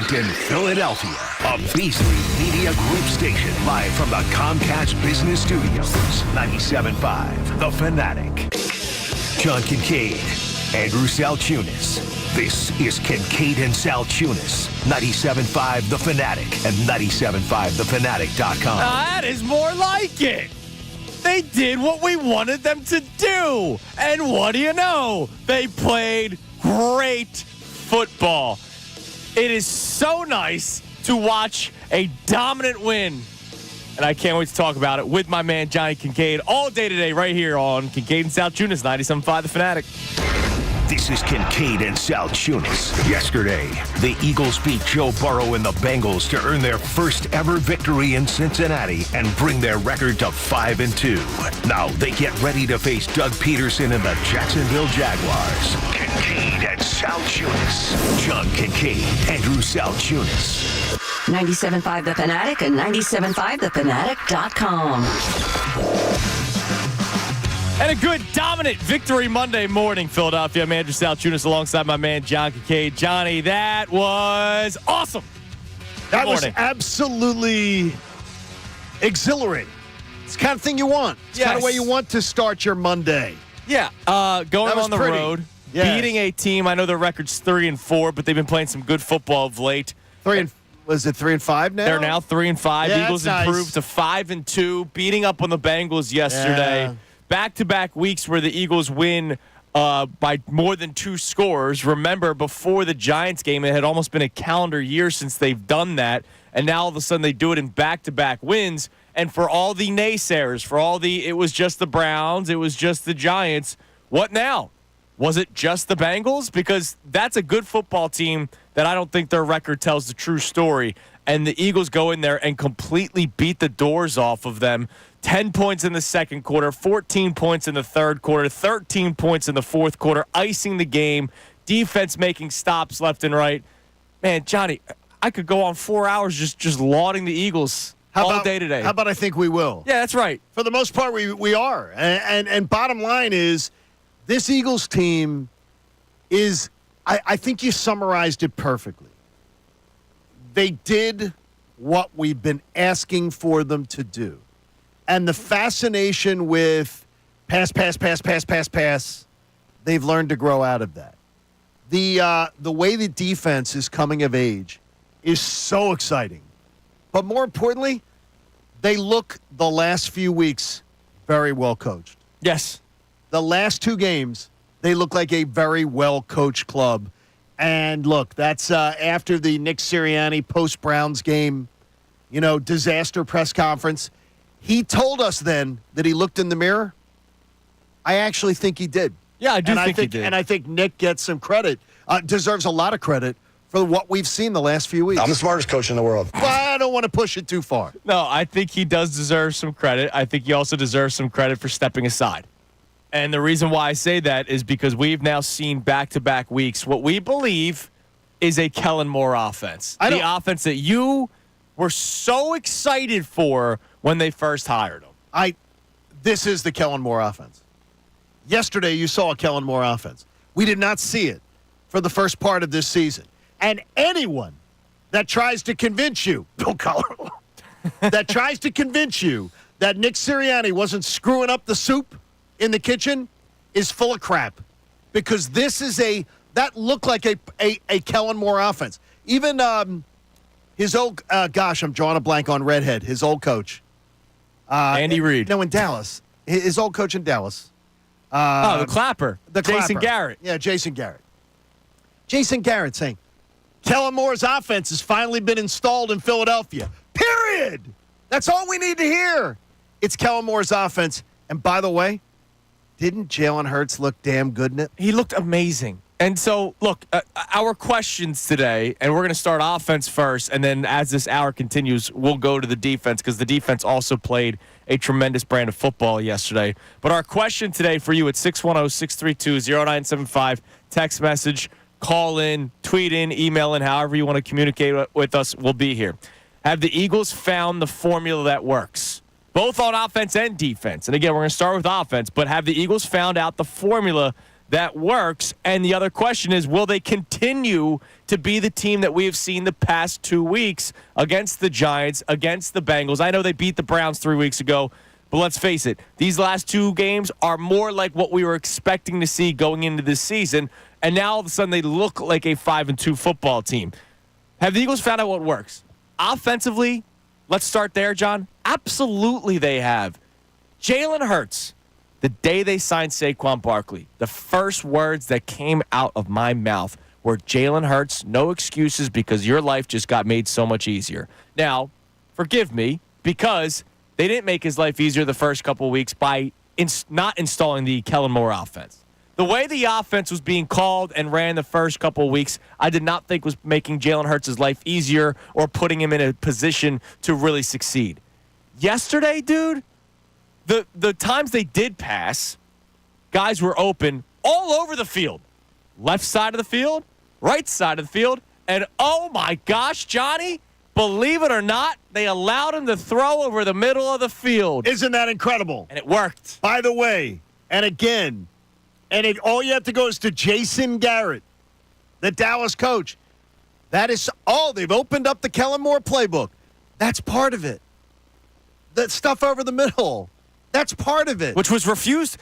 Present in Philadelphia, a Beasley Media Group station, live from the Comcast Business Studios. 97.5, The Fanatic. John Kincade, Andrew Salciunas. This is Kincade and Salciunas. 97.5, The Fanatic, and 97.5thefanatic.com. That is more like it. They did what we wanted them to do. And what do you know? They played great football. It is so nice to watch a dominant win. And I can't wait to talk about it with my man Johnny Kincade all day today right here on Kincade and Salciunas, 97.5 The Fanatic. This is Kincade and Salciunas. Yesterday, the Eagles beat Joe Burrow and the Bengals to earn their first ever victory in Cincinnati and bring their record to 5-2. Now they get ready to face Doug Peterson and the Jacksonville Jaguars. Kincade and Salciunas. John Kincade, Andrew Salciunas. 97.5 The Fanatic and 97.5thefanatic.com. And a good, dominant victory Monday morning, Philadelphia. I'm Andrew Salciunas alongside my man, John Kincade. Johnny, that was awesome. That was absolutely exhilarating. It's the kind of thing you want. It's the kind of way you want to start your Monday. Yeah, going on the road, beating a team. I know their record's 3-4, but they've been playing some good football of late. Was it 3-5 now? They're now 3-5. Yeah, Eagles that's improved to 5-2, beating up on the Bengals yesterday. Yeah. Back-to-back weeks where the Eagles win by more than 2 scores. Remember, before the Giants game, it had almost been a calendar year since they've done that, and now all of a sudden they do it in back-to-back wins. And for all the naysayers, it was just the Browns, it was just the Giants, what now? Was it just the Bengals? Because that's a good football team that I don't think their record tells the true story. And the Eagles go in there and completely beat the doors off of them. 10 points in the second quarter, 14 points in the third quarter, 13 points in the fourth quarter, icing the game, defense making stops left and right. Man, Johnny, I could go on 4 hours just lauding the Eagles all day today. How about I think we will? Yeah, that's right. For the most part, we are. And bottom line is, this Eagles team is, I think you summarized it perfectly. They did what we've been asking for them to do. And the fascination with pass, they've learned to grow out of that. The way the defense is coming of age is so exciting. But more importantly, they look the last few weeks very well coached. Yes. The last 2 games, they look like a very well-coached club. And look, that's after the Nick Sirianni post-Browns game, disaster press conference. He told us then that he looked in the mirror. I actually think he did. Yeah, I think he did. And I think Nick gets some credit, deserves a lot of credit for what we've seen the last few weeks. I'm the smartest coach in the world. But I don't want to push it too far. No, I think he does deserve some credit. I think he also deserves some credit for stepping aside. And the reason why I say that is because we've now seen back-to-back weeks what we believe is a Kellen Moore offense. The offense that you were so excited for when they first hired him. This is the Kellen Moore offense. Yesterday, you saw a Kellen Moore offense. We did not see it for the first part of this season. And anyone that tries to convince you, Bill Colorado, that tries to convince you that Nick Sirianni wasn't screwing up the soup in the kitchen is full of crap. Because this is that looked like a Kellen Moore offense. Even his old, I'm drawing a blank on Redhead, his old coach. Andy Reid. No, in Dallas. His old coach in Dallas. The Clapper. Jason Garrett. Yeah, Jason Garrett. Jason Garrett saying, Kellen Moore's offense has finally been installed in Philadelphia. Period. That's all we need to hear. It's Kellen Moore's offense. And by the way, didn't Jalen Hurts look damn good in it? He looked amazing. And so, look, our questions today, and we're going to start offense first, and then as this hour continues, we'll go to the defense because the defense also played a tremendous brand of football yesterday. But our question today for you at 610-632-0975, text message, call in, tweet in, email in, however you want to communicate with us, we'll be here. Have the Eagles found the formula that works? Both on offense and defense. And again, we're going to start with offense, but have the Eagles found out the formula that works. And the other question is, will they continue to be the team that we have seen the past 2 weeks against the Giants, against the Bengals? I know they beat the Browns 3 weeks ago, but let's face it, these last 2 games are more like what we were expecting to see going into this season, and now all of a sudden they look like a 5-2 football team. Have the Eagles found out what works? Offensively, let's start there, John. Absolutely they have. Jalen Hurts, the day they signed Saquon Barkley, the first words that came out of my mouth were Jalen Hurts, no excuses because your life just got made so much easier. Now, forgive me, because they didn't make his life easier the first couple of weeks by not installing the Kellen Moore offense. The way the offense was being called and ran the first couple of weeks, I did not think was making Jalen Hurts' life easier or putting him in a position to really succeed. Yesterday, dude, the times they did pass, guys were open all over the field. Left side of the field, right side of the field, and oh my gosh, Johnny, believe it or not, they allowed him to throw over the middle of the field. Isn't that incredible? And it worked. By the way, and again, all you have to go is to Jason Garrett, the Dallas coach. That is all. They've opened up the Kellen Moore playbook. That's part of it. That stuff over the middle, that's part of it. Which was refused,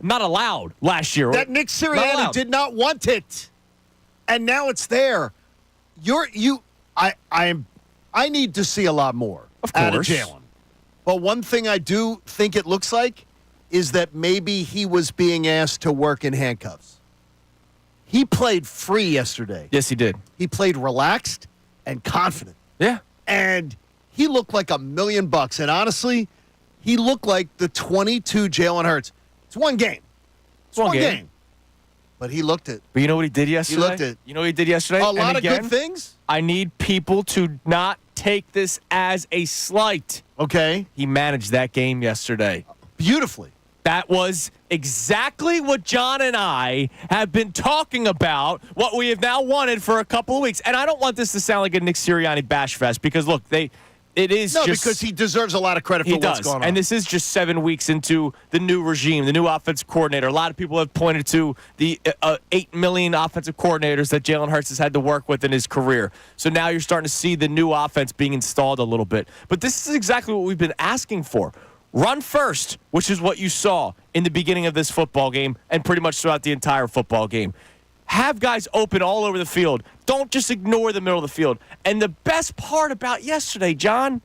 not allowed last year. That Nick Sirianni did not want it. And now it's there. I need to see a lot more out of Jalen. But one thing I do think it looks like is that maybe he was being asked to work in handcuffs. He played free yesterday. Yes, he did. He played relaxed and confident. Yeah. And he looked like $1 million. And honestly, he looked like the 22 Jalen Hurts. It's one game. It's one game. But he looked it. But you know what he did yesterday? He looked it. You know what he did yesterday? A lot of good things. I need people to not take this as a slight. Okay. He managed that game yesterday. Beautifully. That was exactly what John and I have been talking about, what we have now wanted for a couple of weeks. And I don't want this to sound like a Nick Sirianni bash fest because, look, because he deserves a lot of credit for what's going on. And this is just 7 weeks into the new regime, the new offensive coordinator. A lot of people have pointed to the 8 million offensive coordinators that Jalen Hurts has had to work with in his career. So now you're starting to see the new offense being installed a little bit. But this is exactly what we've been asking for. Run first, which is what you saw in the beginning of this football game and pretty much throughout the entire football game. Have guys open all over the field. Don't just ignore the middle of the field. And the best part about yesterday, John,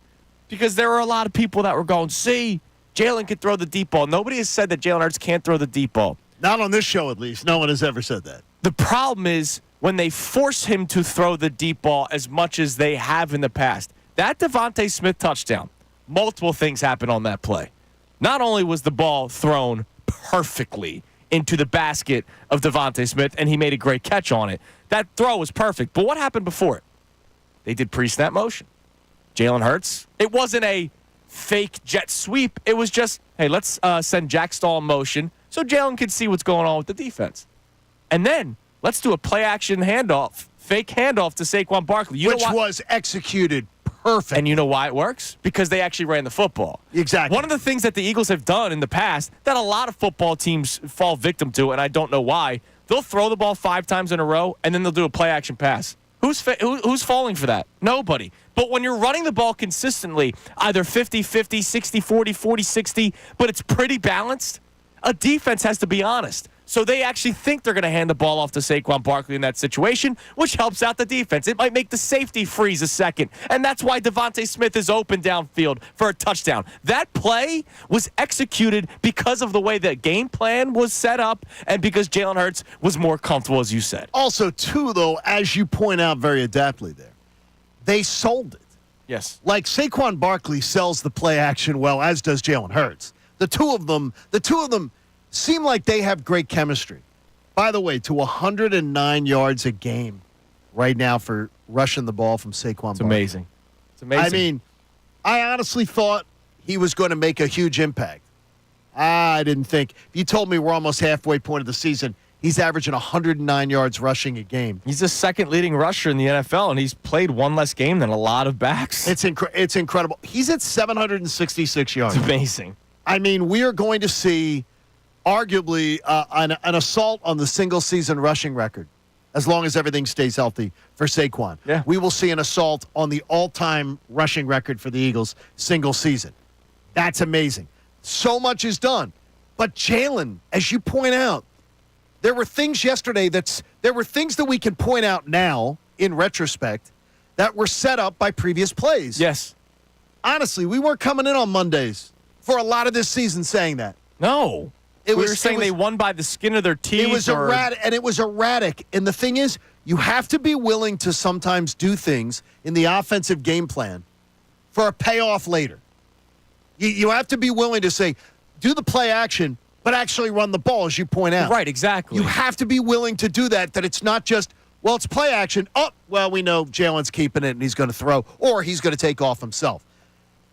because there were a lot of people that were going, see, Jalen can throw the deep ball. Nobody has said that Jalen Hurts can't throw the deep ball. Not on this show, at least. No one has ever said that. The problem is when they force him to throw the deep ball as much as they have in the past. That Devontae Smith touchdown, multiple things happened on that play. Not only was the ball thrown perfectly into the basket of Devontae Smith, and he made a great catch on it. That throw was perfect. But what happened before it? They did pre-snap motion. Jalen Hurts, it wasn't a fake jet sweep. It was just, hey, let's send Jack Stahl in motion so Jalen can see what's going on with the defense. And then let's do a play-action handoff, fake handoff to Saquon Barkley. Which was executed perfect. And you know why it works? Because they actually ran the football. Exactly. One of the things that the Eagles have done in the past that a lot of football teams fall victim to, and I don't know why, they'll throw the ball 5 times in a row, and then they'll do a play-action pass. Who's falling for that? Nobody. But when you're running the ball consistently, either 50-50, 60-40, 40-60, but it's pretty balanced, a defense has to be honest. So they actually think they're going to hand the ball off to Saquon Barkley in that situation, which helps out the defense. It might make the safety freeze a second, and that's why Devontae Smith is open downfield for a touchdown. That play was executed because of the way the game plan was set up and because Jalen Hurts was more comfortable, as you said. Also, too, though, as you point out very adeptly there, they sold it. Yes. Like Saquon Barkley sells the play action well, as does Jalen Hurts. The two of them seem like they have great chemistry. By the way, to 109 yards a game right now for rushing the ball from Saquon Barkley. Amazing. It's amazing. I mean, I honestly thought he was going to make a huge impact. I didn't think. If you told me we're almost halfway point of the season, he's averaging 109 yards rushing a game. He's the second leading rusher in the NFL, and he's played one less game than a lot of backs. It's incredible. He's at 766 yards. It's amazing. I mean, we are going to see arguably an assault on the single-season rushing record, as long as everything stays healthy for Saquon. Yeah. We will see an assault on the all-time rushing record for the Eagles single season. That's amazing. So much is done. But Jalen, as you point out, there were things yesterday there were things that we can point out now in retrospect that were set up by previous plays. Yes. Honestly, we weren't coming in on Mondays for a lot of this season saying that. No. We were saying they won by the skin of their teeth. It was erratic, and it was erratic. And the thing is, you have to be willing to sometimes do things in the offensive game plan for a payoff later. You have to be willing to say, do the play action, but actually run the ball, as you point out. Right, exactly. You have to be willing to do that it's not just, well, it's play action. Oh, well, we know Jalen's keeping it, and he's going to throw, or he's going to take off himself.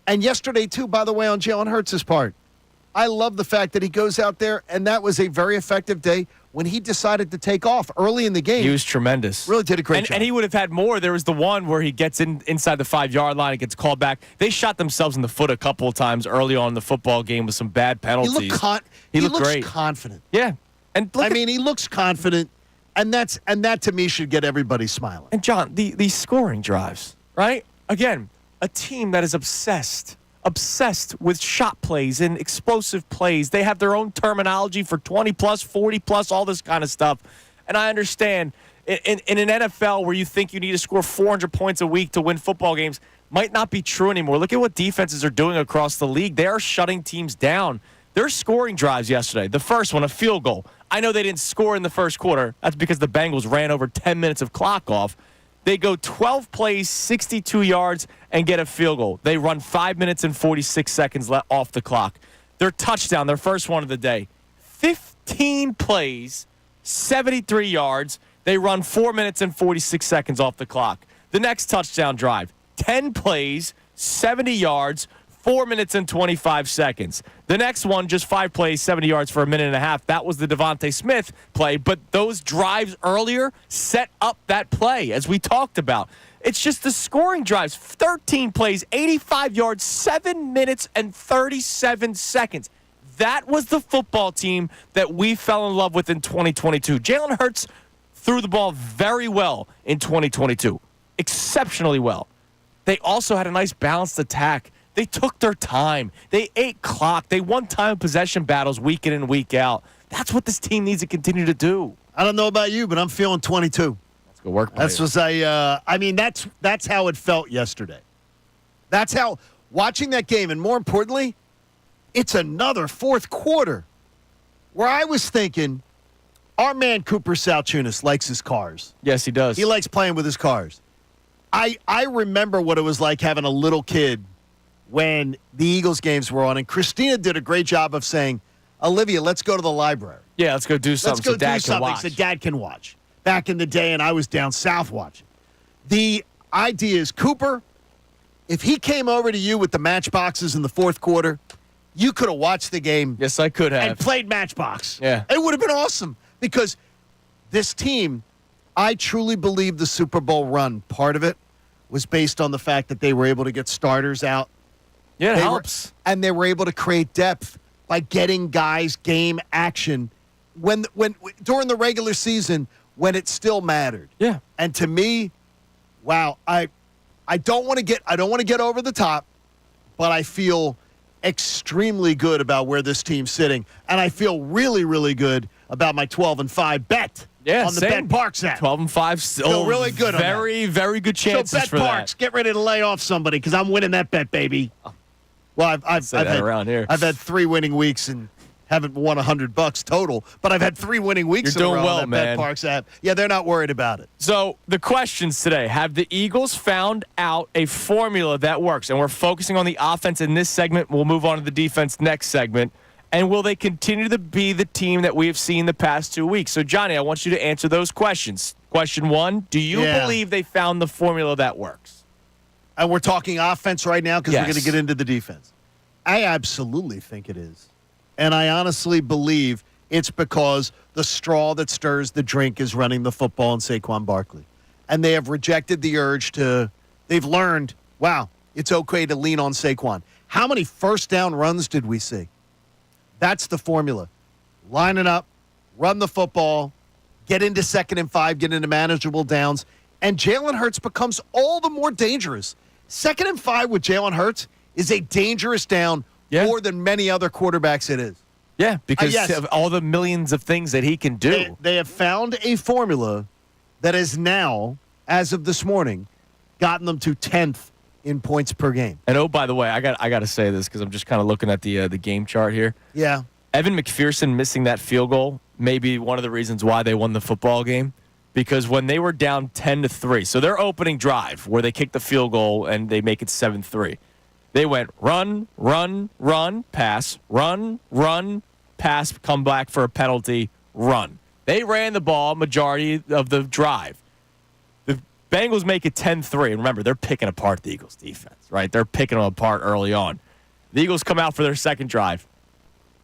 And yesterday, too, by the way, on Jalen Hurts' part, I love the fact that he goes out there, and that was a very effective day when he decided to take off early in the game. He was tremendous. Really did a great job. And he would have had more. There was the one where he gets inside the 5-yard line and gets called back. They shot themselves in the foot a couple of times early on in the football game with some bad penalties. He looks great. confident. Yeah. And he looks confident, and that to me should get everybody smiling. And John, these scoring drives, right? Again, a team that is obsessed with shot plays and explosive plays. They have their own terminology for 20-plus, 40-plus, all this kind of stuff. And I understand in an NFL where you think you need to score 400 points a week to win football games might not be true anymore. Look at what defenses are doing across the league. They are shutting teams down. Their scoring drives yesterday, the first one, a field goal. I know they didn't score in the first quarter. That's because the Bengals ran over 10 minutes of clock off. They go 12 plays, 62 yards, and get a field goal. They run 5 minutes and 46 seconds off the clock. Their touchdown, their first one of the day, 15 plays, 73 yards. They run 4 minutes and 46 seconds off the clock. The next touchdown drive, 10 plays, 70 yards, 4 minutes and 25 seconds. The next one, just 5 plays, 70 yards for a minute and a half. That was the Devontae Smith play, but those drives earlier set up that play, as we talked about. It's just the scoring drives, 13 plays, 85 yards, 7 minutes and 37 seconds. That was the football team that we fell in love with in 2022. Jalen Hurts threw the ball very well in 2022, exceptionally well. They also had a nice balanced attack. They took their time. They ate clock. They won time possession battles week in and week out. That's what this team needs to continue to do. I don't know about you, but I'm feeling 22. That's good work. That's what that's how it felt yesterday. That's how watching that game, and more importantly, it's another fourth quarter where I was thinking, our man Cooper Salciunas likes his cars. Yes, he does. He likes playing with his cars. I remember what it was like having a little kid when the Eagles games were on, and Christina did a great job of saying, Olivia, let's go to the library. Yeah, let's go do something so Dad can watch. So Dad can watch. Back in the day, and I was down south watching. The idea is, Cooper, if he came over to you with the Matchboxes in the fourth quarter, you could have watched the game. Yes, I could have. And played Matchbox. Yeah. It would have been awesome, because this team, I truly believe the Super Bowl run, part of it was based on the fact that they were able to get starters out. Yeah, it helps. And they were able to create depth by getting guys game action when during the regular season when it still mattered. Yeah. And to me, wow, I don't want to get over the top, but I feel extremely good about where this team's sitting, and I feel really, really good about my 12-5 bet. Yeah, on the same. Bet Parks app. 12-5 still Feel really good on that. Very, very good chances so Bet for Parks, that. get ready to lay off somebody, because I'm winning that bet, baby. Well, I've Say that had around here. I've had 3 winning weeks and haven't won $100 total, but I've had 3 winning weeks. You're doing in a row well, on that man. Bet Parks app. Yeah, they're not worried about it. So the questions today: have the Eagles found out a formula that works? And we're focusing on the offense in this segment. We'll move on to the defense next segment. And will they continue to be the team that we have seen the past 2 weeks? So, Johnny, I want you to answer those questions. Question 1, do you believe they found the formula that works? And we're talking offense right now, because Yes. we're going to get into the defense. I absolutely think it is. And I honestly believe it's because the straw that stirs the drink is running the football in Saquon Barkley. And they have rejected the urge they've learned, wow, it's okay to lean on Saquon. How many first down runs did we see? That's the formula. line it up, run the football, get into 2nd and 5, get into manageable downs, and Jalen Hurts becomes all the more dangerous. 2nd and 5 with Jalen Hurts is a dangerous down more than many other quarterbacks it is. Yeah, because yes. of all the millions of things that he can do. They have found a formula that is now, as of this morning, gotten them to 10th in points per game. And oh, by the way, I got to say this because I'm just kind of looking at the game chart here. Yeah. Evan McPherson missing that field goal may be one of the reasons why they won the football game. Because when they were down 10-3, so their opening drive where they kicked the field goal and they make it 7-3, they went run, run, run, pass, run, run, pass, come back for a penalty, run. They ran the ball majority of the drive. The Bengals make it 10-3. And remember, they're picking apart the Eagles' defense, right? They're picking them apart early on. The Eagles come out for their second drive.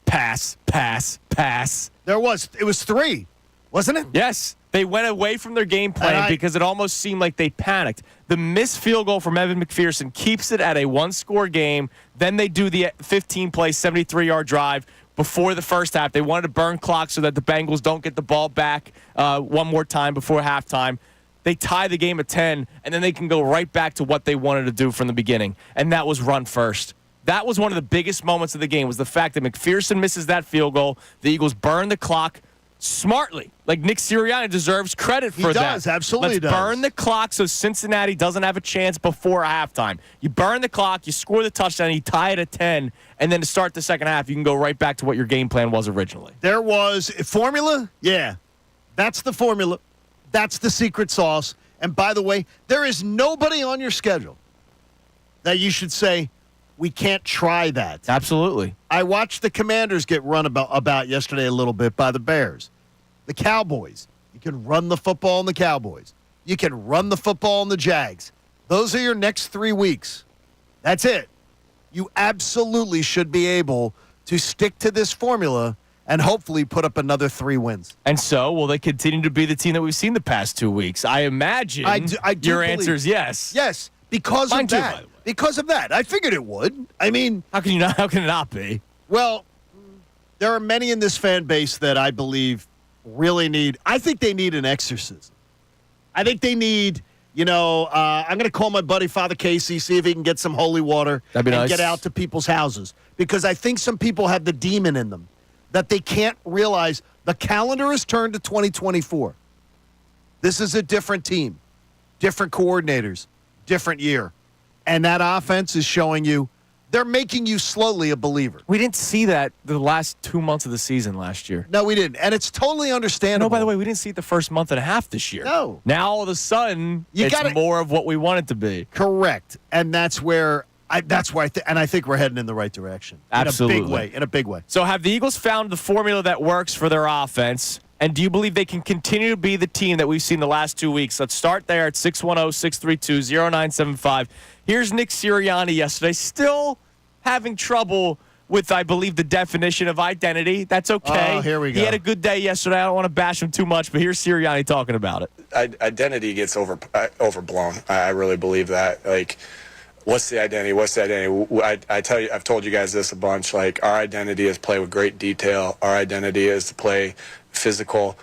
Pass, pass, pass. It was 3, wasn't it? Yes. They went away from their game plan because it almost seemed like they panicked. The missed field goal from Evan McPherson keeps it at a one-score game. Then they do the 15-play, 73-yard drive before the first half. They wanted to burn clock so that the Bengals don't get the ball back one more time before halftime. They tie the game at 10, and then they can go right back to what they wanted to do from the beginning, and that was run first. That was one of the biggest moments of the game, was the fact that McPherson misses that field goal. The Eagles burn the clock smartly. Like Nick Sirianni deserves credit for that. He does, absolutely Let's burn the clock so Cincinnati doesn't have a chance before halftime. You burn the clock, you score the touchdown, you tie it at 10, and then to start the second half, you can go right back to what your game plan was originally. There was a formula. Yeah, that's the formula. That's the secret sauce. And by the way, there is nobody on your schedule that you should say, we can't try that. Absolutely. I watched the Commanders get run about yesterday a little bit by the Bears. The Cowboys. You can run the football on the Cowboys. You can run the football on the Jags. Those are your next 3 weeks. That's it. You absolutely should be able to stick to this formula and hopefully put up another 3 wins. And so, will they continue to be the team that we've seen the past 2 weeks? I imagine I do your believe, answer is yes. Yes, because Mine of too, that. by the way. Because of that. I figured it would. I mean, How can it not be? well, there are many in this fan base that I believe really need, I think they need an exorcism. I think they need, I'm going to call my buddy Father Casey, see if he can get some holy water That'd be and nice. get out to people's houses. Because I think some people have the demon in them that they can't realize the calendar has turned to 2024. This is a different team, different coordinators, different year. And that offense is showing you, they're making you slowly a believer. We didn't see that the last 2 months of the season last year. No, we didn't. And it's totally understandable. No, by the way, we didn't see it the first month and a half this year. No. Now, all of a sudden, You it's gotta- more of what we want it to be. Correct. And that's where I think we're heading in the right direction. Absolutely. In a big way. So have the Eagles found the formula that works for their offense? And do you believe they can continue to be the team that we've seen the last 2 weeks? Let's start there at 610-632-0975. Here's Nick Sirianni yesterday, still having trouble with, I believe, the definition of identity. That's okay. Oh, here we go. He had a good day yesterday. I don't want to bash him too much, but here's Sirianni talking about it. Identity gets overblown. I really believe that. Like, what's the identity? I tell you, I've told you guys this a bunch. Like, our identity is play with great detail. Our identity is to play physical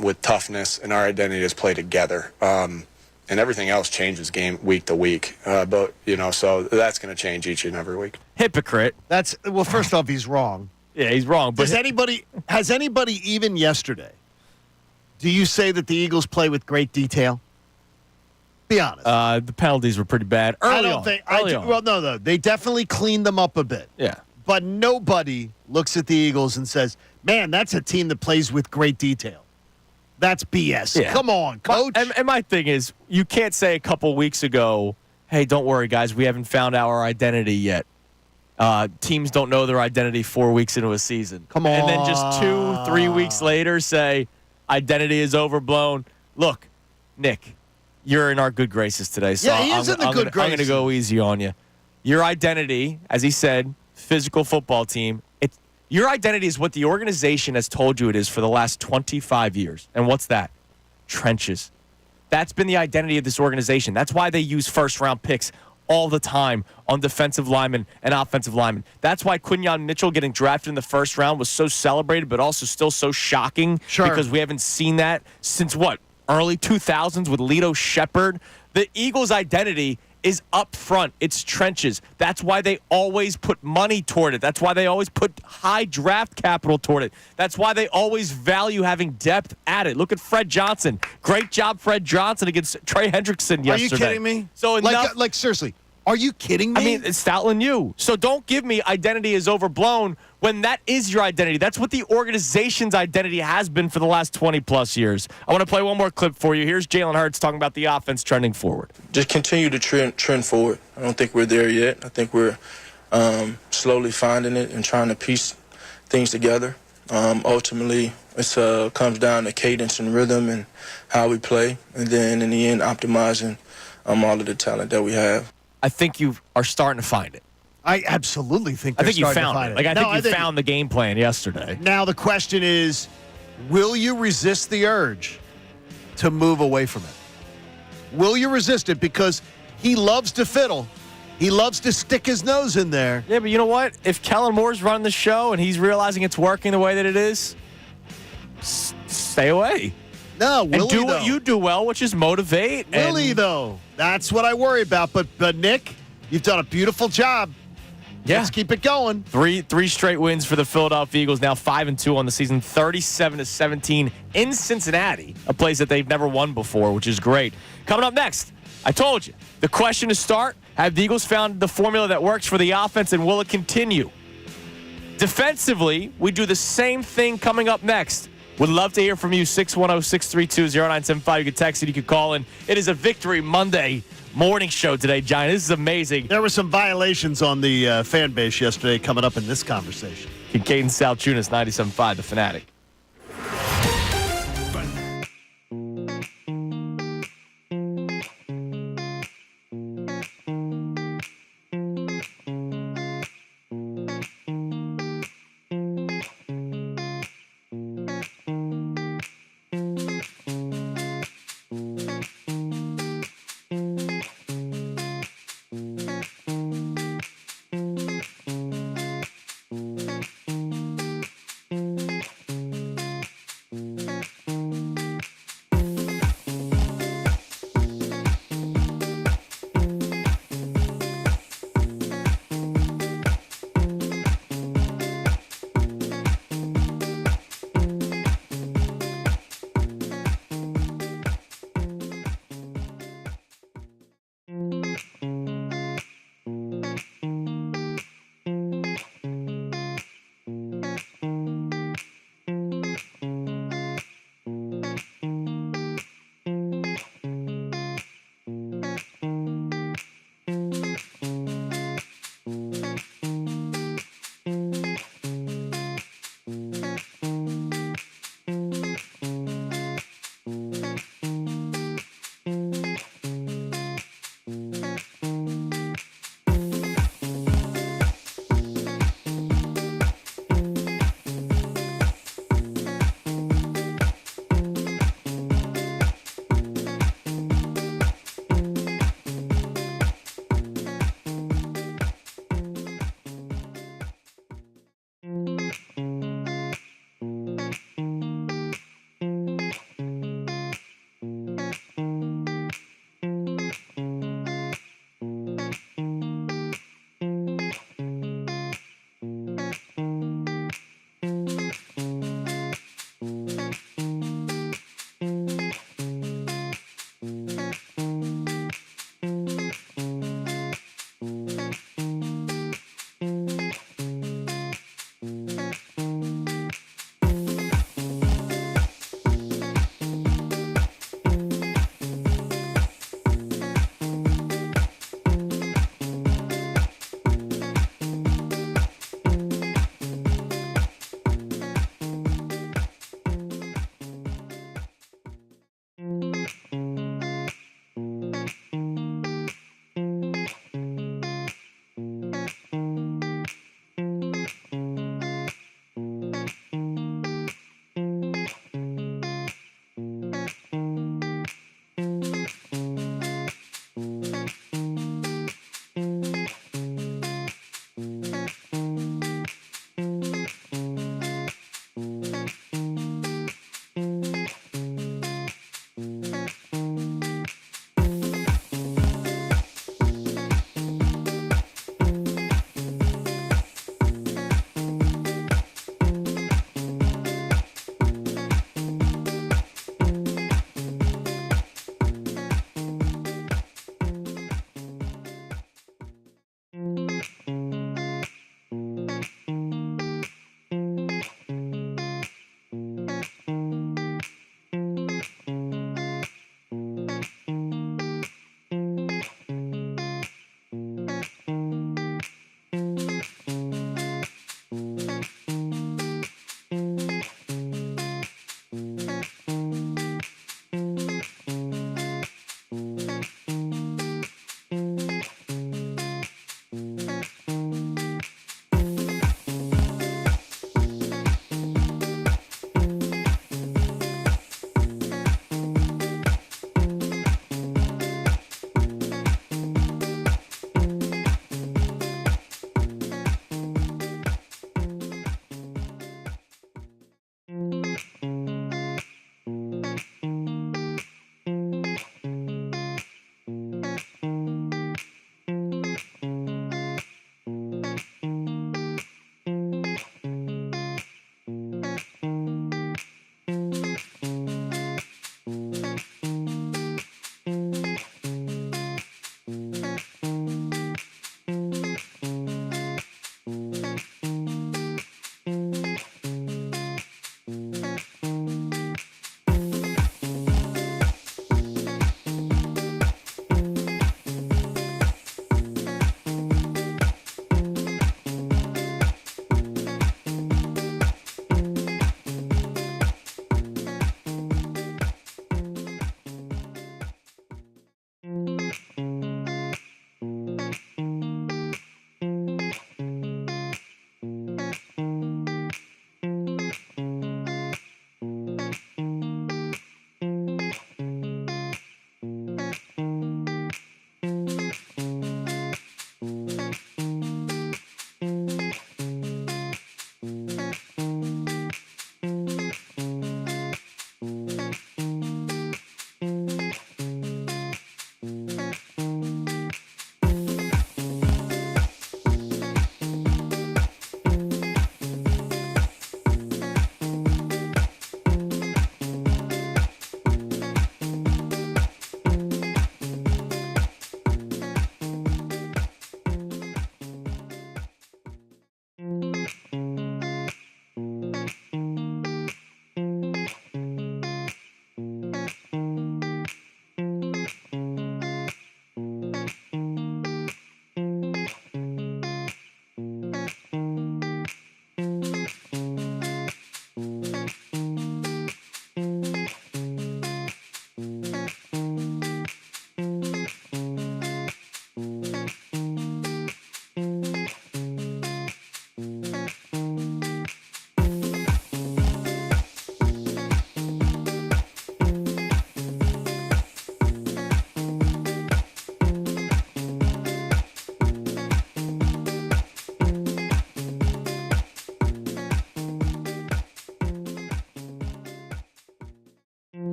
with toughness, and our identity is play together. And everything else changes game week to week. So that's going to change each and every week. Hypocrite. Well, first off, he's wrong. Yeah, he's wrong. But Has anybody even yesterday, do you say that the Eagles play with great detail? Be honest. the penalties were pretty bad early I don't on. think. Early on. Well, no. They definitely cleaned them up a bit. Yeah. But nobody looks at the Eagles and says, man, that's a team that plays with great detail. That's BS. Yeah. Come on, coach. And my thing is, you can't say a couple weeks ago, hey, don't worry, guys, we haven't found our identity yet. Teams don't know their identity 4 weeks into a season. Come on. And then just 2-3 weeks later say, identity is overblown. Look, Nick, you're in our good graces today. So Yeah, he is in the good I'm going to graces. go easy on you. Your identity, as he said, physical football team, your identity is what the organization has told you it is for the last 25 years. And what's that? Trenches. That's been the identity of this organization. That's why they use first-round picks all the time on defensive linemen and offensive linemen. That's why Quinyon Mitchell getting drafted in the first round was so celebrated, but also still so shocking. Sure. Because we haven't seen that since early 2000s with Lito Shepherd. The Eagles' identity is up front. It's trenches. That's why they always put money toward it. That's why they always put high draft capital toward it. That's why they always value having depth at it. Look at Fred Johnson. Great job, Fred Johnson, against Trey Hendrickson yesterday. Are you kidding me? So like seriously, are you kidding me? I mean, it's Stoutland you. So don't give me identity is overblown when that is your identity. That's what the organization's identity has been for the last 20-plus years. I want to play one more clip for you. Here's Jalen Hurts talking about the offense trending forward. Just continue to trend forward. I don't think we're there yet. I think we're slowly finding it and trying to piece things together. Ultimately, it comes down to cadence and rhythm and how we play, and then in the end, optimizing all of the talent that we have. I think you are starting to find it. I absolutely think I think you starting to found find it. Like I think you found the game plan yesterday. Now the question is, will you resist the urge to move away from it? Will you resist it? Because he loves to fiddle. He loves to stick his nose in there. Yeah, but you know what? If Kellen Moore's running the show and he's realizing it's working the way that it is, stay away. No, will and do he, what though? you do well, which is motivate. Will he, though? That's what I worry about. But Nick, you've done a beautiful job. Yeah. Let's keep it going. Three straight wins for the Philadelphia Eagles, now 5-2 on the season, 37-17 in Cincinnati, a place that they've never won before, which is great. Coming up next, I told you, the question to start, have the Eagles found the formula that works for the offense, and will it continue? Defensively, we do the same thing coming up next. Would love to hear from you, 610-632-0975. You can text it, you can call in. It is a Victory Monday morning show today, Giant. This is amazing. There were some violations on the fan base yesterday coming up in this conversation. Kincade Salciunas, 97.5, The Fanatic.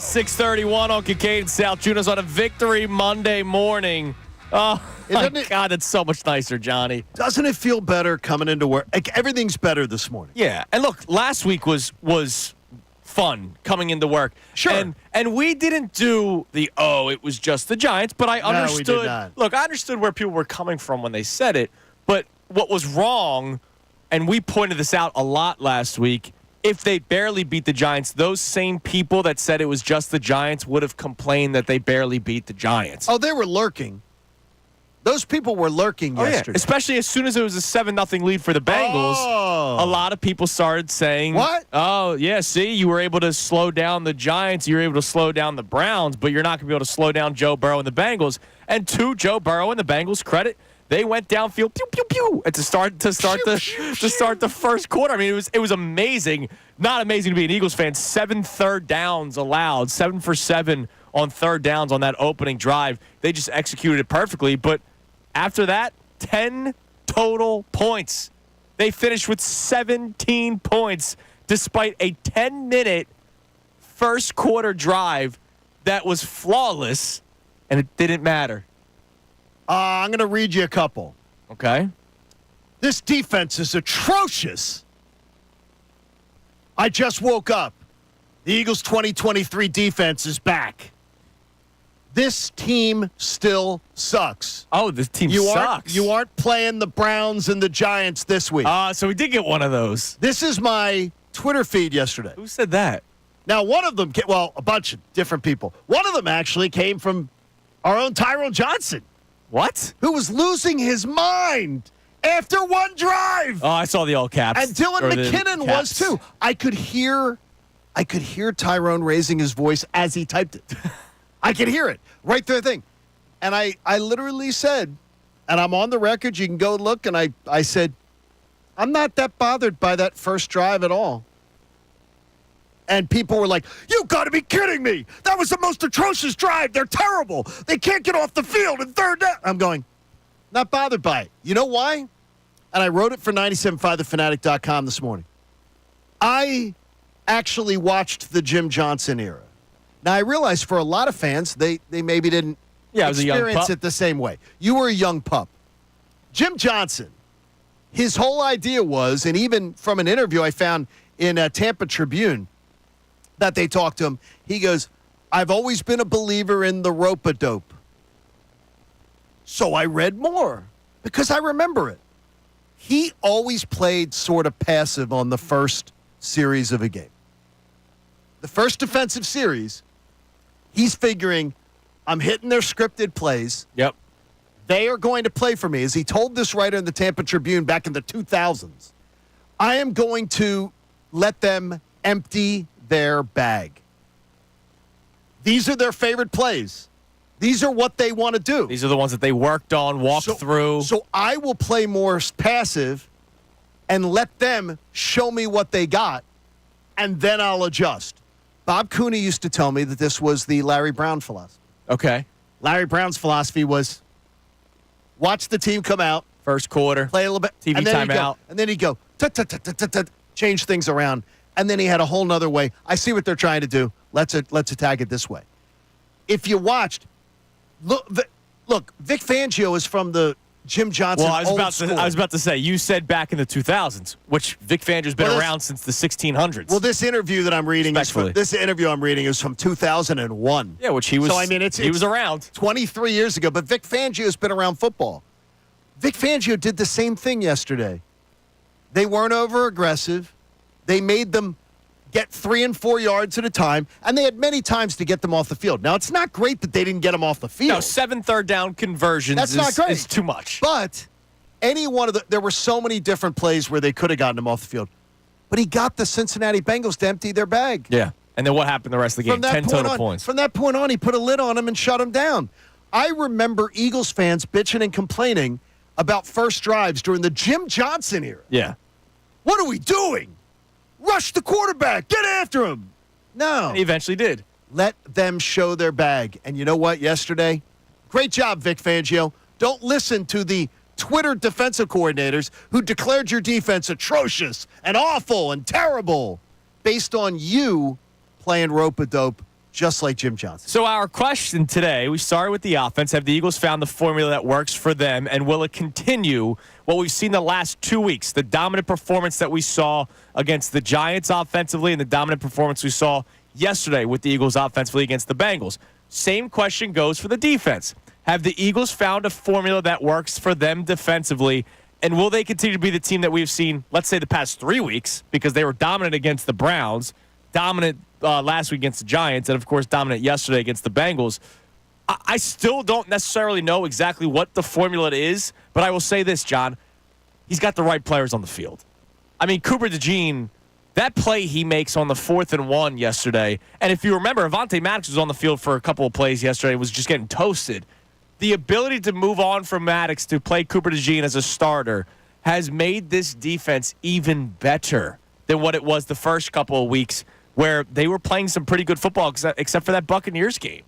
6:31 on Kincade Salciunas on a victory Monday morning. Oh, my God, it's so much nicer, Johnny. Doesn't it feel better coming into work? Like, everything's better this morning. Yeah, and look, last week was fun coming into work. Sure. And we didn't do it was just the Giants, but I understood. We did not. Look, I understood where people were coming from when they said it, but what was wrong, and we pointed this out a lot last week, if they barely beat the Giants, those same people that said it was just the Giants would have complained that they barely beat the Giants. Oh, they were lurking. Those people were lurking yesterday. Especially as soon as it was a 7-0 lead for the Bengals, a lot of people started saying, what? Oh, yeah, see, you were able to slow down the Giants, you were able to slow down the Browns, but you're not going to be able to slow down Joe Burrow and the Bengals. And to Joe Burrow and the Bengals' credit, they went downfield, pew pew pew, and to start the first quarter. I mean, it was amazing. Not amazing to be an Eagles fan. 7 third downs allowed, 7 for 7 on third downs on that opening drive. They just executed it perfectly, but after that, 10 total points. They finished with 17 points despite a 10-minute first quarter drive that was flawless, and it didn't matter. I'm going to read you a couple. Okay. This defense is atrocious. I just woke up. The Eagles' 2023 defense is back. This team still sucks. Oh, this team sucks. You aren't playing the Browns and the Giants this week. So we did get one of those. This is my Twitter feed yesterday. Who said that? Now, one of them, a bunch of different people. One of them actually came from our own Tyrone Johnson. What? Who was losing his mind after one drive. Oh, I saw the all caps. And Dylan McKinnon was too. I could hear Tyrone raising his voice as he typed it. I could hear it right through the thing. And I literally said, and I'm on the record, you can go look, and I said, I'm not that bothered by that first drive at all. And people were like, you got to be kidding me. That was the most atrocious drive. They're terrible. They can't get off the field in third down. I'm going, not bothered by it. You know why? And I wrote it for 975thefanatic.com this morning. I actually watched the Jim Johnson era. Now, I realize for a lot of fans, they maybe didn't experience it the same way. You were a young pup. Jim Johnson, his whole idea was, and even from an interview I found in a Tampa Tribune that they talked to him, he goes, I've always been a believer in the rope-a-dope. So I read more because I remember it. He always played sort of passive on the first series of a game. The first defensive series, he's figuring, I'm hitting their scripted plays. Yep. They are going to play for me. As he told this writer in the Tampa Tribune back in the 2000s, I am going to let them empty their bag. These are their favorite plays. These are what they want to do. These are the ones that they worked on, walked through. So I will play more passive and let them show me what they got, and then I'll adjust. Bob Cooney used to tell me that this was the Larry Brown philosophy. Okay. Larry Brown's philosophy was watch the team come out. First quarter. Play a little bit. TV timeout. And then he'd go, change things around. And then he had a whole nother way. I see what they're trying to do. Let's attack it this way. If you watched, look, Vic Fangio is from the Jim Johnson I was about to say, you said back in the 2000s, which Vic Fangio's been around since the 1600s. Well, this interview that I'm reading is from 2001. Yeah, which he was. So I mean, he was around 23 years ago. But Vic Fangio's been around football. Vic Fangio did the same thing yesterday. They weren't over aggressive. They made them get 3 and 4 yards at a time, and they had many times to get them off the field. Now, it's not great that they didn't get them off the field. No, 7 third down conversions That's not great. Is too much. But there were so many different plays where they could have gotten them off the field. But he got the Cincinnati Bengals to empty their bag. Yeah. And then what happened the rest of the game? 10 total points. From that point on, he put a lid on them and shut them down. I remember Eagles fans bitching and complaining about first drives during the Jim Johnson era. Yeah. What are we doing? Rush the quarterback. Get after him. No. And he eventually did. Let them show their bag. And you know what? Yesterday, great job, Vic Fangio. Don't listen to the Twitter defensive coordinators who declared your defense atrocious and awful and terrible based on you playing rope-a-dope just like Jim Johnson. So our question today, we started with the offense. Have the Eagles found the formula that works for them, and will it continue what we've seen the last 2 weeks, the dominant performance that we saw against the Giants offensively and the dominant performance we saw yesterday with the Eagles offensively against the Bengals? Same question goes for the defense. Have the Eagles found a formula that works for them defensively, and will they continue to be the team that we've seen, let's say, the past 3 weeks, because they were dominant against the Browns, dominant last week against the Giants, and, of course, dominant yesterday against the Bengals? I still don't necessarily know exactly what the formula is, but I will say this, John. He's got the right players on the field. I mean, Cooper DeJean, that play he makes on the 4th and 1 yesterday, and if you remember, Avonte Maddox was on the field for a couple of plays yesterday, was just getting toasted. The ability to move on from Maddox to play Cooper DeJean as a starter has made this defense even better than what it was the first couple of weeks, where they were playing some pretty good football, except for that Buccaneers game.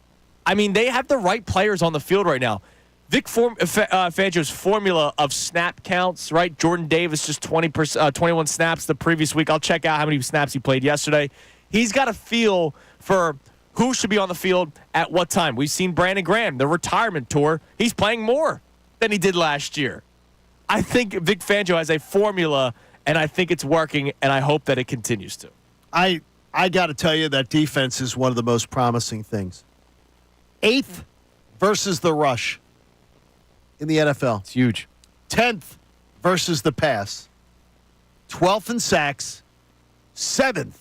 I mean, they have the right players on the field right now. Vic Fangio's formula of snap counts, right? Jordan Davis just 21 snaps the previous week. I'll check out how many snaps he played yesterday. He's got a feel for who should be on the field at what time. We've seen Brandon Graham, the retirement tour. He's playing more than he did last year. I think Vic Fangio has a formula, and I think it's working, and I hope that it continues to. I got to tell you, that defense is one of the most promising things. 8th versus the rush in the NFL. It's huge. 10th versus the pass. 12th in sacks. 7th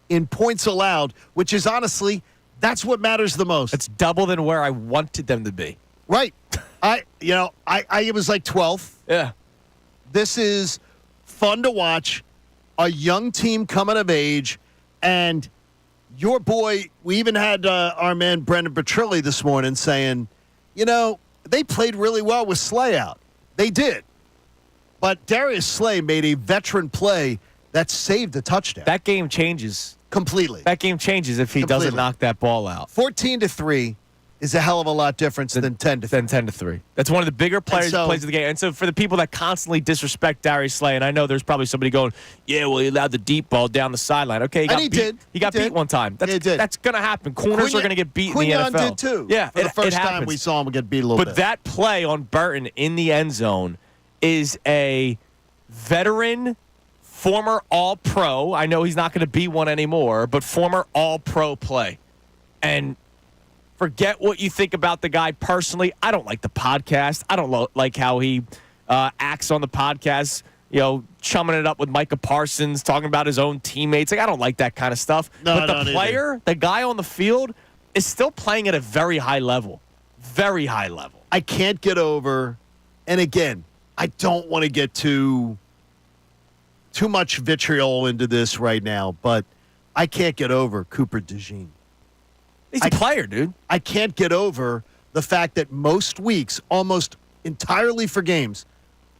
in points allowed, which is honestly, that's what matters the most. It's double than where I wanted them to be. Right. I it was like 12th. Yeah. This is fun to watch. A young team coming of age. And your boy, we even had our man Brendan Petrilli this morning saying, they played really well with Slay out. They did. But Darius Slay made a veteran play that saved a touchdown. That game changes. Completely. That game changes if he doesn't knock that ball out. 14-3 is a hell of a lot different than 10-3. Than 10-3. That's one of the bigger plays of the game. And so for the people that constantly disrespect Darius Slay, and I know there's probably somebody going, yeah, well, he allowed the deep ball down the sideline. Okay, he got beat one time. That's going to happen. Corners are going to get beat in the NFL. Quinyon did too. Yeah, for the first time we saw him get beat a little bit. But that play on Burton in the end zone is a veteran, former All-Pro. I know he's not going to be one anymore, but former All-Pro play. And forget what you think about the guy personally. I don't like the podcast. I don't like how he acts on the podcast, chumming it up with Micah Parsons, talking about his own teammates. I don't like that kind of stuff. But the player, the guy on the field, is still playing at a very high level. Very high level. I can't get over, and again, I don't want to get too much vitriol into this right now, but I can't get over Cooper DeJean. He's a player, dude. I can't get over the fact that most weeks, almost entirely for games,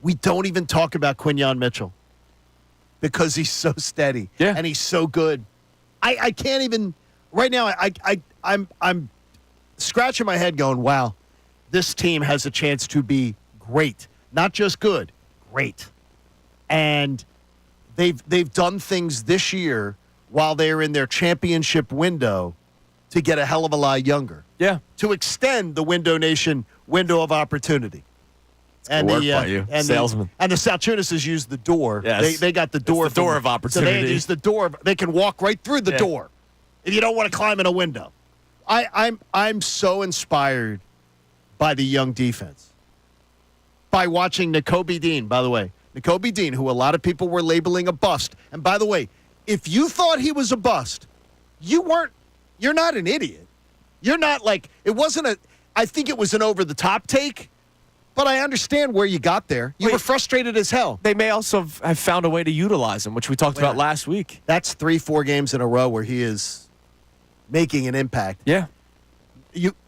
we don't even talk about Quinyon Mitchell because he's so steady and he's so good. I can't even right now. I'm scratching my head, going, "Wow, this team has a chance to be great, not just good, great." And they've done things this year while they're in their championship window to get a hell of a lot younger. Yeah. To extend the Window Nation window of opportunity. And the salesman. And the Salciunas used the door. Yes. They got the door. It's the door of opportunity. So they use the door. They can walk right through the door if you don't want to climb in a window. I'm so inspired by the young defense. By watching Nakobe Dean, by the way. Nakobe Dean, who a lot of people were labeling a bust. And by the way, if you thought he was a bust, you're not an idiot. You're not like, I think it was an over-the-top take, but I understand where you got there. You were frustrated as hell. They may also have found a way to utilize him, which we talked about last week. That's 3-4 games in a row where he is making an impact. Yeah.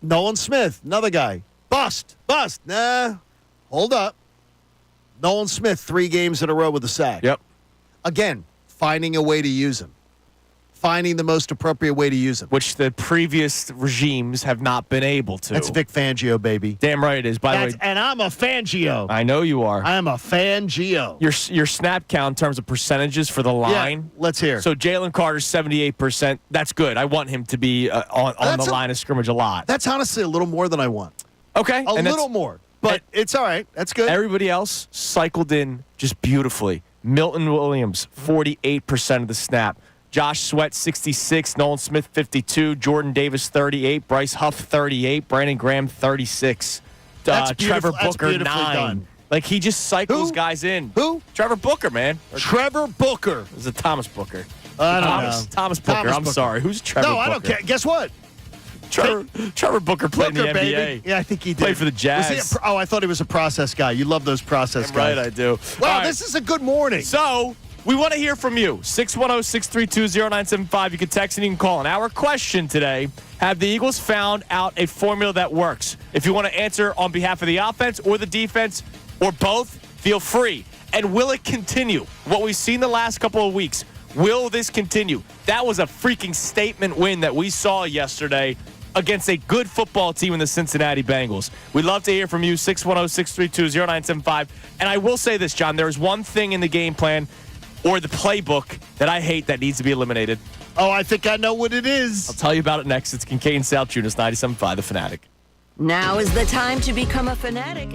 Nolan Smith, another guy. Bust. Nah. Hold up. Nolan Smith, 3 games in a row with a sack. Yep. Again, finding a way to use him. finding the most appropriate way to use them. which the previous regimes have not been able to. That's Vic Fangio, baby. Damn right it is. By the way, And I'm a Fangio. I know you are. I am a Fangio. Your snap count in terms of percentages for the line. Yeah, let's hear. So Jalen Carter's 78%. That's good. I want him to be on the line of scrimmage a lot. That's honestly a little more than I want. Okay. A little more. But it's all right. That's good. Everybody else cycled in just beautifully. Milton Williams, 48% of the snap. Josh Sweat, 66. Nolan Smith, 52. Jordan Davis, 38. Bryce Huff, 38. Brandon Graham, 36. Trevor Booker, 9. Done. Like, he just cycles Who? guys in. Who? Trevor Booker, man. Trevor Booker. Is it Thomas Booker? I don't Thomas, know. Thomas Booker. I'm Booker. sorry. Who's Trevor Booker? No, I don't care. Guess what? Trevor Booker played Booker, in the NBA. baby. Yeah, I think he did. Played for the Jazz. Was he I thought he was a process guy. You love those process guys. Right, I do. Well, All right. this is a good morning. So, we want to hear from you. 610-632-0975. You can text and you can call. And our question today, have the Eagles found out a formula that works? If you want to answer on behalf of the offense or the defense or both, feel free. And will it continue? What we've seen the last couple of weeks, will this continue? That was a freaking statement win that we saw yesterday against a good football team in the Cincinnati Bengals. We'd love to hear from you, 610-632-0975. And I will say this, John, there's one thing in the game plan or the playbook that I hate that needs to be eliminated. Oh, I think I know what it is. I'll tell you about it next. It's Kincade Salciunas, 97.5, The Fanatic. Now is the time to become a fanatic.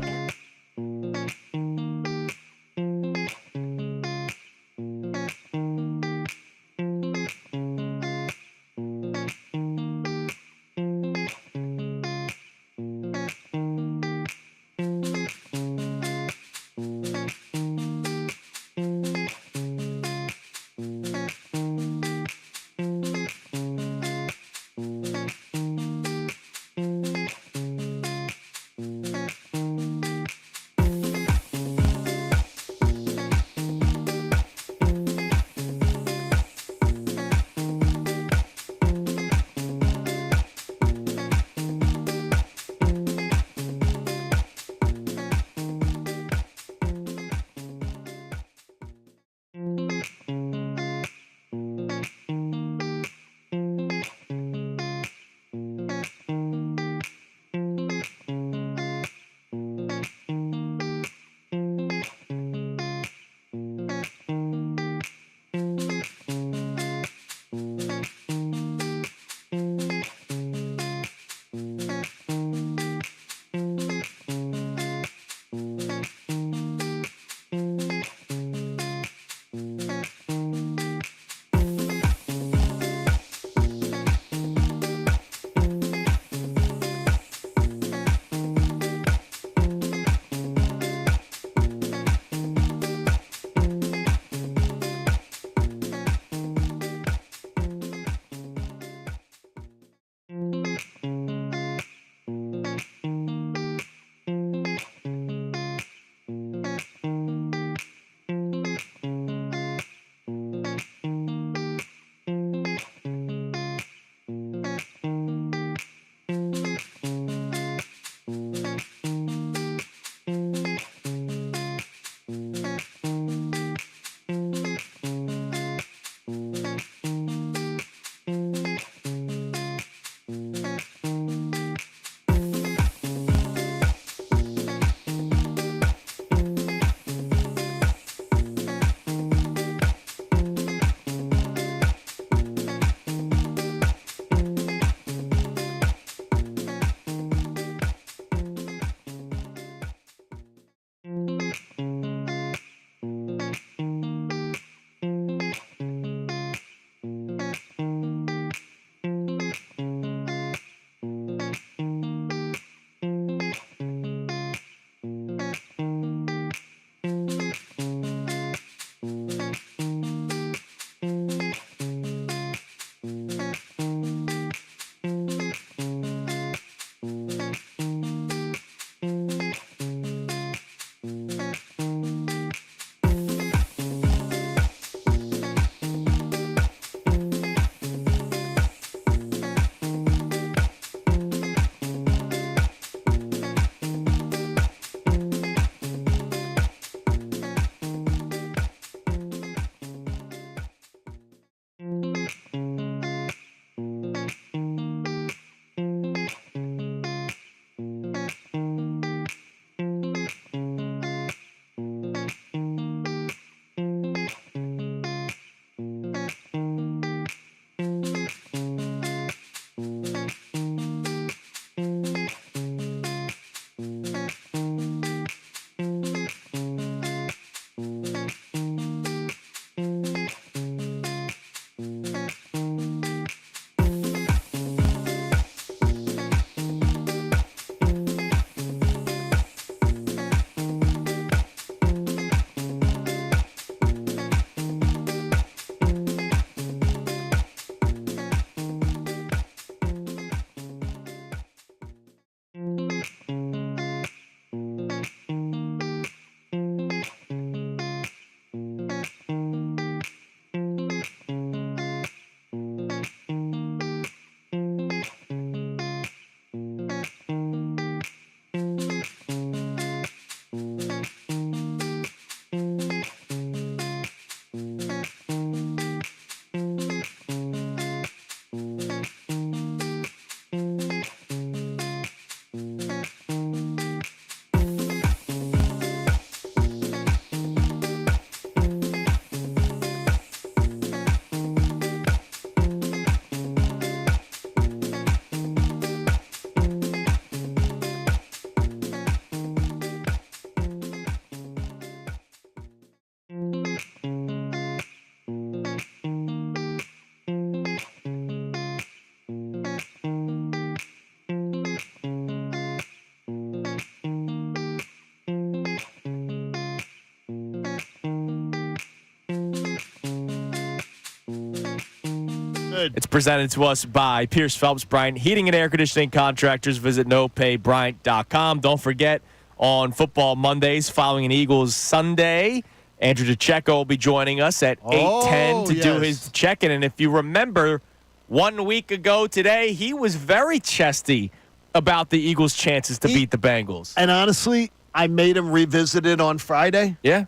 Good. It's presented to us by Pierce Phelps Bryant Heating and Air Conditioning Contractors. Visit nopaybryant.com. Don't forget, on Football Mondays following an Eagles Sunday, Andrew DeCecco will be joining us at 8:10 to do his check-in. And if you remember, 1 week ago today, he was very chesty about the Eagles' chances to beat the Bengals. And honestly, I made him revisit it on Friday. Yeah.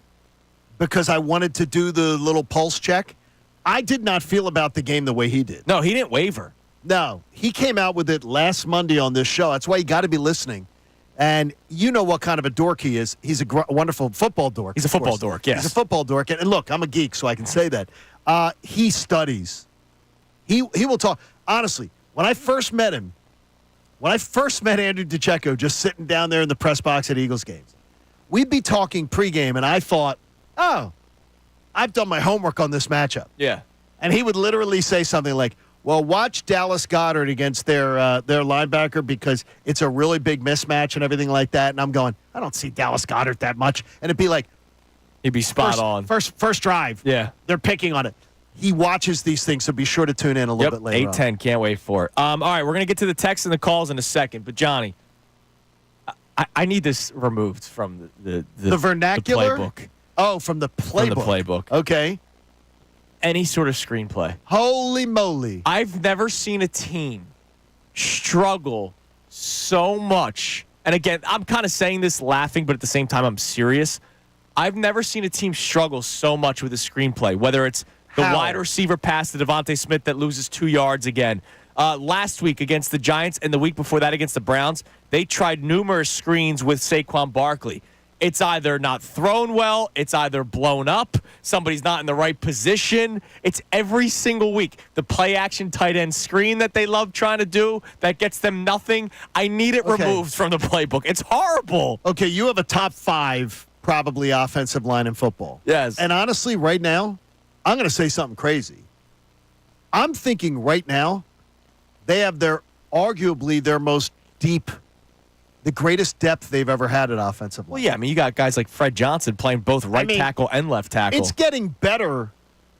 Because I wanted to do the little pulse check. I did not feel about the game the way he did. No, he didn't waver. No, he came out with it last Monday on this show. That's why you got to be listening. And you know what kind of a dork he is. He's a wonderful football dork. He's a football dork, yes. He's a football dork. And look, I'm a geek, so I can say that. He studies. He will talk. Honestly, when I first met him, Andrew DeCecco just sitting down there in the press box at Eagles games, we'd be talking pregame, and I thought, oh, I've done my homework on this matchup. Yeah. And he would literally say something like, well, watch Dallas Goedert against their linebacker because it's a really big mismatch and everything like that. And I'm going, I don't see Dallas Goedert that much. And it'd be like, he'd be spot on. First drive. Yeah. They're picking on it. He watches these things, so be sure to tune in a little bit later. 8:10. Can't wait for it. All right, we're going to get to the texts and the calls in a second. But, Johnny, I need this removed from the vernacular? the playbook. Oh, from the playbook. From the playbook. Okay. Any sort of screenplay. Holy moly. I've never seen a team struggle so much. And again, I'm kind of saying this laughing, but at the same time, I'm serious. I've never seen a team struggle so much with a screenplay, whether it's the wide receiver pass to Devontae Smith that loses 2 yards again. Last week against the Giants and the week before that against the Browns, they tried numerous screens with Saquon Barkley. It's either not thrown well, it's either blown up, somebody's not in the right position. It's every single week. The play-action tight end screen that they love trying to do that gets them nothing. I need it removed from the playbook. It's horrible. Okay, you have a top 5 probably offensive line in football. Yes. And honestly, right now, I'm going to say something crazy. I'm thinking right now they have arguably their most deep, the greatest depth they've ever had at offensive line. Well, yeah, I mean, you got guys like Fred Johnson playing both right tackle and left tackle. It's getting better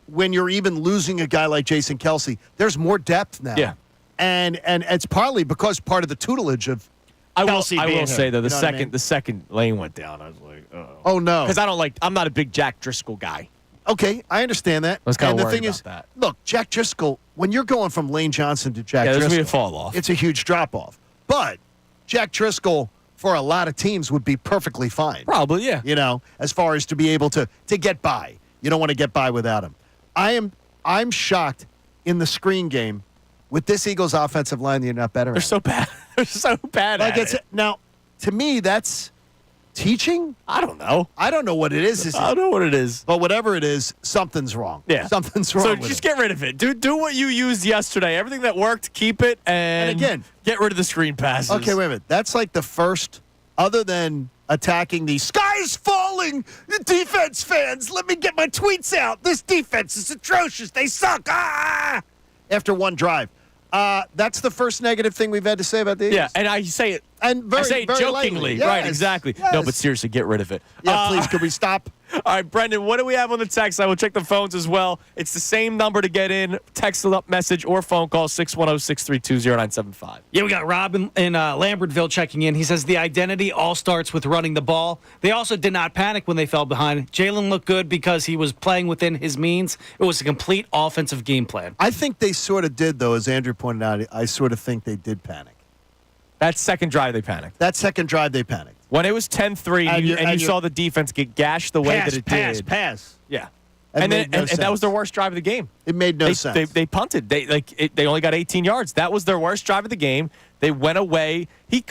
when you're even losing a guy like Jason Kelce. There's more depth now. Yeah. And it's partly because part of the tutelage of Kelce I being will say, though, you know what I mean? the second lane went down, I was like, oh, no. Because I'm not a big Jack Driscoll guy. Okay, I understand that. I was kind of worried the thing about is, that. Look, Jack Driscoll, when you're going from Lane Johnson to Jack there's Driscoll, going to be a fall off. It's a huge drop off. But Jack Driscoll, for a lot of teams, would be perfectly fine. Probably, yeah. You know, as far as to be able to get by. You don't want to get by without him. I'm shocked in the screen game with this Eagles offensive line. They're not better. They're so bad. They're so bad Like at it. Now, to me, that's teaching. I don't know. I don't know what it is. I don't know what it is. But whatever it is, something's wrong. Yeah. Something's wrong. So with just it. get rid of it. Do what you used yesterday. Everything that worked, keep it. And again, get rid of the screen passes. Okay, wait a minute. That's like the first, other than attacking the sky's falling defense fans. Let me get my tweets out. This defense is atrocious. They suck. After one drive. That's the first negative thing we've had to say about the Eagles. Yeah, and I say it. And very, I say it very jokingly. lightly. Right, Yes, exactly. yes. No, but seriously, get rid of it. Yeah, please, could we stop? All right, Brendan, what do we have on the text? I will check the phones as well. It's the same number to get in. Text up message or phone call 610-632-0975. Yeah, we got Rob in Lambertville checking in. He says the identity all starts with running the ball. They also did not panic when they fell behind. Jalen looked good because he was playing within his means. It was a complete offensive game plan. I think they sort of did, though, as Andrew pointed out. I sort of think they did panic. That second drive, they panicked. That second drive, they panicked. When it was 10-3 and you saw the defense get gashed the way that it did. Pass. Yeah. And that was their worst drive of the game. It made no sense. They punted. They only got 18 yards. That was their worst drive of the game. They went away. He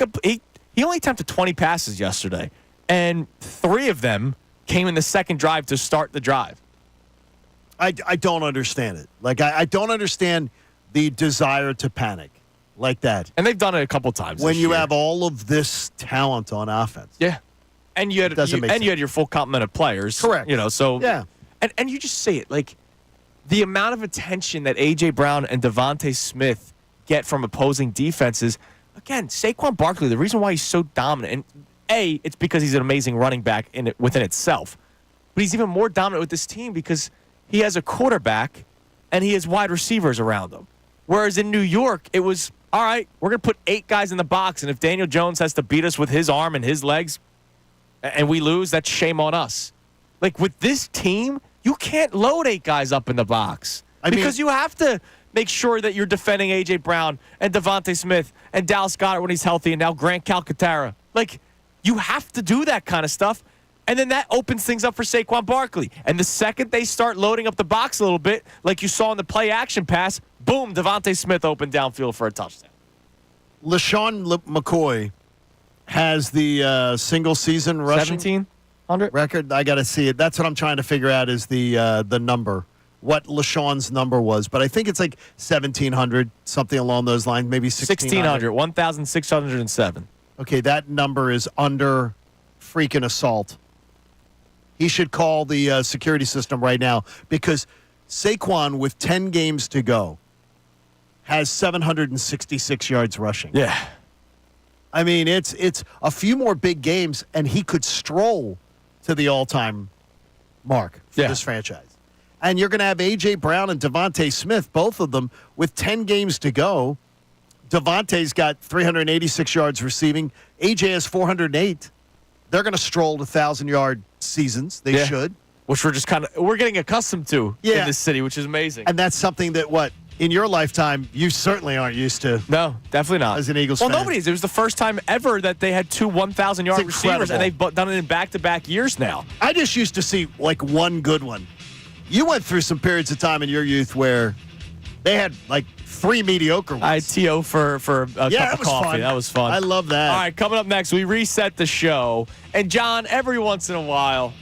only attempted 20 passes yesterday, and 3 of them came in the second drive to start the drive. I don't understand it. Like, I don't understand the desire to panic like that. And they've done it a couple times When this you year. have all of this talent on offense. Yeah. And you had you had your full complement of players. Correct. You know, so yeah. And you just say it, like the amount of attention that A.J. Brown and Devontae Smith get from opposing defenses. Again, Saquon Barkley, the reason why he's so dominant, and it's because he's an amazing running back within itself. But he's even more dominant with this team because he has a quarterback and he has wide receivers around him. Whereas in New York, it was, all right, we're going to put 8 guys in the box, and if Daniel Jones has to beat us with his arm and his legs and we lose, that's shame on us. Like, with this team, you can't load 8 guys up in the box because you have to make sure that you're defending A.J. Brown and Devontae Smith and Dallas Goedert when he's healthy and now Grant Calcaterra. Like, you have to do that kind of stuff. And then that opens things up for Saquon Barkley. And the second they start loading up the box a little bit, like you saw in the play action pass, boom, Devontae Smith opened downfield for a touchdown. LaShawn McCoy has the single season rushing 1,700 record. I got to see it. That's what I'm trying to figure out is the number, what LaShawn's number was. But I think it's like 1,700, something along those lines, maybe 1,600. 1,607. Okay, that number is under freaking assault. He should call the security system right now because Saquon, with 10 games to go, has 766 yards rushing. Yeah. I mean, it's a few more big games, and he could stroll to the all-time mark for this franchise. And you're going to have A.J. Brown and Devontae Smith, both of them, with 10 games to go. Devontae's got 386 yards receiving. A.J. has 408. They're going to stroll to 1,000-yard seasons. They should. Which we're getting accustomed to in this city, which is amazing. And that's something that, in your lifetime, you certainly aren't used to. No, definitely not. As an Eagles fan. Well, nobody's. It was the first time ever that they had 2 1,000-yard receivers, and they've done it in back-to-back years now. I just used to see, one good one. You went through some periods of time in your youth where they had, 3 mediocre ones. I had T.O. for a cup of coffee. Fun. That was fun. I love that. All right, coming up next, we reset the show. And, John, every once in a while,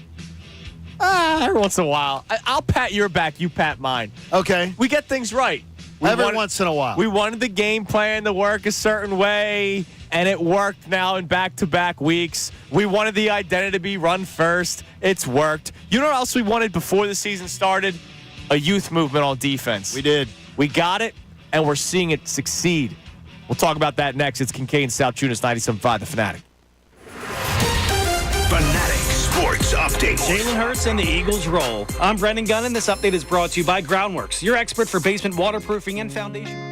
I'll pat your back, you pat mine. Okay. We get things right. Once in a while. We wanted the game plan to work a certain way, and it worked now in back-to-back weeks. We wanted the identity to be run first. It's worked. You know what else we wanted before the season started? A youth movement on defense. We did. We got it, and we're seeing it succeed. We'll talk about that next. It's Kincade Salciunas, 97.5, The Fanatic. Fanatic Sports Update. Jalen Hurts and the Eagles roll. I'm Brendan Gunn, and this update is brought to you by Groundworks, your expert for basement waterproofing and foundation.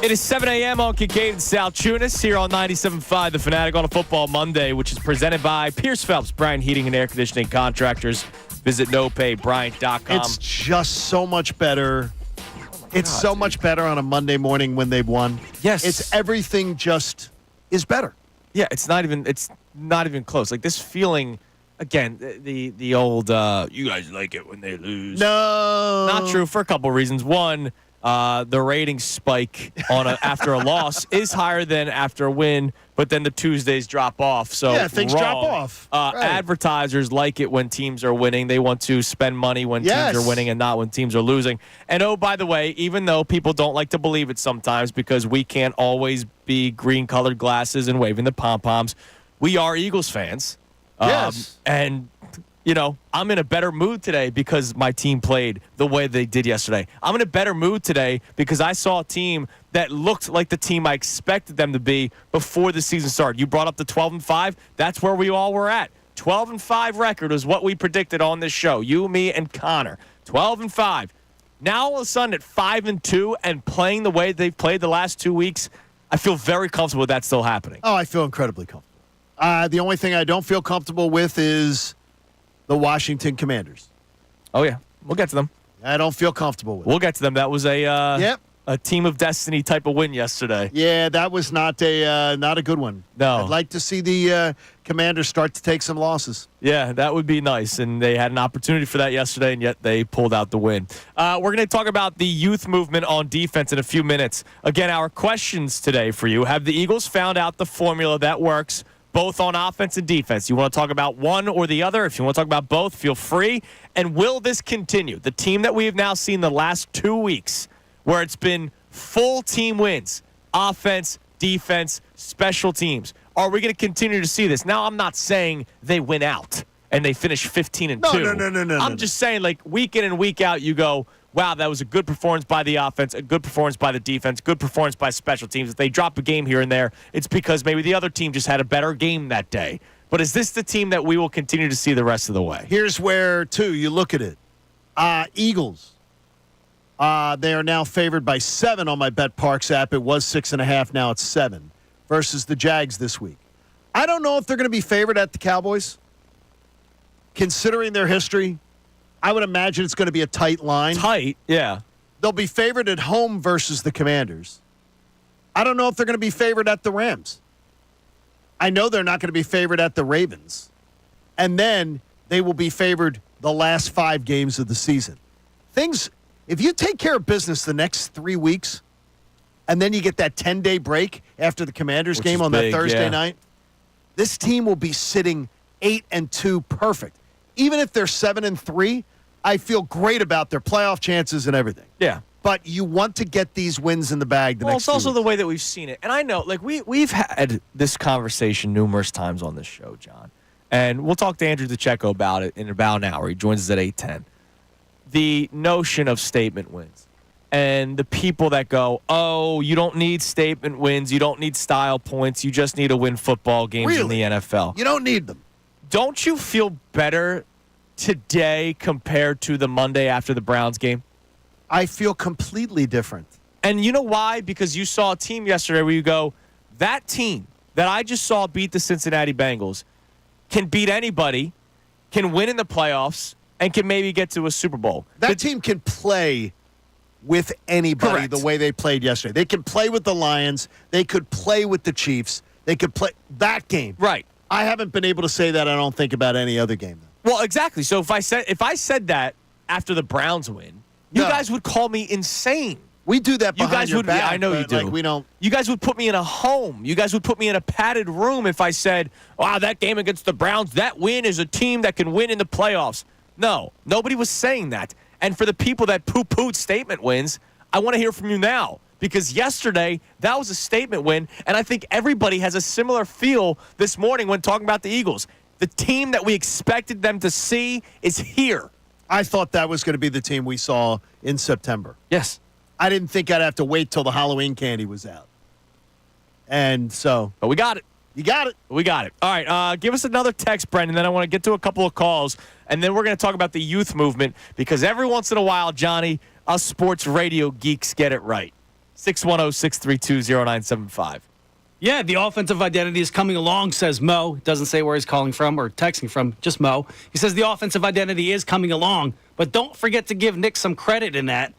It is 7 a.m. on Kincade Salciunas here on 97.5 The Fanatic on a Football Monday, which is presented by Pierce Phelps, Bryant Heating and Air Conditioning Contractors. Visit nopaybryant.com. It's just so much better. It's so much better on a Monday morning when they've won. Yes. It's everything just is better. Yeah, it's not even close. Like this feeling, again, the old you guys like it when they lose. No. Not true for a couple reasons. One, the ratings spike after a loss is higher than after a win, but then the Tuesdays drop off. So yeah, things drop off. Right. Advertisers like it when teams are winning. They want to spend money when teams are winning and not when teams are losing. And oh, by the way, even though people don't like to believe it sometimes because we can't always be green-colored glasses and waving the pom-poms, we are Eagles fans. Yes. And you know, I'm in a better mood today because my team played the way they did yesterday. I'm in a better mood today because I saw a team that looked like the team I expected them to be before the season started. You brought up the 12-5. That's where we all were at. 12-5 record is what we predicted on this show. You, me, and Connor. 12-5. Now all of a sudden at 5-2 and playing the way they've played the last 2 weeks, I feel very comfortable with that still happening. Oh, I feel incredibly comfortable. The only thing I don't feel comfortable with is the Washington Commanders. Oh, yeah. We'll get to them. I don't feel comfortable with it. We'll get to them. That was a team of destiny type of win yesterday. Yeah, that was not a good one. No. I'd like to see the Commanders start to take some losses. Yeah, that would be nice. And they had an opportunity for that yesterday, and yet they pulled out the win. We're going to talk about the youth movement on defense in a few minutes. Again, our questions today for you. Have the Eagles found out the formula that works both on offense and defense? You want to talk about one or the other? If you want to talk about both, feel free. And will this continue? The team that we have now seen the last 2 weeks, where it's been full team wins, offense, defense, special teams. Are we going to continue to see this? Now, I'm not saying they win out and they finish 15-2. No. I'm just saying, like, week in and week out, you go, wow, that was a good performance by the offense, a good performance by the defense, good performance by special teams. If they drop a game here and there, it's because maybe the other team just had a better game that day. But is this the team that we will continue to see the rest of the way? Here's where, too, you look at it. Eagles. They are now favored by 7 on my BetParks app. It was 6.5. Now it's 7 versus the Jags this week. I don't know if they're going to be favored at the Cowboys. Considering their history, I would imagine it's going to be a tight line. Tight, yeah. They'll be favored at home versus the Commanders. I don't know if they're going to be favored at the Rams. I know they're not going to be favored at the Ravens. And then they will be favored the last 5 games of the season. If you take care of business the next 3 weeks, and then you get that 10-day break after the Commanders game on that Thursday night, this team will be sitting 8-2 perfect. Even if they're 7-3, I feel great about their playoff chances and everything. Yeah. But you want to get these wins in the bag the next Well, it's also 2 the weeks. way that we've seen it. And I know, like, we've had this conversation numerous times on this show, John. And we'll talk to Andrew DeCecco about it in about an hour. He joins us at 8:10. The notion of statement wins. And the people that go, oh, you don't need statement wins. You don't need style points. You just need to win football games in the NFL. You don't need them. Don't you feel better today compared to the Monday after the Browns game? I feel completely different. And you know why? Because you saw a team yesterday where you go, that team that I just saw beat the Cincinnati Bengals can beat anybody, can win in the playoffs, and can maybe get to a Super Bowl. That team can play with anybody. Correct. The way they played yesterday. They can play with the Lions. They could play with the Chiefs. They could play that game. Right. I haven't been able to say that, I don't think, about any other game. Well, exactly. So if I said that after the Browns win, you guys would call me insane. We do that behind You guys your would. back, I know you but, do. like, we don't. You guys would put me in a home. You guys would put me in a padded room if I said, "Wow, that game against the Browns, that win is a team that can win in the playoffs." No, nobody was saying that. And for the people that poo-pooed statement wins, I want to hear from you now. Because yesterday, that was a statement win, and I think everybody has a similar feel this morning when talking about the Eagles. The team that we expected them to see is here. I thought that was going to be the team we saw in September. Yes. I didn't think I'd have to wait till the Halloween candy was out. And so. But we got it. You got it. We got it. All right, give us another text, Brendan, then I want to get to a couple of calls, and then we're going to talk about the youth movement, because every once in a while, Johnny, us sports radio geeks get it right. 610-632-0975. Yeah, the offensive identity is coming along, says Mo. Doesn't say where he's calling from or texting from, just Mo. He says the offensive identity is coming along, but don't forget to give Nick some credit in that.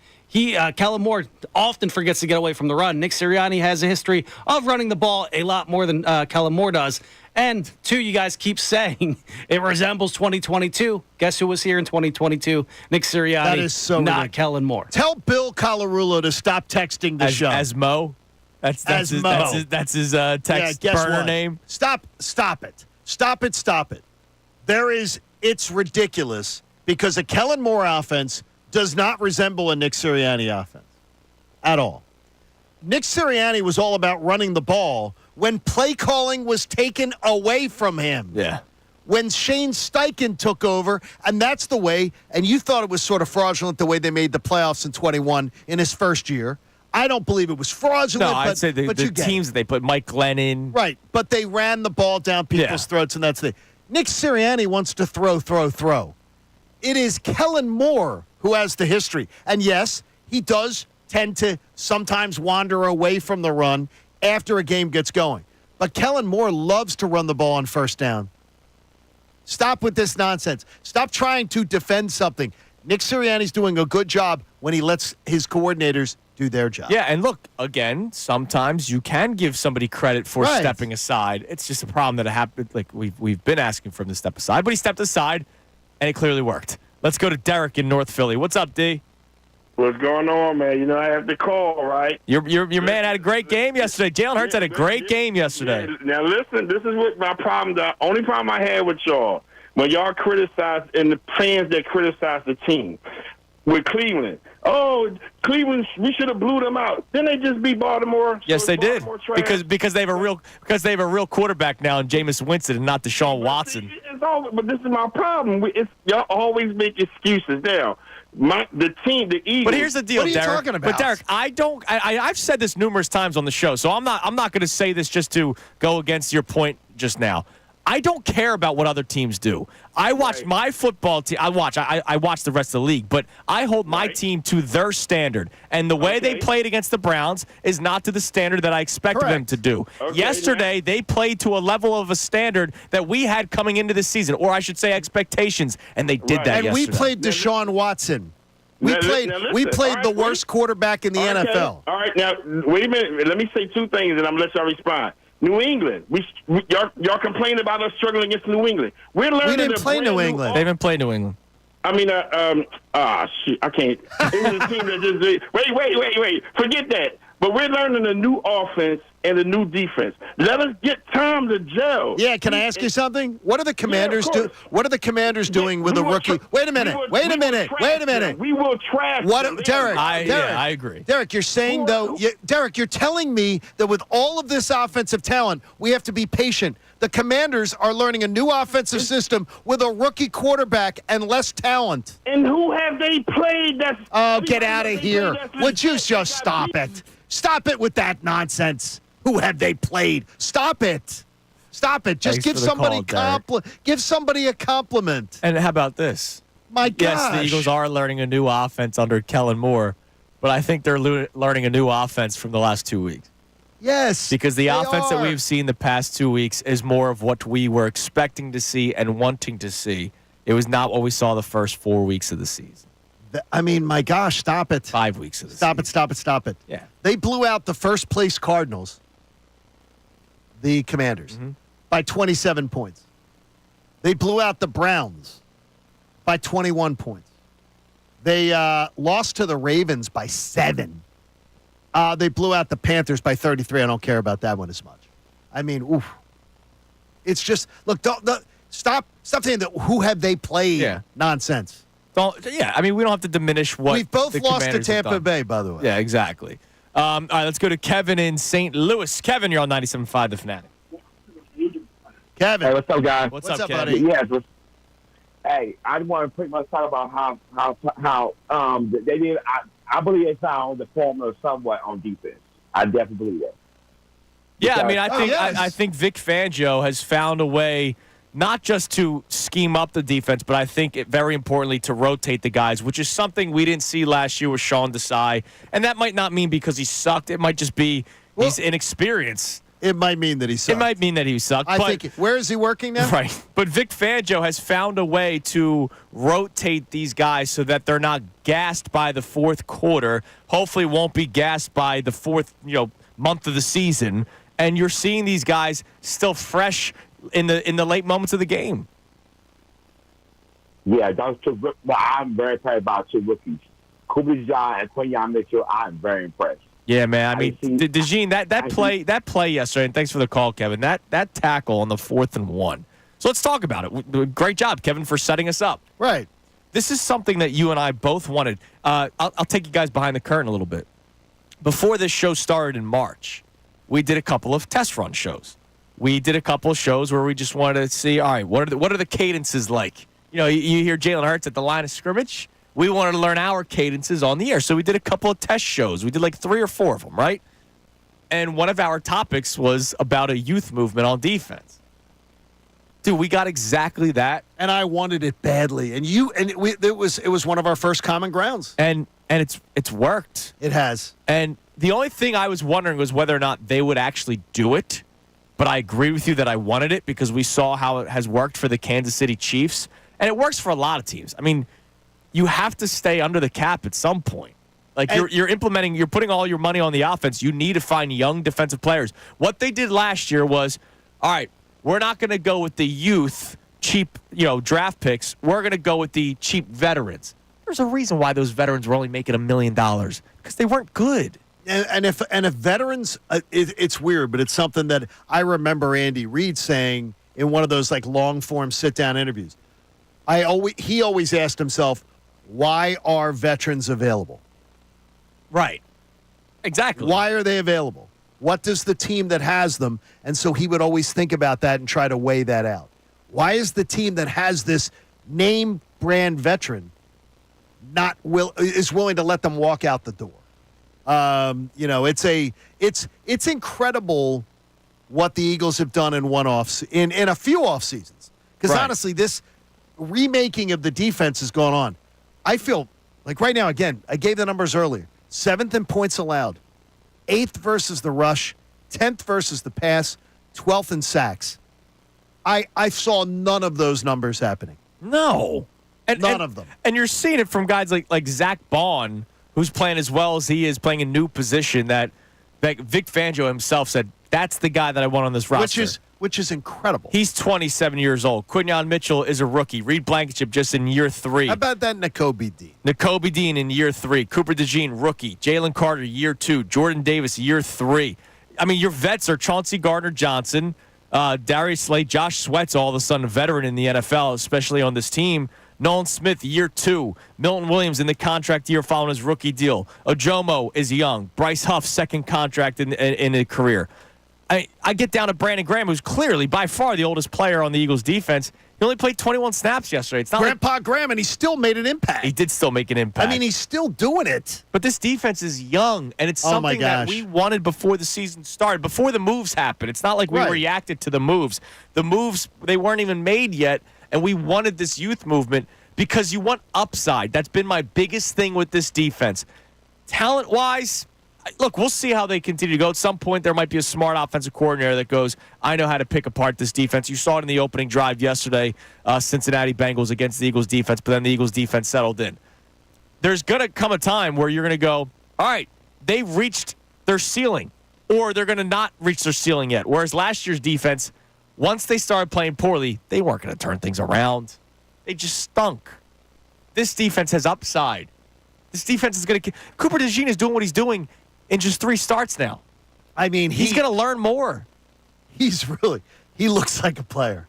Kellen Moore often forgets to get away from the run. Nick Sirianni has a history of running the ball a lot more than Kellen Moore does. And, two, you guys keep saying it resembles 2022. Guess who was here in 2022? Nick Sirianni, That is so not ridiculous. Kellen Moore. Tell Bill Colarulo to stop texting the show. As Mo? That's As his, Mo. That's his Yeah, text guess burner what? name. Stop it. It's ridiculous because a Kellen Moore offense does not resemble a Nick Sirianni offense at all. Nick Sirianni was all about running the ball when play calling was taken away from him. Yeah. When Shane Steichen took over, and that's the way, and you thought it was sort of fraudulent the way they made the playoffs in 21 in his first year. I don't believe it was fraudulent. No, I'd say the you get teams it. that they put Mike Glennon. Right, but they ran the ball down people's throats, and that's the Nick Sirianni wants to throw. It is Kellen Moore who has the history. And yes, he does tend to sometimes wander away from the run after a game gets going. But Kellen Moore loves to run the ball on first down. Stop with this nonsense. Stop trying to defend something. Nick Sirianni's doing a good job when he lets his coordinators do their job. Yeah, and look, again, sometimes you can give somebody credit for Right. stepping aside. It's just a problem that it happened. Like we've been asking for him to step aside, but he stepped aside, and it clearly worked. Let's go to Derek in North Philly. What's up, D? What's going on, man? You know I have to call, right? Your man had a great game yesterday. Jalen Hurts had a great game yesterday. Now listen, this is what my problem. The only problem I had with y'all when y'all criticize and the fans that criticize the team with Cleveland. Oh, Cleveland, we should have blew them out. Didn't they just beat Baltimore? Yes, they did. Trash? Because they have a real quarterback now in Jameis Winston and not Deshaun Watson. But this is my problem. Y'all always make excuses. Now, the Eagles. But here's the deal, What are you Derek. talking about? But Derek, I've said this numerous times on the show, so I'm not going to say this just to go against your point just now. I don't care about what other teams do. I watch my football team. I watch the rest of the league, but I hold my team to their standard. And the way they played against the Browns is not to the standard that I expected them to do. Yesterday, they played to a level of a standard that we had coming into the season, or I should say expectations, and they did that And yesterday. we played Deshaun Watson. We played the worst quarterback in the NFL. All right, now, wait a minute. Let me say two things, and I'm going to let y'all respond. New England. Y'all complain about us struggling against New England. We're learning. We didn't play New England. They haven't played New England. I mean, shit, I can't. It was a team that just wait. Forget that. But we're learning a new offense and a new defense. Let us get time to gel. Yeah, can I ask you something? What are the Commanders What are the Commanders doing with a rookie? Wait a minute. We will trash them. Derek? I agree. Derek, you're saying Derek, you're telling me that with all of this offensive talent, we have to be patient. The Commanders are learning a new offensive system with a rookie quarterback and less talent. And who have they played? Get out of here. Would you just stop it? Stop it with that nonsense. Who have they played? Stop it. Just Thanks give for the somebody call, give somebody a compliment. And how about this? My gosh. Yes, the Eagles are learning a new offense under Kellen Moore, but I think they're learning a new offense from the last 2 weeks. Yes. Because the offense that are. we've seen the past 2 weeks is more of what we were expecting to see and wanting to see. It was not what we saw the first 4 weeks of the season. I mean, my gosh, stop it. 5 weeks of the season. Stop it. Yeah. They blew out the first place Cardinals, the Commanders, by 27 points. They blew out the Browns by 21 points. They lost to the Ravens by 7. They blew out the Panthers by 33. I don't care about that one as much. I mean, oof. It's just, look, stop saying that who have they played nonsense. I mean, we don't have to diminish what We've both the lost to Commanders have Tampa done. Bay, by the way. Yeah, exactly. All right, let's go to Kevin in St. Louis. Kevin, you're on 97.5 The Fanatic. Kevin. Hey, what's up, guys? What's up, up, buddy? Kevin? Yes. Hey, I just want to pretty much talk about how they did. I believe they found the formula somewhat on defense. I definitely believe that. Yeah, I mean, yes. I think Vic Fangio has found a way not just to scheme up the defense, but I think very importantly to rotate the guys, which is something we didn't see last year with Sean Desai. And that might not mean because he sucked. It might just be he's inexperienced. It might mean that he sucked. It might mean that he sucked. I think. Where is he working now? Right. But Vic Fangio has found a way to rotate these guys so that they're not gassed by the fourth quarter. Hopefully won't be gassed by the fourth, month of the season. And you're seeing these guys still fresh in the late moments of the game. Yeah, those two. Well, I'm very impressed about two rookies, Cooper DeJean and Quinyon Mitchell. I'm very impressed. Yeah, man. I mean, DeJean, that play yesterday, and thanks for the call, Kevin. That tackle on the 4th and 1. So let's talk about it. Great job, Kevin, for setting us up. Right. This is something that you and I both wanted. I'll take you guys behind the curtain a little bit. Before this show started in March, we did a couple of test run shows. We did a couple of shows where we just wanted to see, all right, what are the cadences like? You hear Jalen Hurts at the line of scrimmage. We wanted to learn our cadences on the air. So we did a couple of test shows. We did like 3 or 4 of them, right? And one of our topics was about a youth movement on defense. Dude, we got exactly that. And I wanted it badly. And it was one of our first common grounds. And it's worked. It has. And the only thing I was wondering was whether or not they would actually do it. But I agree with you that I wanted it because we saw how it has worked for the Kansas City Chiefs. And it works for a lot of teams. I mean, you have to stay under the cap at some point. Like you're putting all your money on the offense. You need to find young defensive players. What they did last year was, all right, we're not going to go with the youth cheap, draft picks. We're going to go with the cheap veterans. There's a reason why those veterans were only making $1 million because they weren't good. And if veterans, it's weird, but it's something that I remember Andy Reid saying in one of those like long form sit down interviews. He always asked himself, why are veterans available? Right. Exactly. Why are they available? What does the team that has them? And so he would always think about that and try to weigh that out. Why is the team that has this name brand veteran is willing to let them walk out the door? It's incredible what the Eagles have done in in a few off seasons. Because honestly, this remaking of the defense has gone on. I feel like right now, again, I gave the numbers earlier. 7th in points allowed, 8th versus the rush, 10th versus the pass, 12th in sacks. I saw none of those numbers happening. No. None of them. And you're seeing it from guys like Zach Bond, who's playing as well as he is, playing a new position that Vic Fangio himself said, that's the guy that I want on this roster. Which is incredible. He's 27 years old. Quinyon Mitchell is a rookie. Reed Blankenship just in year 3. How about that Nakobe Dean? Nakobe Dean in year 3. Cooper DeJean, rookie. Jalen Carter, year 2. Jordan Davis, year 3. I mean, your vets are Chauncey Gardner-Johnson, Darius Slade, Josh Sweat's all of a sudden a veteran in the NFL, especially on this team. Nolan Smith, year 2. Milton Williams in the contract year following his rookie deal. Ojomo is young. Bryce Huff, second contract in a career. I get down to Brandon Graham, who's clearly by far the oldest player on the Eagles defense. He only played 21 snaps yesterday. It's not Grandpa Graham, and he still made an impact. He did still make an impact. I mean, he's still doing it. But this defense is young, and it's something that we wanted before the season started, before the moves happened. It's not like we reacted to the moves. The moves, they weren't even made yet, and we wanted this youth movement because you want upside. That's been my biggest thing with this defense. Talent-wise, look, we'll see how they continue to go. At some point, there might be a smart offensive coordinator that goes, I know how to pick apart this defense. You saw it in the opening drive yesterday, Cincinnati Bengals against the Eagles defense, but then the Eagles defense settled in. There's going to come a time where you're going to go, all right, they've reached their ceiling, or they're going to not reach their ceiling yet. Whereas last year's defense, once they started playing poorly, they weren't going to turn things around. They just stunk. This defense has upside. This defense is going to – Cooper DeJean is doing what he's doing in just 3 starts now. I mean, he's going to learn more. He looks like a player.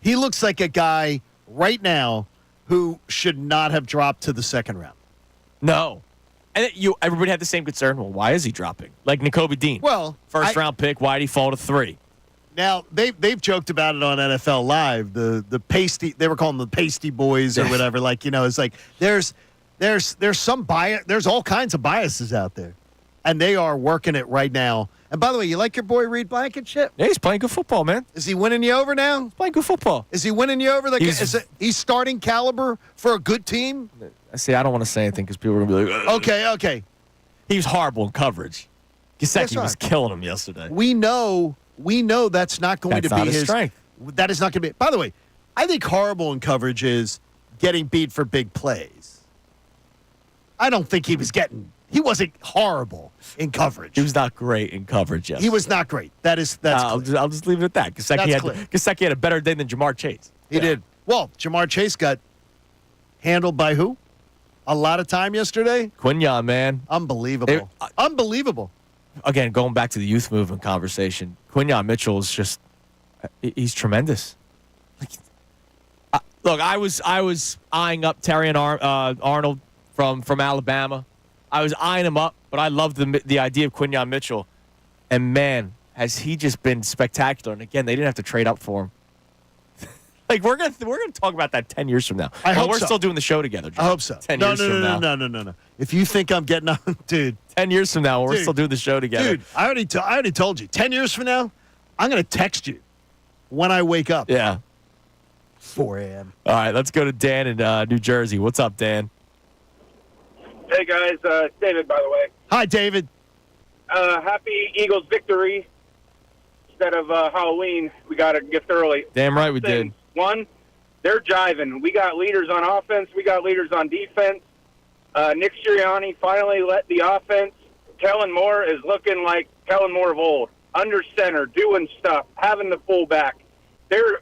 He looks like a guy right now who should not have dropped to the second round. No. And everybody had the same concern. Well, why is he dropping? Like Nakobe Dean. Well, first-round pick, why did he fall to 3? Now, they've joked about it on NFL Live, the pasty, they were calling them the pasty boys or whatever. Like, it's like there's some bias, there's all kinds of biases out there. and they are working it right now. And by the way, you like your boy Reed Blankenship? Yeah, he's playing good football, man. Is he winning you over now? Playing good football. Is he winning you over? He's starting caliber for a good team? See, I don't want to say anything because people are going to be like, ugh. Okay. He was horrible in coverage. Gesicki right. was killing him yesterday. We know that's not going to be his strength. That is not going to be. By the way, I think horrible in coverage is getting beat for big plays. I don't think he wasn't horrible in coverage. He was not great in coverage yesterday. He was not great. That's I'll just leave it at that. Gesicki had a better day than Jamar Chase. He did. Well, Jamar Chase got handled by who? A lot of time yesterday? Quinyon, man. Unbelievable. Unbelievable. Again, going back to the youth movement conversation, Quinyon Mitchell is just he's tremendous. Look, I was eyeing up Terrion Arnold from Alabama. I was eyeing him up, but I loved the idea of Quinyon Mitchell. And man, has he just been spectacular. And again, they didn't have to trade up for him. Like we're gonna talk about that 10 years from now. I hope we're so. still doing the show together, John. I hope so. 10 years from now. No. If you think I'm getting on, dude. 10 years from now, we're still doing the show together. Dude, I already told you. 10 years from now, I'm gonna text you when I wake up. Yeah. 4 a.m. All right, let's go to Dan in New Jersey. What's up, Dan? Hey, guys. David, by the way. Hi, David. Happy Eagles victory. Instead of Halloween, we got a gift early. Damn right we did. One, they're jiving. We got leaders on offense. We got leaders on defense. Nick Sirianni finally let the offense. Kellen Moore is looking like Kellen Moore of old. Under center, doing stuff, having the fullback. They're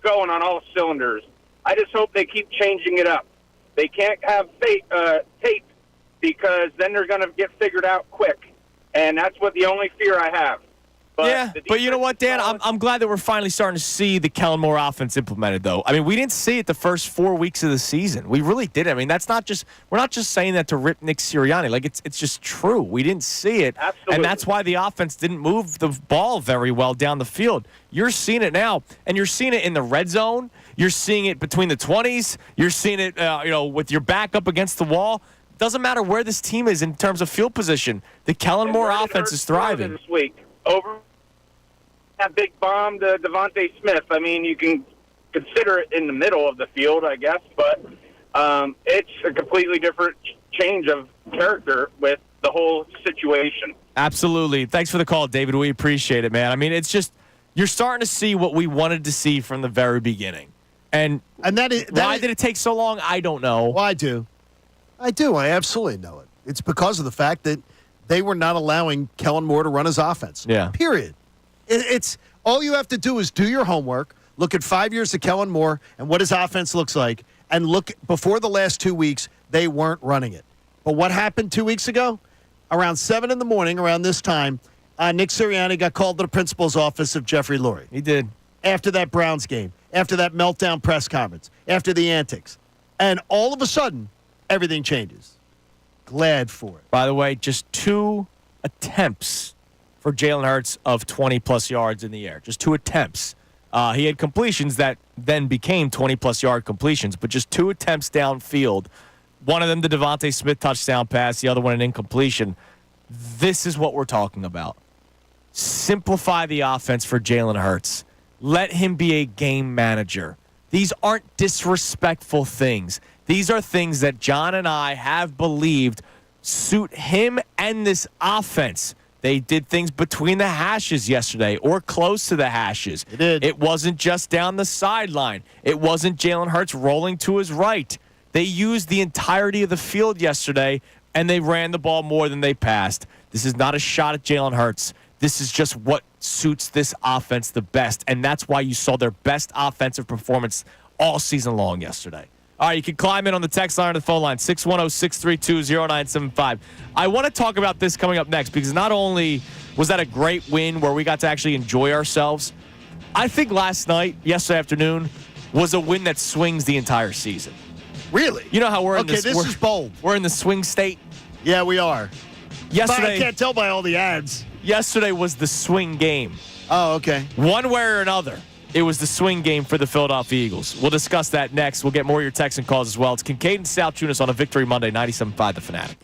going on all cylinders. I just hope they keep changing it up. They can't have tape because then they're going to get figured out quick. And that's what the only fear I have. But you know what, Dan? I'm glad that we're finally starting to see the Kellen Moore offense implemented, though. I mean, we didn't see it the first 4 weeks of the season. We really didn't. I mean, we're not just saying that to rip Nick Sirianni. Like, it's just true. We didn't see it. Absolutely. And that's why the offense didn't move the ball very well down the field. You're seeing it now, and you're seeing it in the red zone. You're seeing it between the 20s. You're seeing it, with your back up against the wall. Doesn't matter where this team is in terms of field position. The Kellen Moore offense is thriving. This week, over that big bomb to Devontae Smith. I mean, you can consider it in the middle of the field, I guess, but it's a completely different change of character with the whole situation. Absolutely. Thanks for the call, David. We appreciate it, man. I mean, it's just you're starting to see what we wanted to see from the very beginning. And why did it take so long? I don't know. Well, I do. I absolutely know it. It's because of the fact that they were not allowing Kellen Moore to run his offense. Yeah. Period. It's all you have to do is do your homework, look at 5 years of Kellen Moore and what his offense looks like, and look before the last 2 weeks, they weren't running it. But what happened 2 weeks ago? Around 7 in the morning, around this time, Nick Sirianni got called to the principal's office of Jeffrey Lurie. He did. After that Browns game, after that meltdown press conference, after the antics. And all of a sudden, everything changes. Glad for it. By the way, just 2 attempts for Jalen Hurts of 20-plus yards in the air. Just 2 attempts. He had completions that then became 20-plus yard completions, but just 2 attempts downfield. One of them, the Devontae Smith touchdown pass. The other one, an incompletion. This is what we're talking about. Simplify the offense for Jalen Hurts. Let him be a game manager. These aren't disrespectful things. These are things that John and I have believed suit him and this offense. They did things between the hashes yesterday or close to the hashes. They did. It wasn't just down the sideline. It wasn't Jalen Hurts rolling to his right. They used the entirety of the field yesterday, and they ran the ball more than they passed. This is not a shot at Jalen Hurts. This is just what suits this offense the best, and that's why you saw their best offensive performance all season long yesterday. All right, you can climb in on the text line or the phone line, 610-632-0975. I want to talk about this coming up next because not only was that a great win where we got to actually enjoy ourselves, I think yesterday afternoon, was a win that swings the entire season. Really? You know how we're in this is bold. We're in the swing state. Yeah, we are. Yesterday, but I can't tell by all the ads. Yesterday was the swing game. Oh, okay. One way or another, it was the swing game for the Philadelphia Eagles. We'll discuss that next. We'll get more of your texts and calls as well. It's Kincade Salciunas on a Victory Monday, 97.5 The Fanatic.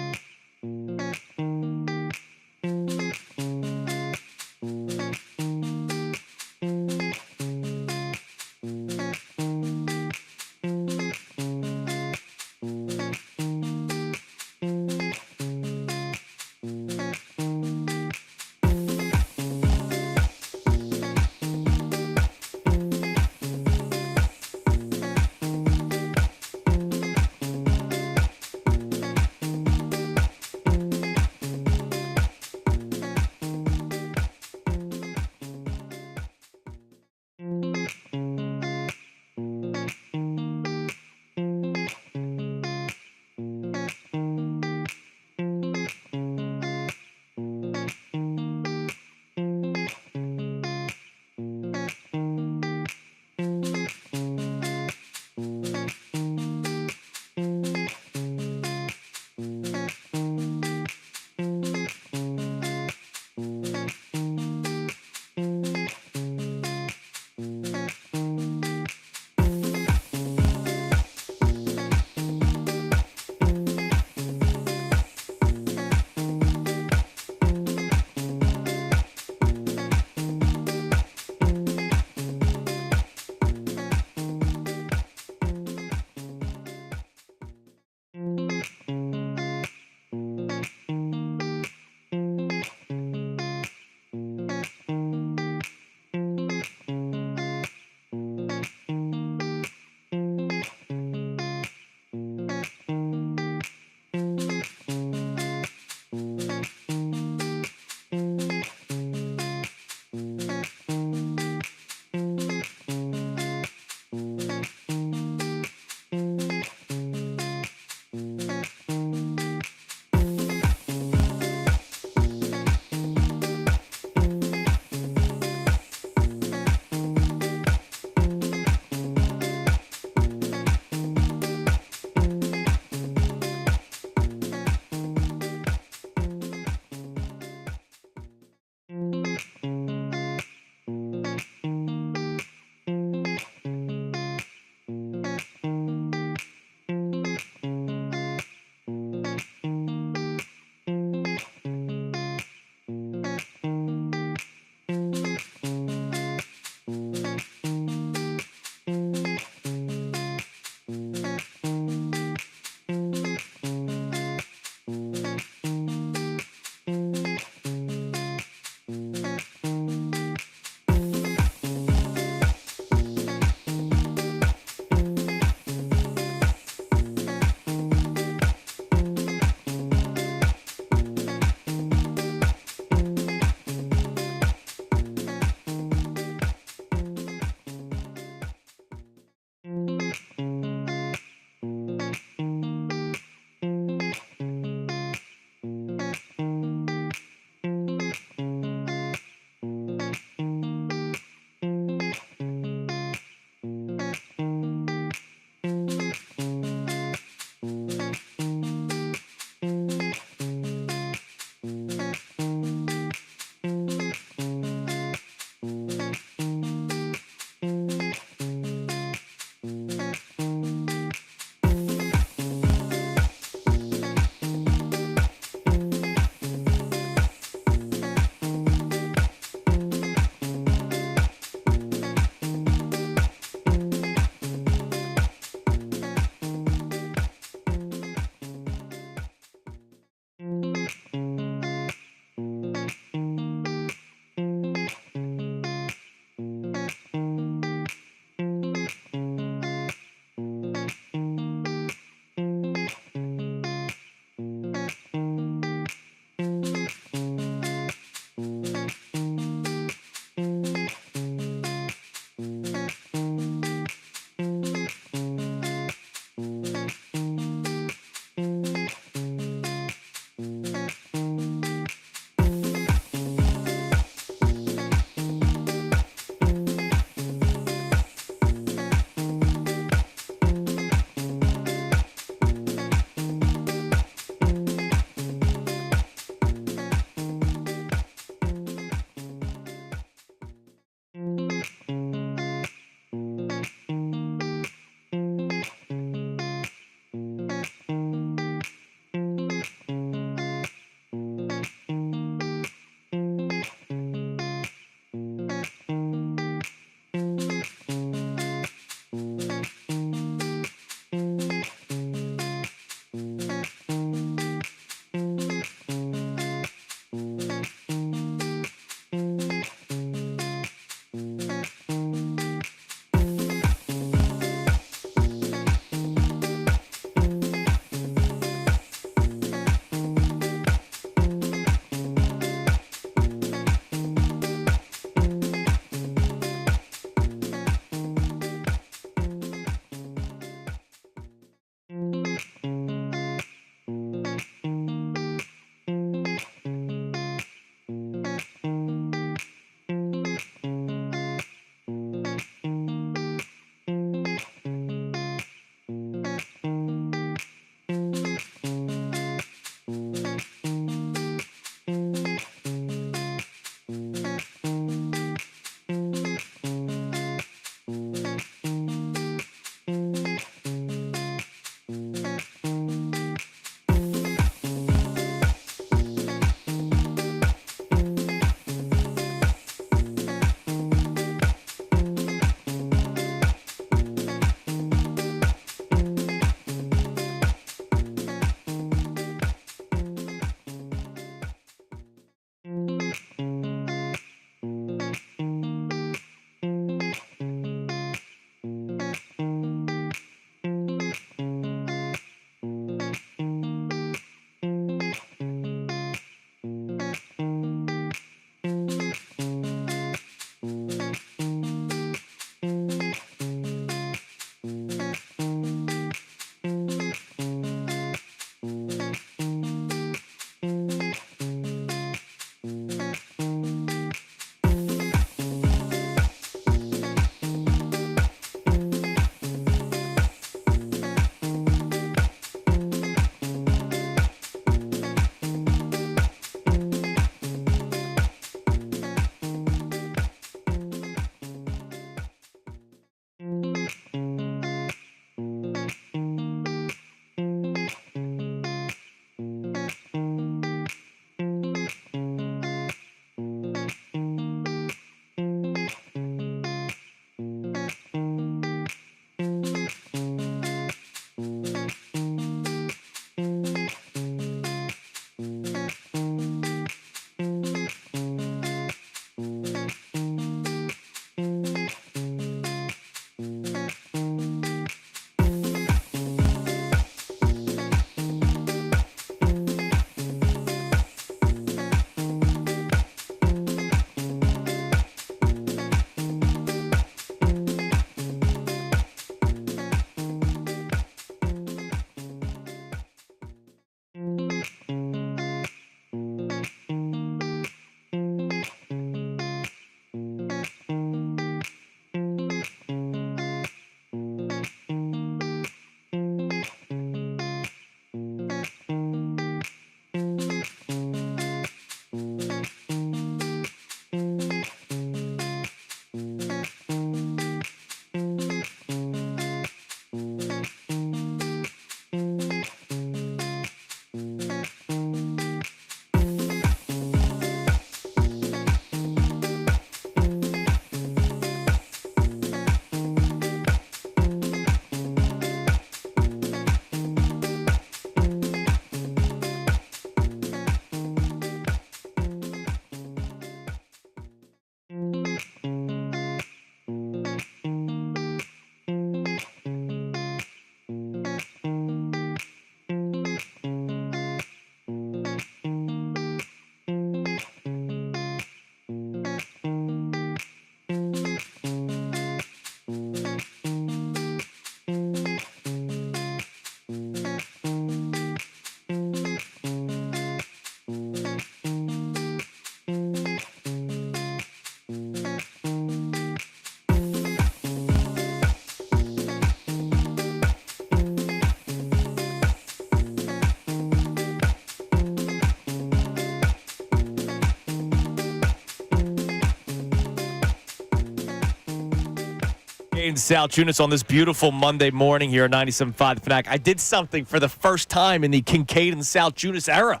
Kincade Salciunas on this beautiful Monday morning here at 97.5 The Fanatic. I did something for the first time in the Kincade and Salciunas era.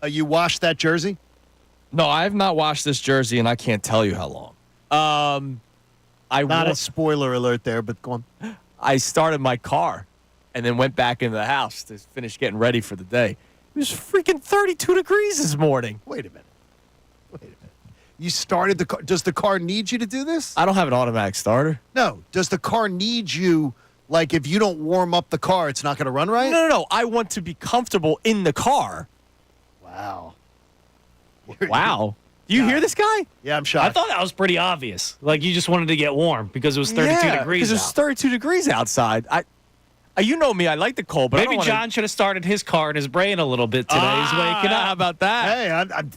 You washed that jersey? No, I have not washed this jersey, and I can't tell you how long. Not a spoiler alert there, but go on. I started my car and then went back into the house to finish getting ready for the day. It was freaking 32 degrees this morning. Wait a minute. You started the car. Does the car need you to do this? I don't have an automatic starter. No. Does the car need you, like if you don't warm up the car, it's not going to run right? No. I want to be comfortable in the car. Wow. Wow. Do you hear this guy? Yeah, I'm shocked. I thought that was pretty obvious. Like you just wanted to get warm because it was 32 degrees because it was out. 32 degrees outside. You know me, I like the cold, but Maybe John should have started his car and his brain a little bit today. He's waking up. How about that? Hey,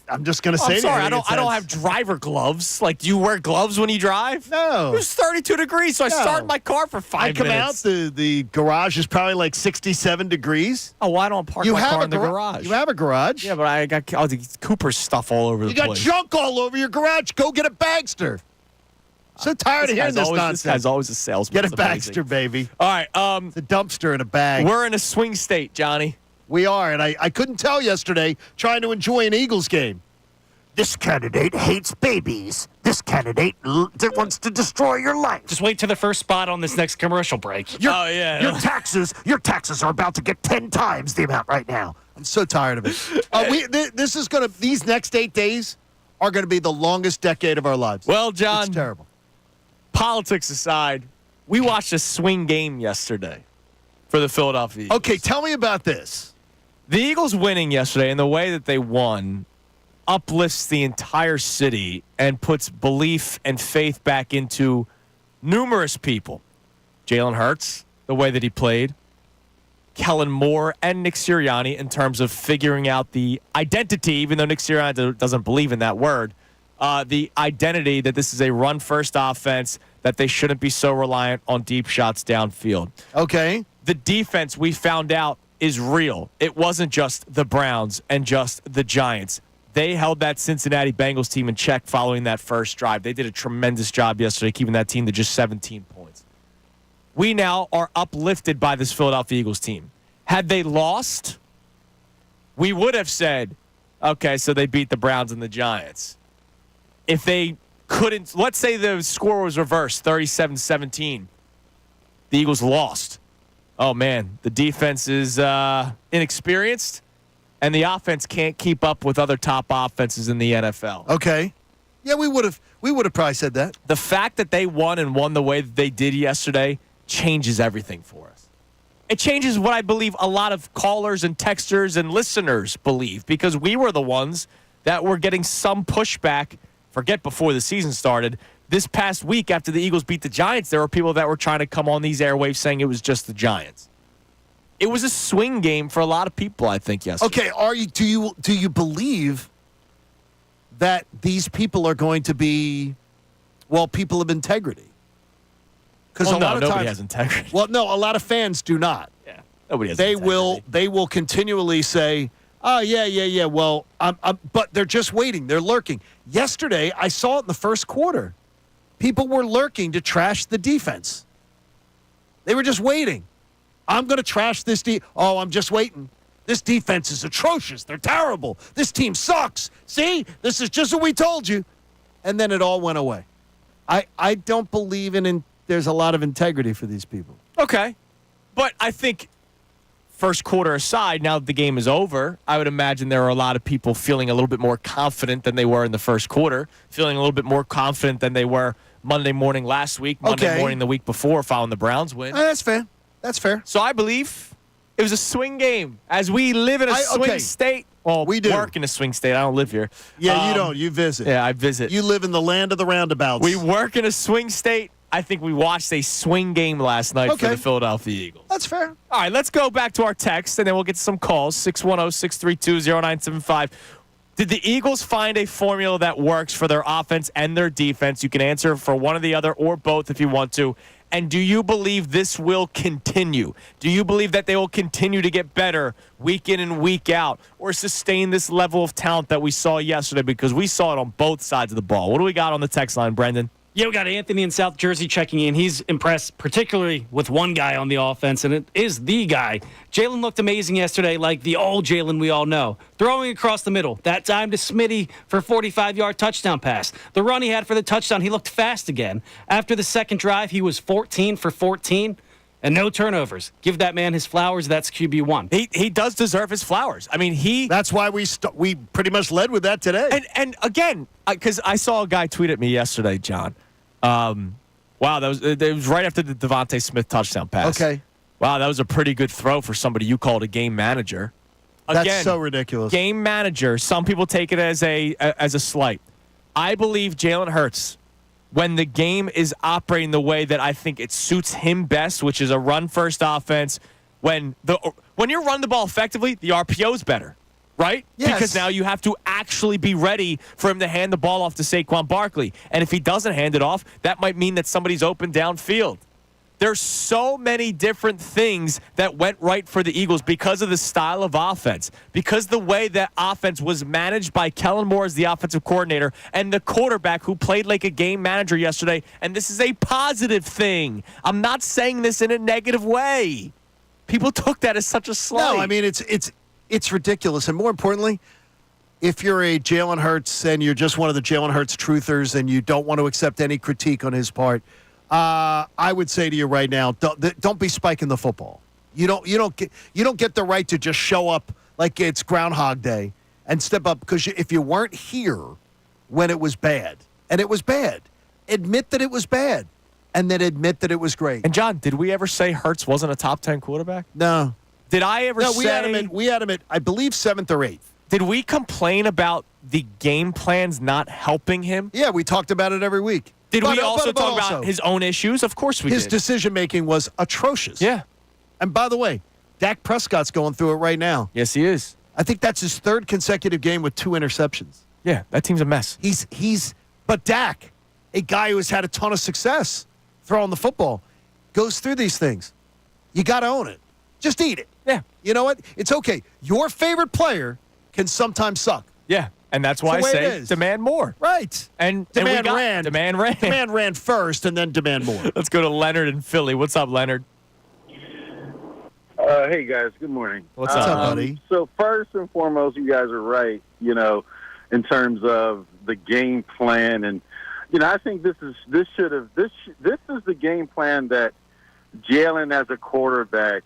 I'm just going to say I'm sorry, to you, I don't have driver gloves. Like, do you wear gloves when you drive? No. It was 32 degrees, so I started my car for 5 minutes. I come out, the garage is probably like 67 degrees. Oh, well, I don't park my car in the garage. You have a garage? Yeah, but I got all the Cooper stuff all over the place. You got junk all over your garage. Go get a Bagster. So tired of hearing this nonsense. This guy's always a salesman. Get a Bagster, baby. All right. It's a dumpster in a bag. We're in a swing state, Johnny. We are, and I couldn't tell yesterday trying to enjoy an Eagles game. This candidate hates babies. This candidate wants to destroy your life. Just wait till the first spot on this next commercial break. Your taxes are about to get 10 times the amount right now. I'm so tired of it. These next 8 days are going to be the longest decade of our lives. Well, John. It's terrible. Politics aside, we watched a swing game yesterday for the Philadelphia Eagles. Okay, tell me about this. The Eagles winning yesterday and the way that they won uplifts the entire city and puts belief and faith back into numerous people. Jalen Hurts, the way that he played, Kellen Moore, and Nick Sirianni in terms of figuring out the identity, even though Nick Sirianni doesn't believe in that word, the identity that this is a run-first offense, that they shouldn't be so reliant on deep shots downfield. Okay. The defense, we found out, is real. It wasn't just the Browns and just the Giants. They held that Cincinnati Bengals team in check following that first drive. They did a tremendous job yesterday keeping that team to just 17 points. We now are uplifted by this Philadelphia Eagles team. Had they lost, we would have said, okay, so they beat the Browns and the Giants. If they couldn't, let's say the score was reversed, 37-17. The Eagles lost. Oh, man, the defense is inexperienced, and the offense can't keep up with other top offenses in the NFL. Okay. Yeah, we would have probably said that. The fact that they won the way that they did yesterday changes everything for us. It changes what I believe a lot of callers and texters and listeners believe, because we were the ones that were getting some pushback. Forget before the season started. This past week after the Eagles beat the Giants, there were people that were trying to come on these airwaves saying it was just the Giants. It was a swing game for a lot of people, I think, yesterday. Okay, do you believe that these people are going to be, people of integrity? Because nobody has integrity. Well, no, a lot of fans do not. Yeah, nobody has They integrity. they will continually say, oh, yeah. Well, but they're just waiting. They're lurking. Yesterday, I saw it in the first quarter. People were lurking to trash the defense. They were just waiting. I'm going to trash this Oh, I'm just waiting. This defense is atrocious. They're terrible. This team sucks. See? This is just what we told you. And then it all went away. I don't believe there's a lot of integrity for these people. Okay. But I think first quarter aside, now that the game is over, I would imagine there are a lot of people feeling a little bit more confident than they were in the first quarter, feeling a little bit more confident than they were Monday morning last week, Monday morning the week before following the Browns win. That's fair. That's fair. So I believe it was a swing game. As we live in a swing state. Well, we do. Work in a swing state. I don't live here. Yeah, you don't. You visit. Yeah, I visit. You live in the land of the roundabouts. We work in a swing state. I think we watched a swing game last night for the Philadelphia Eagles. That's fair. All right, let's go back to our text, and then we'll get to some calls. 610-632-0975. Did the Eagles find a formula that works for their offense and their defense? You can answer for one or the other or both if you want to. And do you believe this will continue? Do you believe that they will continue to get better week in and week out, or sustain this level of talent that we saw yesterday? Because we saw it on both sides of the ball. What do we got on the text line, Brendan? Yeah, we got Anthony in South Jersey checking in. He's impressed, particularly with one guy on the offense, and it is the guy. Jalen looked amazing yesterday, like the old Jalen we all know. Throwing across the middle. That time to Smitty for a 45-yard touchdown pass. The run he had for the touchdown, he looked fast again. After the second drive, he was 14 for 14. And no turnovers. Give that man his flowers. That's QB1. He does deserve his flowers. I mean, That's why we pretty much led with that today. And again, because I saw a guy tweet at me yesterday, John. Wow, it was right after the Devontae Smith touchdown pass. Okay. Wow, that was a pretty good throw for somebody you called a game manager. Again, That's so ridiculous. Game manager. Some people take it as a slight. I believe Jalen Hurts, when the game is operating the way that I think it suits him best, which is a run-first offense, when you're running the ball effectively, the RPO is better, right? Yes. Because now you have to actually be ready for him to hand the ball off to Saquon Barkley. And if he doesn't hand it off, that might mean that somebody's open downfield. There's so many different things that went right for the Eagles because of the style of offense, because the way that offense was managed by Kellen Moore as the offensive coordinator and the quarterback who played like a game manager yesterday. And this is a positive thing. I'm not saying this in a negative way. People took that as such a slight. No, I mean, it's ridiculous. And more importantly, if you're a Jalen Hurts and you're just one of the Jalen Hurts truthers and you don't want to accept any critique on his part, I would say to you right now, don't be spiking the football. You don't get the right to just show up like it's Groundhog Day and step up, because if you weren't here when it was bad, and it was bad, admit that it was bad, and then admit that it was great. And John, did we ever say Hurts wasn't a top 10 quarterback? No. Did I ever say? We had him at I believe 7th or 8th. Did we complain about the game plans not helping him? Yeah, we talked about it every week. Did we also talk about his own issues? Of course we did. His decision-making was atrocious. Yeah. And by the way, Dak Prescott's going through it right now. Yes, he is. I think that's his 3rd consecutive game with 2 interceptions. Yeah, that team's a mess. But Dak, a guy who has had a ton of success throwing the football, goes through these things. You got to own it. Just eat it. Yeah. You know what? It's okay. Your favorite player can sometimes suck. Yeah, and that's why I say demand more. Right. And Demand ran first, and then demand more. Let's go to Leonard in Philly. What's up, Leonard? Hey, guys. Good morning. What's up, buddy? So first and foremost, you guys are right, in terms of the game plan. And, I think this is the game plan that Jalen as a quarterback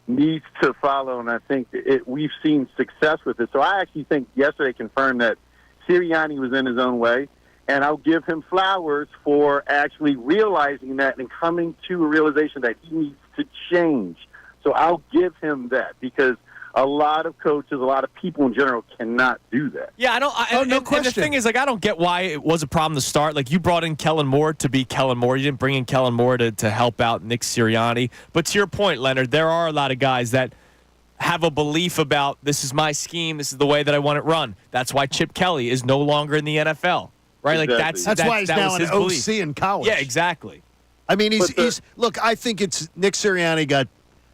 needs to follow, and I think we've seen success with it. So I actually think yesterday confirmed that Sirianni was in his own way, and I'll give him flowers for actually realizing that and coming to a realization that he needs to change. So I'll give him that, because a lot of coaches, a lot of people in general cannot do that. Yeah, I don't. No question. And the thing is, I don't get why it was a problem to start. Like, you brought in Kellen Moore to be Kellen Moore. You didn't bring in Kellen Moore to help out Nick Sirianni. But to your point, Leonard, there are a lot of guys that have a belief about, this is my scheme, this is the way that I want it run. That's why Chip Kelly is no longer in the NFL, right? Exactly. Like That's why he's now an OC belief. in college. Yeah, exactly. I mean, look, I think it's Nick Sirianni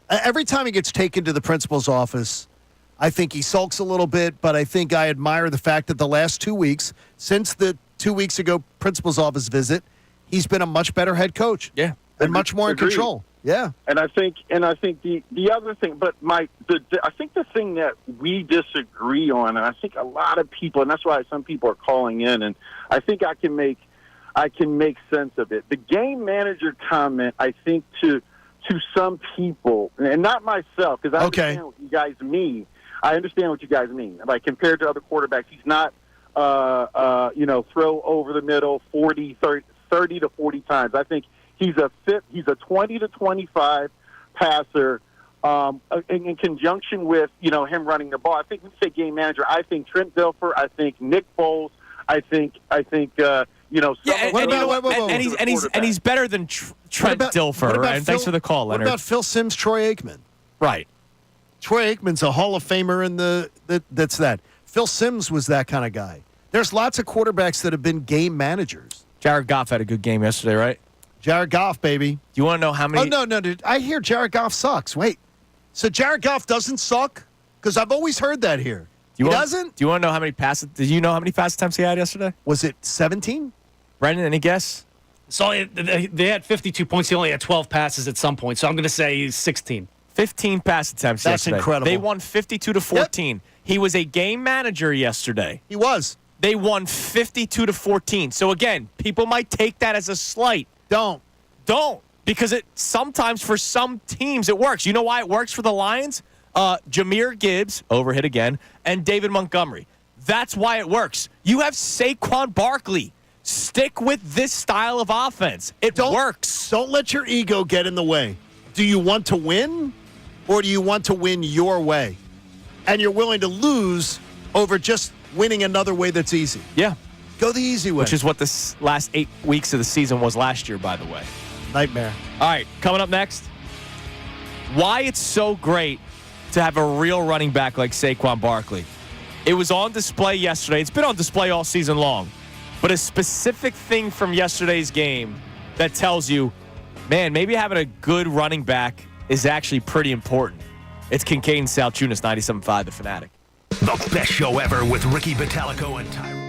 every time he gets taken to the principal's office, I think he sulks a little bit, but I think I admire the fact that the last 2 weeks, since the 2 weeks ago principal's office visit, he's been a much better head coach. Yeah. And much more in control. Yeah. And I think the other thing, but I think the thing that we disagree on, and I think a lot of people, and that's why some people are calling in, and I think I can make sense of it. The game manager comment, I think to some people, and not myself, because I understand what you guys mean. I understand what you guys mean. Like, compared to other quarterbacks, he's not, throw over the middle 30 to 40 times. I think he's a 20 to 25 passer in conjunction with, him running the ball. I think when you say game manager, I think Trent Dilfer, I think Nick Foles, I think and he's better than Trent Dilfer. And thanks for the call, Leonard. What about Phil Simms, Troy Aikman? Right. Troy Aikman's a Hall of Famer that's that. Phil Simms was that kind of guy. There's lots of quarterbacks that have been game managers. Jared Goff had a good game yesterday, right? Jared Goff, baby. Do you want to know how many? Oh, no, dude. I hear Jared Goff sucks. Wait. So Jared Goff doesn't suck? Because I've always heard that here. He doesn't? Do you want to know how many passes? Did you know how many pass attempts he had yesterday? Was it 17? Brendan, any guess? So they had 52 points. He only had 12 passes at some point. So I'm going to say 16. 15 pass attempts That's yesterday. incredible. They won 52-14. Yep. He was a game manager yesterday. He was. They won 52-14. So again, people might take that as a slight. Don't. Because it sometimes for some teams it works. You know why it works for the Lions? Jahmyr Gibbs, overhit again, and David Montgomery. That's why it works. You have Saquon Barkley. Stick with this style of offense. It works. Don't let your ego get in the way. Do you want to win, or do you want to win your way? And you're willing to lose over just winning another way that's easy. Yeah. Go the easy way. Which is what the last 8 weeks of the season was last year, by the way. Nightmare. All right, coming up next, why it's so great to have a real running back like Saquon Barkley. It was on display yesterday. It's been on display all season long. But a specific thing from yesterday's game that tells you, man, maybe having a good running back is actually pretty important. It's Kincade Salciunas, 97.5, The Fanatic. The best show ever with Ricky Batalico and Tyrone.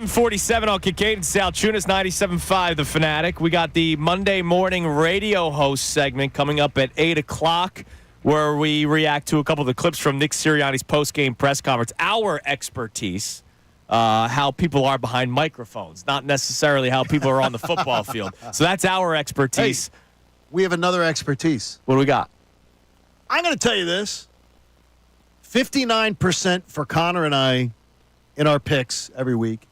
747 on Kincade Salciunas, 97.5 The Fanatic. We got the Monday morning radio host segment coming up at 8 o'clock where we react to a couple of the clips from Nick Sirianni's post-game press conference. Our expertise, how people are behind microphones, not necessarily how people are on the football field. So that's our expertise. Hey, we have another expertise. What do we got? I'm going to tell you this. 59% for Connor and I in our picks every week.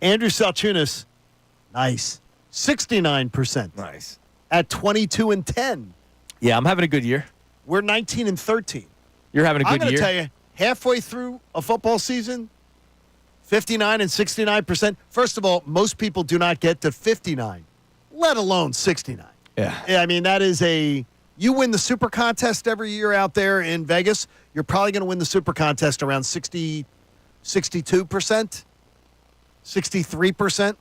Andrew Salciunas, nice. 69%. Nice. At 22-10. Yeah, I'm having a good year. We're 19-13. You're having a good year. I'm going to tell you, halfway through a football season, 59 and 69%. First of all, most people do not get to 59, let alone 69. Yeah. I mean, that is you win the Super Contest every year out there in Vegas, you're probably going to win the Super Contest around 62%, 63%.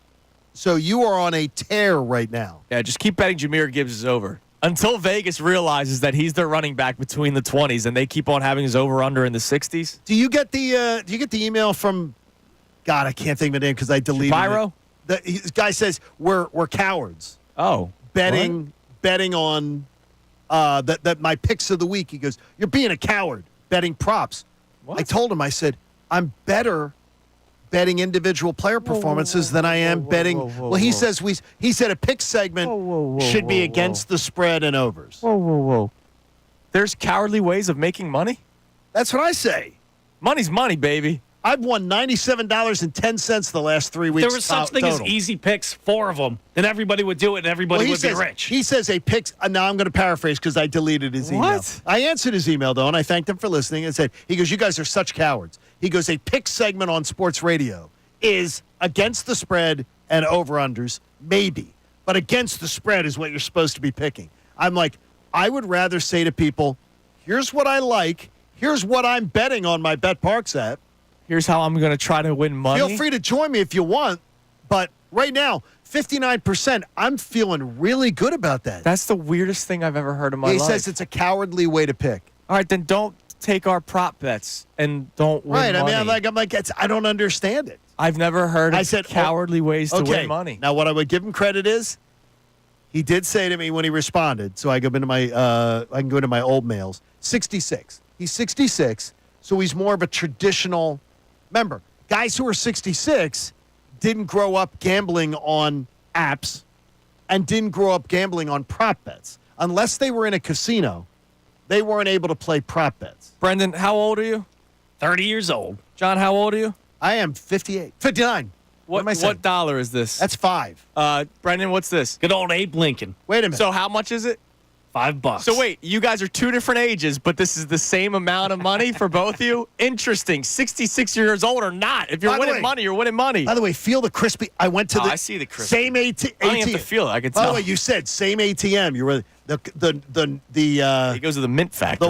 So you are on a tear right now. Yeah, just keep betting Jahmyr Gibbs is over. Until Vegas realizes that he's their running back between the 20s and they keep on having his over-under in the 60s. Do you get the email from, God, I can't think of the name because I deleted Shapiro? it. This guy says we're cowards. Oh. Betting on that my picks of the week. He goes, you're being a coward betting props. What? I told him, I said, I'm better betting individual player performances than I am betting. Well, he says he said a pick segment should be against the spread and overs. Whoa. There's cowardly ways of making money? That's what I say. Money's money, baby. I've won $97.10 the last 3 weeks. There was such thing as easy picks, 4 of them. Then everybody would do it, and everybody would be rich. He says a pick. Now I'm going to paraphrase because I deleted his email. What? I answered his email though, and I thanked him for listening. And said, he goes, "You guys are such cowards." He goes, "A pick segment on sports radio is against the spread and over/unders, maybe, but against the spread is what you're supposed to be picking." I'm like, I would rather say to people, "Here's what I like. Here's what I'm betting on my BetParks app. Here's how I'm going to try to win money." Feel free to join me if you want, but right now, 59%, I'm feeling really good about that. That's the weirdest thing I've ever heard in my life. He says it's a cowardly way to pick. All right, then don't take our prop bets and don't win money. Right, I mean, I'm like, I don't understand it. I've never heard of said, cowardly ways to win money. Now, what I would give him credit is, he did say to me when he responded, so I go into my, I can go into my old mails, 66. He's 66, so he's more of a traditional. Remember, guys who are 66 didn't grow up gambling on apps and didn't grow up gambling on prop bets. Unless they were in a casino, they weren't able to play prop bets. Brendan, how old are you? 30 years old. John, how old are you? I am 59. What am I saying? What dollar is this? That's $5. Brendan, what's this? Good old Abe Lincoln. Wait a minute. So how much is it? $5. So wait, you guys are two different ages, but this is the same amount of money for both of you? Interesting. 66 years old or not. If you're winning money, you're winning money. By the way, feel the crispy. I went to I see the crispy. same ATM. I don't even have to feel it. I can tell. By the way, you said same ATM. You were the he goes to the mint factory.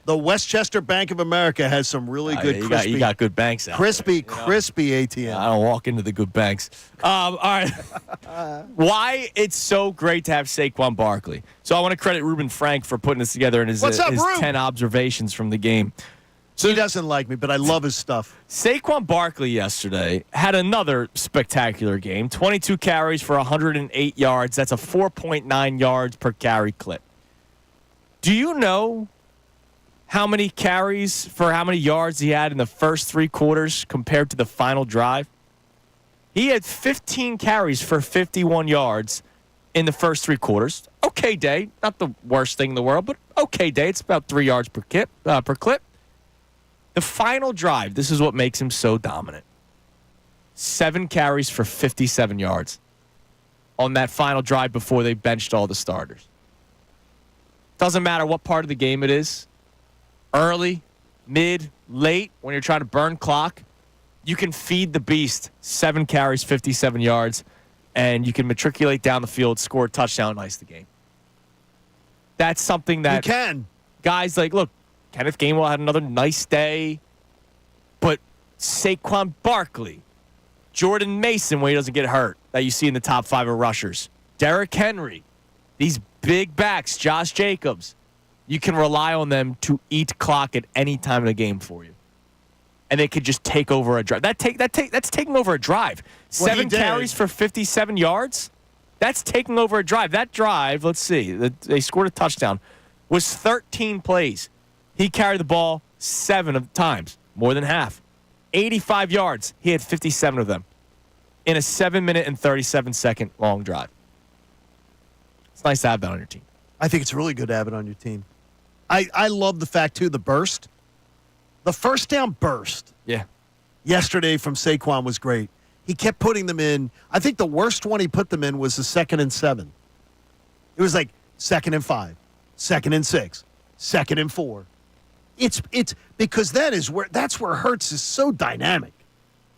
The Westchester Bank of America has some really good crispy. You got good banks out crispy ATM. Yeah, I don't walk into the good banks. All right. Why it's so great to have Saquon Barkley. So I want to credit Ruben Frank for putting this together in his 10 observations from the game. So he doesn't like me, but I love his stuff. Saquon Barkley yesterday had another spectacular game. 22 carries for 108 yards. That's a 4.9 yards per carry clip. Do you know how many carries for how many yards he had in the first 3 quarters compared to the final drive? He had 15 carries for 51 yards in the first 3 quarters. Okay day. Not the worst thing in the world, but okay day. It's about 3 yards per clip. The final drive, this is what makes him so dominant. 7 carries for 57 yards on that final drive before they benched all the starters. Doesn't matter what part of the game it is. Early, mid, late, when you're trying to burn clock, you can feed the beast 7 carries, 57 yards, and you can matriculate down the field, score a touchdown, and ice the game. That's something that you can. Guys like, look, Kenneth Gainwell had another nice day, but Saquon Barkley, Jordan Mason, when he doesn't get hurt, that you see in the top 5 of rushers, Derrick Henry, these big backs, Josh Jacobs, you can rely on them to eat clock at any time in the game for you. and they could just take over a drive. That's taking over a drive. Well, he 7 did. carries for 57 yards. That's taking over a drive. That drive, let's see, they scored a touchdown, was 13 plays. He carried the ball 7 times, more than half. 85 yards. He had 57 of them in a 7-minute and 37-second long drive. It's nice to have that on your team. I think it's really good to have it on your team. I love the fact, too, the burst. The first down burst Yeah. yesterday from Saquon was great. He kept putting them in. I think the worst one he put them in was the 2nd and 7. It was like 2nd and 5, 2nd and 6, 2nd and 4. It's because that's where Hurts is so dynamic.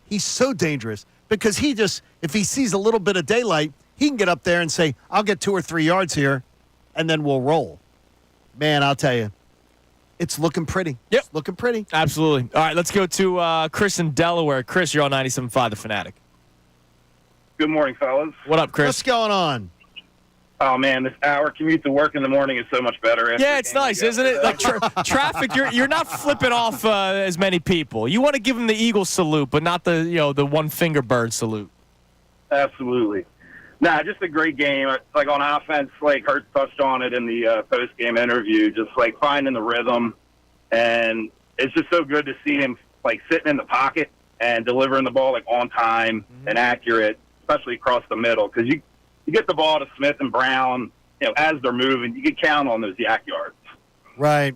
He's so dangerous because if he sees a little bit of daylight, he can get up there and say, I'll get 2 or 3 yards here, and then we'll roll. Man, I'll tell you, it's looking pretty. Yep. It's looking pretty. Absolutely. All right, let's go to Chris in Delaware. Chris, you're on 97.5 The Fanatic. Good morning, fellas. What up, Chris? What's going on? Oh man, this hour commute to work in the morning is so much better. Yeah, it's nice, isn't it? Like traffic, you're not flipping off as many people. You want to give them the eagle salute, but not the one finger bird salute. Absolutely. Nah, just a great game. Like on offense, like Hurts touched on it in the post game interview, just like finding the rhythm, and it's just so good to see him like sitting in the pocket and delivering the ball like on time and accurate, especially across the middle, because you get the ball to Smith and Brown, as they're moving, you can count on those yak yards. Right.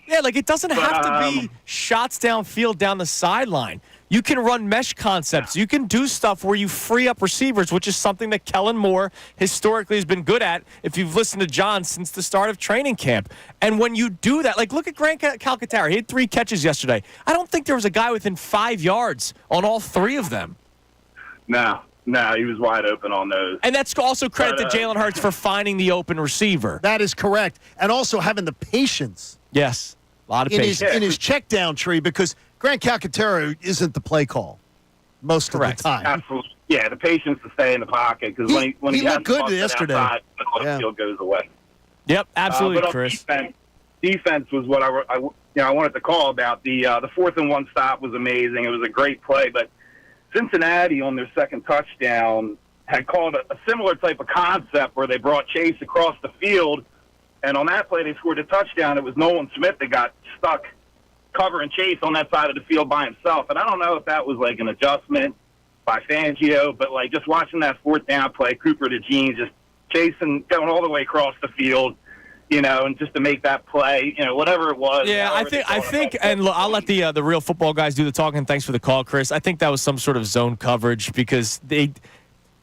Yeah, like it doesn't have to be shots downfield down the sideline. You can run mesh concepts. You can do stuff where you free up receivers, which is something that Kellen Moore historically has been good at if you've listened to John since the start of training camp. And when you do that, like look at Grant Calcaterra. He had 3 catches yesterday. I don't think there was a guy within 5 yards on all 3 of them. No, he was wide open on those. And that's also credit to Jalen Hurts for finding the open receiver. That is correct. And also having the patience. Yes, a lot of patience. In his check down tree, because Grant Calcaterra isn't the play call most of the time. Absolutely. Yeah, the patience to stay in the pocket, because when he looked good yesterday. Outside, the field goes away. Yep, absolutely, but Chris. Defense was what I wanted to call about. The 4th and 1 stop was amazing. It was a great play, but Cincinnati on their second touchdown had called a similar type of concept where they brought Chase across the field, and on that play they scored a touchdown. It was Nolan Smith that got stuck covering Chase on that side of the field by himself, and I don't know if that was like an adjustment by Fangio, but like just watching that 4th down play, Cooper to Gene just chasing, going all the way across the field, and just to make that play, whatever it was. Yeah, I think, and look, I'll let the real football guys do the talking. Thanks for the call, Chris. I think that was some sort of zone coverage because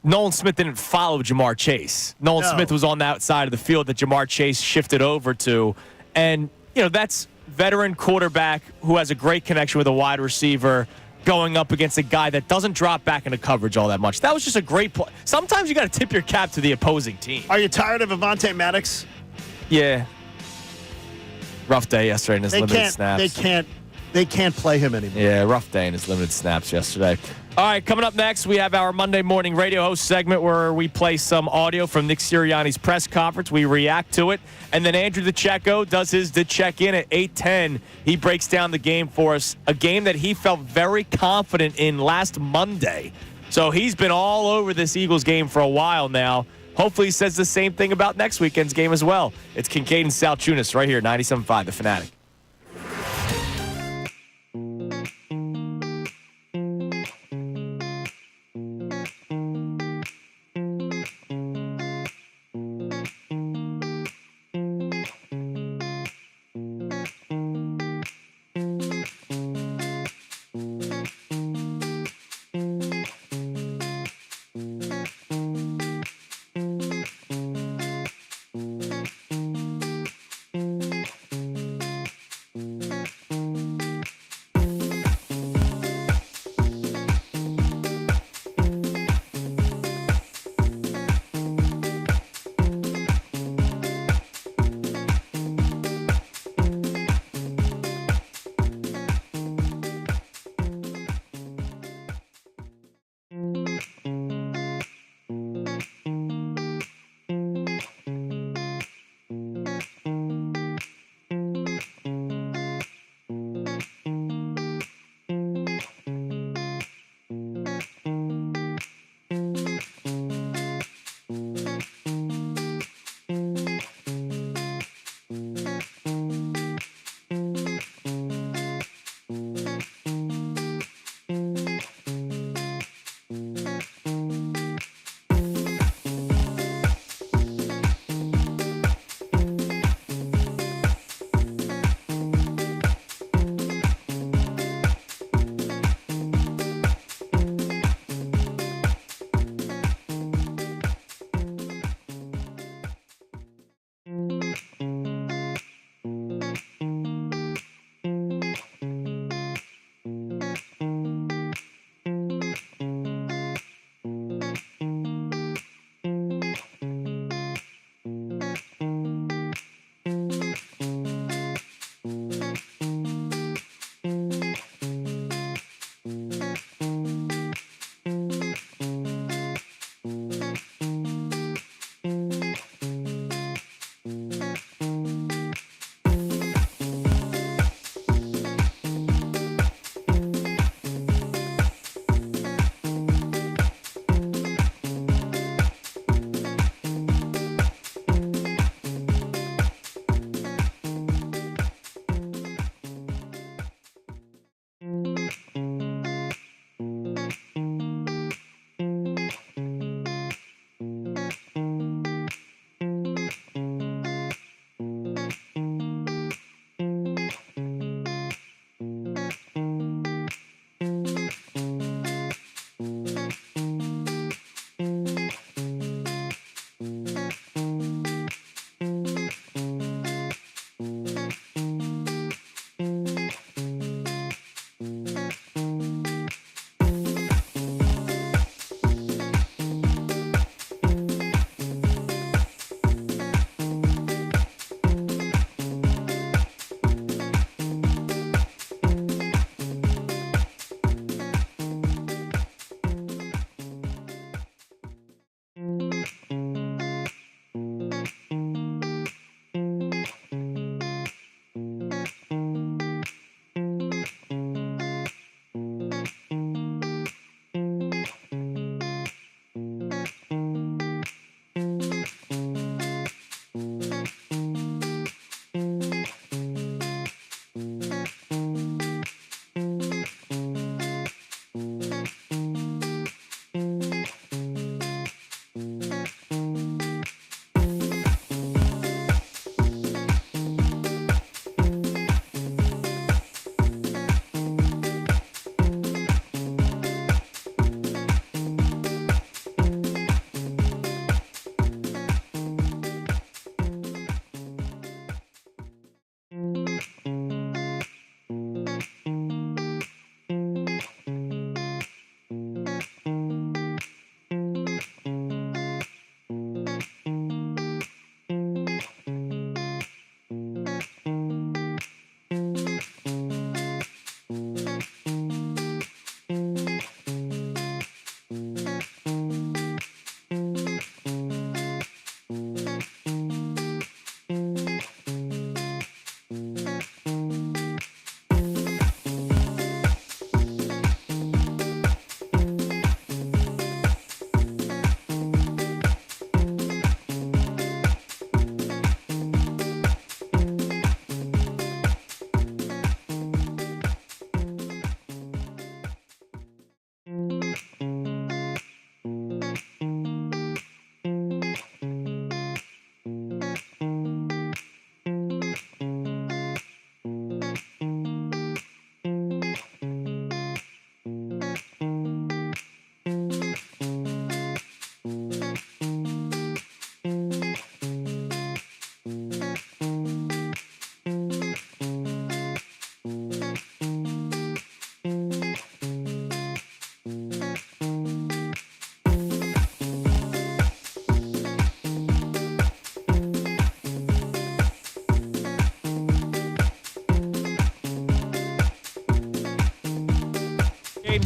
Nolan Smith didn't follow Jamar Chase. Nolan Smith was on that side of the field that Jamar Chase shifted over to, and that's veteran quarterback who has a great connection with a wide receiver going up against a guy that doesn't drop back into coverage all that much. That was just a great play. Sometimes you got to tip your cap to the opposing team. Are you tired of Avonte Maddox? Yeah. Rough day yesterday in his limited snaps. They can't play him anymore. Yeah, rough day in his limited snaps yesterday. All right, coming up next, we have our Monday morning radio host segment where we play some audio from Nick Sirianni's press conference. We react to it. And then Andrew DeCecco does his check-in at 8:10. He breaks down the game for us, a game that he felt very confident in last Monday. So he's been all over this Eagles game for a while now. Hopefully he says the same thing about next weekend's game as well. It's Kincade and Salciunas right here, 97.5 The Fanatic.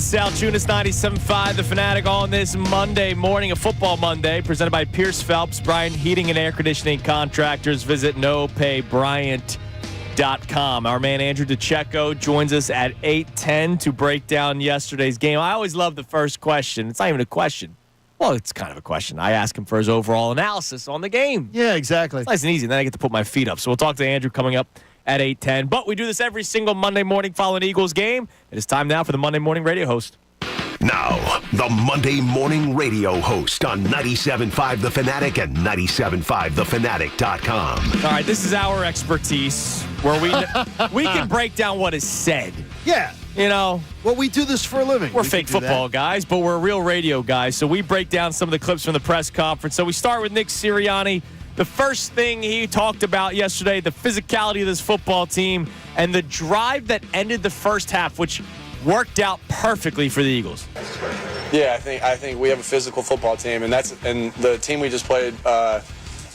Salciunas, 97.5, The Fanatic on this Monday morning, a football Monday, presented by Pierce Phelps, Bryant Heating and Air Conditioning Contractors. Visit nopaybryant.com. Our man Andrew DeCecco joins us at 8:10 to break down yesterday's game. I always love the first question. It's not even a question. Well, it's kind of a question. I ask him for his overall analysis on the game. Yeah, exactly. It's nice and easy, and then I get to put my feet up. So we'll talk to Andrew coming up at 8:10. But we do this every single Monday morning following Eagles game. It is time now for the Monday morning radio host. Now, the Monday morning radio host on 97.5 The Fanatic and 97.5thefanatic.com. All right, this is our expertise where we can break down what is said. Yeah. You know, well, we do this for a living. We're fake football guys, but we're real radio guys. So we break down some of the clips from the press conference. So we start with Nick Sirianni. The first thing he talked about yesterday, the physicality of this football team and the drive that ended the first half, which worked out perfectly for the Eagles. Yeah, I think we have a physical football team, and the team we just played.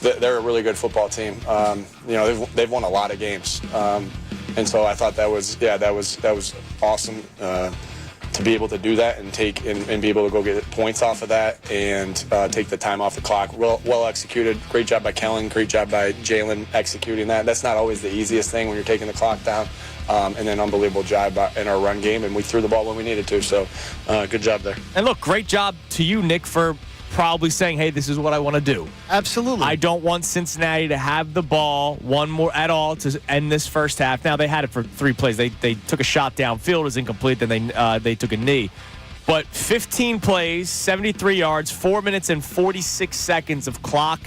They're a really good football team. They've won a lot of games, and so I thought that was awesome to be able to do that and be able to go get points off of that and take the time off the clock. Well executed. Great job by Kellen. Great job by Jalen executing that. That's not always the easiest thing when you're taking the clock down. And then unbelievable job in our run game, and we threw the ball when we needed to. So good job there. And look, great job to you, Nick, for probably saying, hey, this is what I want to do. Absolutely. I don't want Cincinnati to have the ball one more at all to end this first half. Now, they had it for 3 plays. They took a shot downfield. It was incomplete. Then they took a knee. But 15 plays, 73 yards, 4 minutes and 46 seconds of clock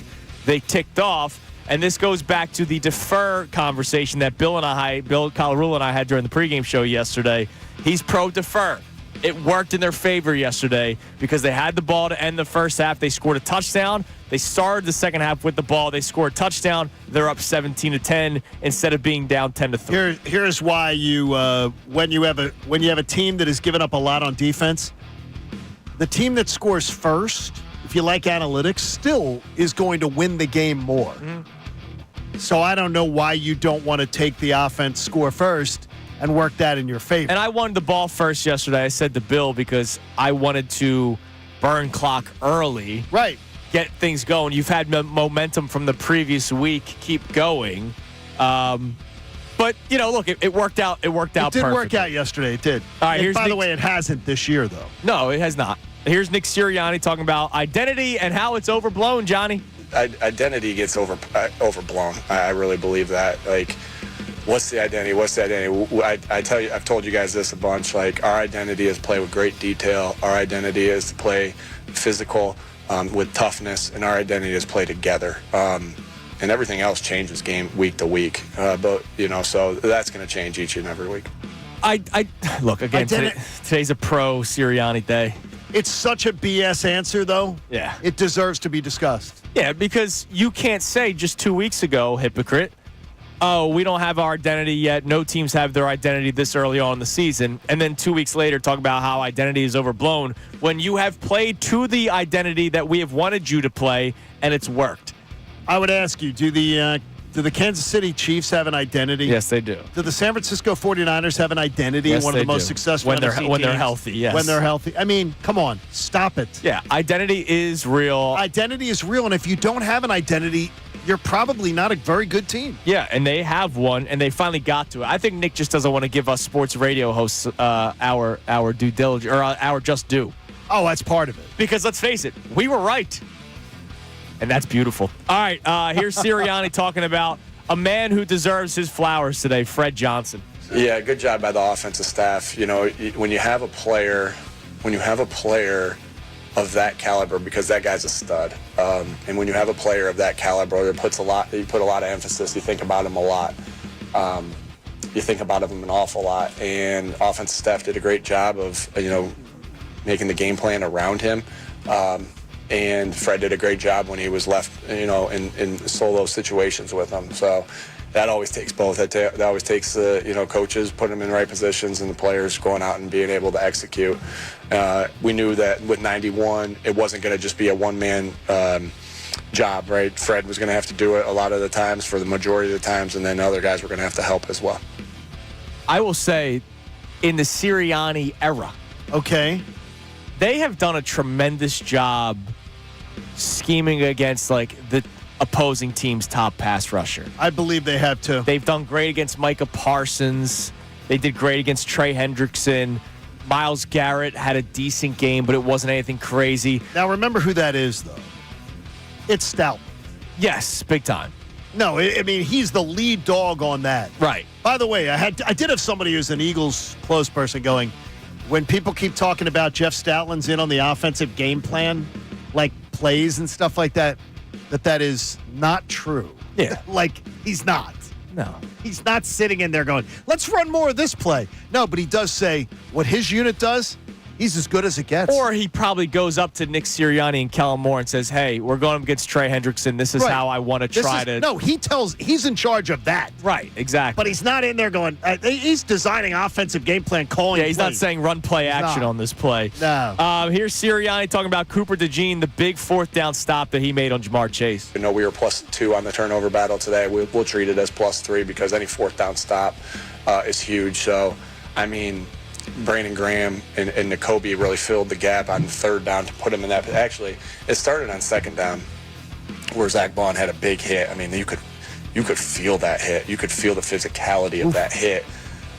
they ticked off. And this goes back to the defer conversation that Bill Colarulo and I had during the pregame show yesterday. He's pro-defer. It worked in their favor yesterday because they had the ball to end the first half. They scored a touchdown. They started the second half with the ball. They scored a touchdown. They're up 17-10 instead of being down 10-3. Here's why you when you have a team that has given up a lot on defense, the team that scores first, if you like analytics, still is going to win the game more. Mm-hmm. So I don't know why you don't want to take the offense, score first, and work that in your favor. And I wanted the ball first yesterday. I said to Bill because I wanted to burn clock early. Right. Get things going. You've had momentum from the previous week. Keep going. But, look, it worked out. It worked out perfectly. It did work out yesterday. It did. All right, by the way, it hasn't this year, though. No, it has not. Here's Nick Sirianni talking about identity and how it's overblown, Johnny. Identity gets overblown. I really believe that. Like, what's the identity? I've told you guys this a bunch. Like, our identity is play with great detail. Our identity is to play physical with toughness, and our identity is play together. And everything else changes week to week. So that's going to change each and every week. Look, again, today's a pro Sirianni day. It's such a BS answer, though. Yeah. It deserves to be discussed. Yeah, because you can't say just 2 weeks ago, hypocrite, oh, we don't have our identity yet. No teams have their identity this early on in the season. And then 2 weeks later talk about how identity is overblown when you have played to the identity that we have wanted you to play, and it's worked. I would ask you, do the Kansas City Chiefs have an identity? Yes, they do. Do the San Francisco 49ers have an identity? Yes, one of the most successful when they're teams? healthy, yes. When they're healthy. I mean, come on. Stop it. Yeah, identity is real. Identity is real, and if you don't have an identity, you're probably not a very good team. Yeah, and they have one, and they finally got to it. I think Nick just doesn't want to give us sports radio hosts our due diligence or our just due. Oh, that's part of it. Because let's face it, we were right. And that's beautiful. All right, here's Sirianni talking about a man who deserves his flowers today, Fred Johnson. Yeah, good job by the offensive staff. When you have a player of that caliber, because that guy's a stud, and when you have a player of that caliber, you put a lot of emphasis. You think about him a lot. You think about him an awful lot, and offensive staff did a great job of making the game plan around him. And Fred did a great job when he was left, in solo situations with them. So that always takes both. That always takes the, coaches putting them in the right positions and the players going out and being able to execute. We knew that with 91, it wasn't going to just be a one-man job, right? Fred was going to have to do it a lot of the times for the majority of the times, and then other guys were going to have to help as well. I will say, in the Sirianni era, Okay. They have done a tremendous job scheming against like the opposing team's top pass rusher. I believe they have too. They've done great against Micah Parsons. They did great against Trey Hendrickson. Myles Garrett had a decent game, but it wasn't anything crazy. Now remember who that is, though. It's Stout. Yes, big time. No, I mean he's the lead dog on that. Right. By the way, I did have somebody who's an Eagles close person going, when people keep talking about Jeff Stoutland's in on the offensive game plan, like plays and stuff like that, that is not true. Yeah. Like he's not. No. He's not sitting in there going, let's run more of this play. No, but he does say what his unit does, he's as good as it gets. Or he probably goes up to Nick Sirianni and Kellen Moore and says, hey, we're going up against Trey Hendrickson. This is how I want to try to. No, he's in charge of that. Right, exactly. But he's not in there going, he's designing offensive game plan, calling Yeah, he's not saying run play action on this play. No. Here's Sirianni talking about Cooper DeJean, the big fourth down stop that he made on Jamar Chase. We were +2 on the turnover battle today. We'll treat it as +3 because any fourth down stop is huge. So, I mean, Brandon Graham and Nakobe really filled the gap on third down to put him in that. Actually, it started on second down where Zach Bond had a big hit. I mean, you could feel that hit. You could feel the physicality of that hit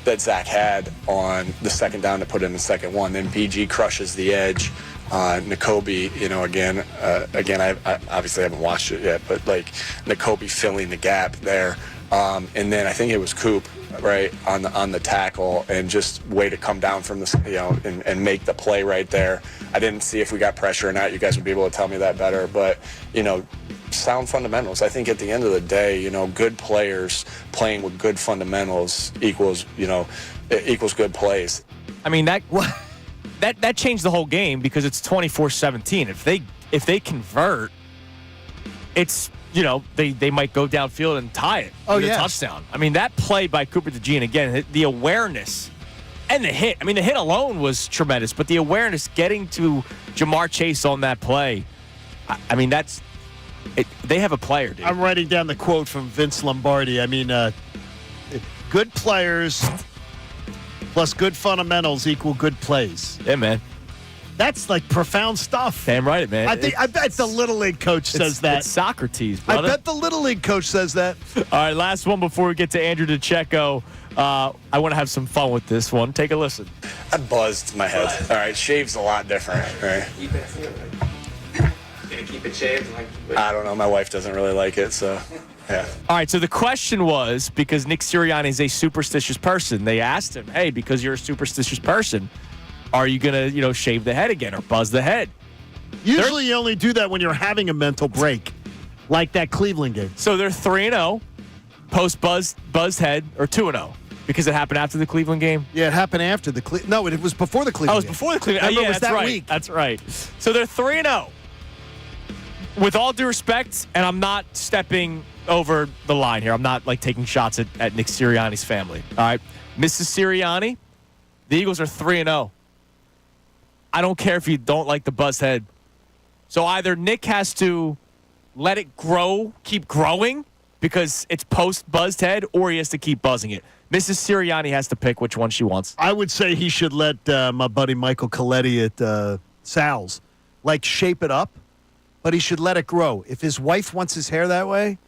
that Zach had on the second down to put him in second one. Then BG crushes the edge. Nakobe, again, I obviously haven't watched it yet, but like Nakobe filling the gap there. And then I think it was Coop, right, on the tackle, and just way to come down from the, and make the play right there. I didn't see if we got pressure or not. You guys would be able to tell me that better. But, sound fundamentals. I think at the end of the day, good players playing with good fundamentals equals good plays. I mean, that changed the whole game because it's 24-17. If they convert, it's they might go downfield and tie it. Oh, with a yeah. touchdown. I mean, that play by Cooper DeJean, again, the awareness and the hit. I mean, the hit alone was tremendous, but the awareness getting to Jamar Chase on that play, I mean, they have a player, dude. I'm writing down the quote from Vince Lombardi. I mean, good players plus good fundamentals equal good plays. Yeah, man. That's like profound stuff. Damn right, man. I bet the Little League coach says that. It's Socrates, brother. I bet the Little League coach says that. All right, last one before we get to Andrew DeCecco. I want to have some fun with this one. Take a listen. I buzzed my head. All right, shave's a lot different, right? Gonna keep it shaved? I don't know. My wife doesn't really like it, so yeah. All right, so the question was, because Nick Sirianni is a superstitious person, they asked him, hey, because you're a superstitious person, are you going to, shave the head again or buzz the head? Usually you only do that when you're having a mental break, like that Cleveland game. So they're 3-0, post-buzzed head, or 2-0, because it happened after the Cleveland game? Yeah, it happened after the No, it was before the Cleveland Oh, it was game. before the Cleveland game. Remember, it was that's that right. week. That's right. So they're 3-0. With all due respect, and I'm not stepping over the line here. I'm not, taking shots at Nick Sirianni's family. All right? Mrs. Sirianni, the Eagles are 3-0. I don't care if you don't like the buzzed head. So either Nick has to let it grow, keep growing, because it's post-buzzed head, or he has to keep buzzing it. Mrs. Sirianni has to pick which one she wants. I would say he should let my buddy Michael Coletti at Sal's, shape it up, but he should let it grow. If his wife wants his hair that way,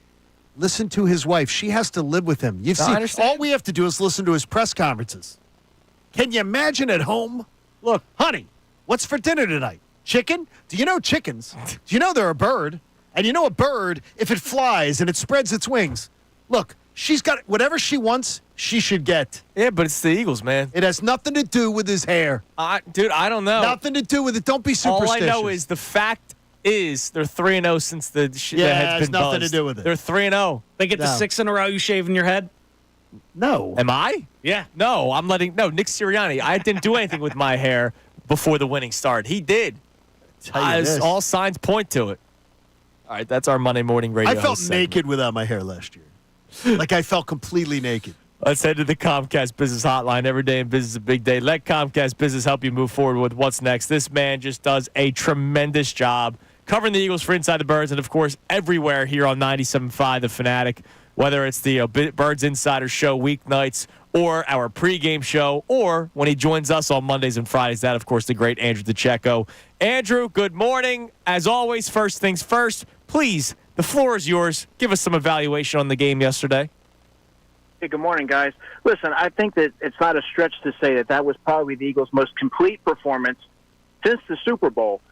listen to his wife. She has to live with him. You've seen, all we have to do is listen to his press conferences. Can you imagine at home? Look, honey, what's for dinner tonight? Chicken? Do you know chickens? Do you know they're a bird? And you know a bird, if it flies and it spreads its wings, look, she's got whatever she wants, she should get. Yeah, but it's the Eagles, man. It has nothing to do with his hair. Dude, I don't know. Nothing to do with it. Don't be superstitious. All I know is the fact is they're 3-0 since the head's been has nothing buzzed. to do with it. They're 3-0. They get the 6 in a row you shaving your head? No. Am I? Yeah. No, Nick Sirianni. I didn't do anything with my hair before the winning started. He did. All signs point to it. All right, that's our Monday morning radio. I felt host naked segment. without my hair last year. I felt completely naked. Let's head to the Comcast Business Hotline. Every day in business is a big day. Let Comcast Business help you move forward with what's next. This man just does a tremendous job covering the Eagles for Inside the Birds, and, of course, everywhere here on 97.5 The Fanatic, whether it's the Birds Insider Show weeknights or our pregame show, or when he joins us on Mondays and Fridays. That, of course, the great Andrew DeCecco. Andrew, good morning. As always, first things first, please, the floor is yours. Give us some evaluation on the game yesterday. Hey, good morning, guys. Listen, I think that it's not a stretch to say that was probably the Eagles' most complete performance since the Super Bowl.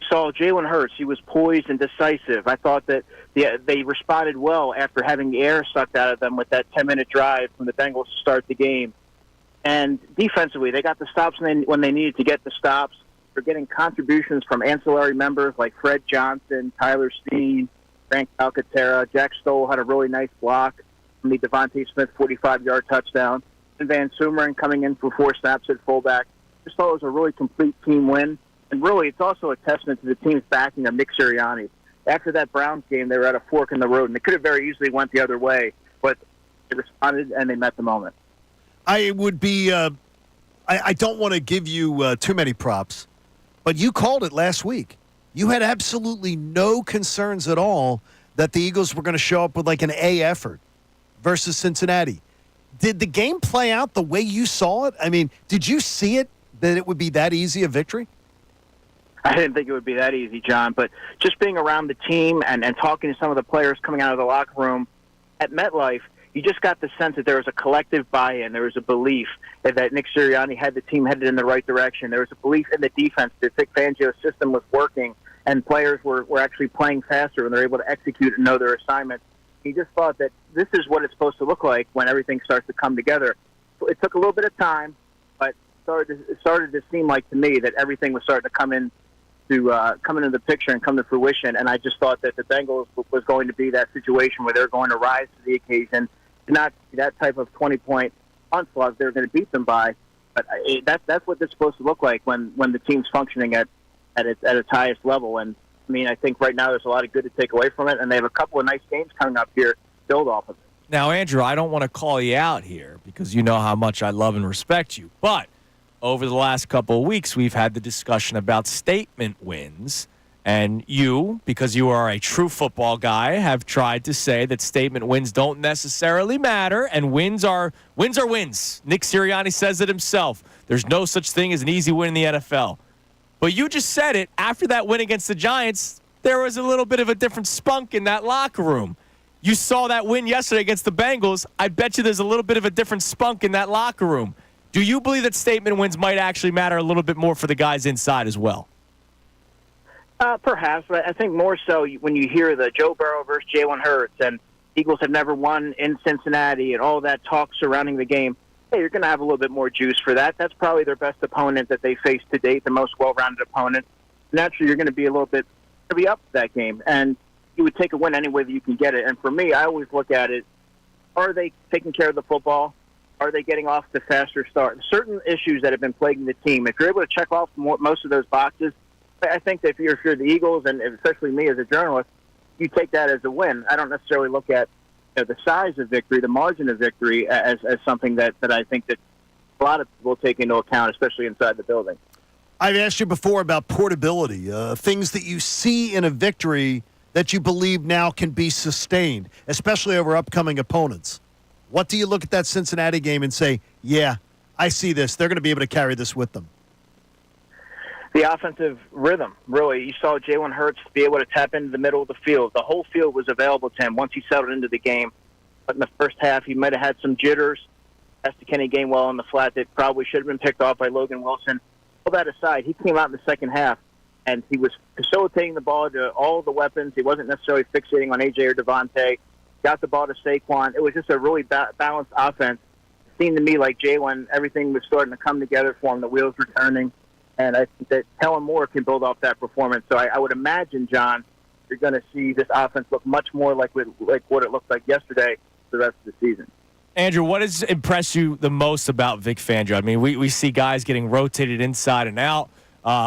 Saw Jalen Hurts. He was poised and decisive. I thought that they responded well after having the air sucked out of them with that 10-minute drive from the Bengals to start the game. And defensively, they got the stops when they needed to get the stops. They're getting contributions from ancillary members like Fred Johnson, Tyler Steen, Frank Alcantara. Jack Stoll had a really nice block from the Devontae Smith 45-yard touchdown. And Van Sumeren coming in for 4 snaps at fullback. Just thought it was a really complete team win. And really, it's also a testament to the team's backing of Nick Sirianni. After that Browns game, they were at a fork in the road, and they could have very easily went the other way, but they responded and they met the moment. I would be I don't want to give you too many props, but you called it last week. You had absolutely no concerns at all that the Eagles were going to show up with like an A effort versus Cincinnati. Did the game play out the way you saw it? I mean, did you see it that it would be that easy a victory? I didn't think it would be that easy, John, but just being around the team and talking to some of the players coming out of the locker room at MetLife, you just got the sense that there was a collective buy-in. There was a belief that Nick Sirianni had the team headed in the right direction. There was a belief in the defense that Vic Fangio's system was working and players were actually playing faster and they're able to execute and know their assignments. He just thought that this is what it's supposed to look like when everything starts to come together. It took a little bit of time, but it started to seem like to me that everything was starting to come into the picture and come to fruition. And I just thought that the Bengals was going to be that situation where they're going to rise to the occasion, not that type of 20-point onslaught they're going to beat them by. But that's what it's supposed to look like when the team's functioning at its highest level. And I mean, I think right now there's a lot of good to take away from it, and they have a couple of nice games coming up here to build off of it. Now, Andrew, I don't want to call you out here because you know how much I love and respect you, but over the last couple of weeks, we've had the discussion about statement wins. And you, because you are a true football guy, have tried to say that statement wins don't necessarily matter, and wins are wins. Nick Sirianni says it himself. There's no such thing as an easy win in the NFL. But you just said it. After that win against the Giants, there was a little bit of a different spunk in that locker room. You saw that win yesterday against the Bengals. I bet you there's a little bit of a different spunk in that locker room. Do you believe that statement wins might actually matter a little bit more for the guys inside as well? Perhaps, but I think more so when you hear the Joe Burrow versus Jalen Hurts and Eagles have never won in Cincinnati and all that talk surrounding the game, hey, you're going to have a little bit more juice for that. That's probably their best opponent that they faced to date, the most well-rounded opponent. Naturally, you're going to be a little bit up for that game, and you would take a win any way that you can get it. And for me, I always look at it, are they taking care of the football? Are they getting off the faster start? Certain issues that have been plaguing the team, if you're able to check off most of those boxes, I think that if you're the Eagles, and especially me as a journalist, you take that as a win. I don't necessarily look at the size of victory, the margin of victory, as something that I think that a lot of people take into account, especially inside the building. I've asked you before about portability, things that you see in a victory that you believe now can be sustained, especially over upcoming opponents. What do you look at that Cincinnati game and say, yeah, I see this. They're going to be able to carry this with them? The offensive rhythm, really. You saw Jalen Hurts be able to tap into the middle of the field. The whole field was available to him once he settled into the game. But in the first half, he might have had some jitters. That's the Kenny Gainwell on the flat that probably should have been picked off by Logan Wilson. All that aside, he came out in the second half, and he was facilitating the ball to all the weapons. He wasn't necessarily fixating on A.J. or Devontae. Got the ball to Saquon. It was just a really balanced offense. It seemed to me like Jalen, everything was starting to come together for him. The wheels were turning. And I think that Kellen Moore can build off that performance. So I would imagine, John, you're going to see this offense look much more like what it looked like yesterday for the rest of the season. Andrew, what has impressed you the most about Vic Fangio? I mean, we see guys getting rotated inside and out.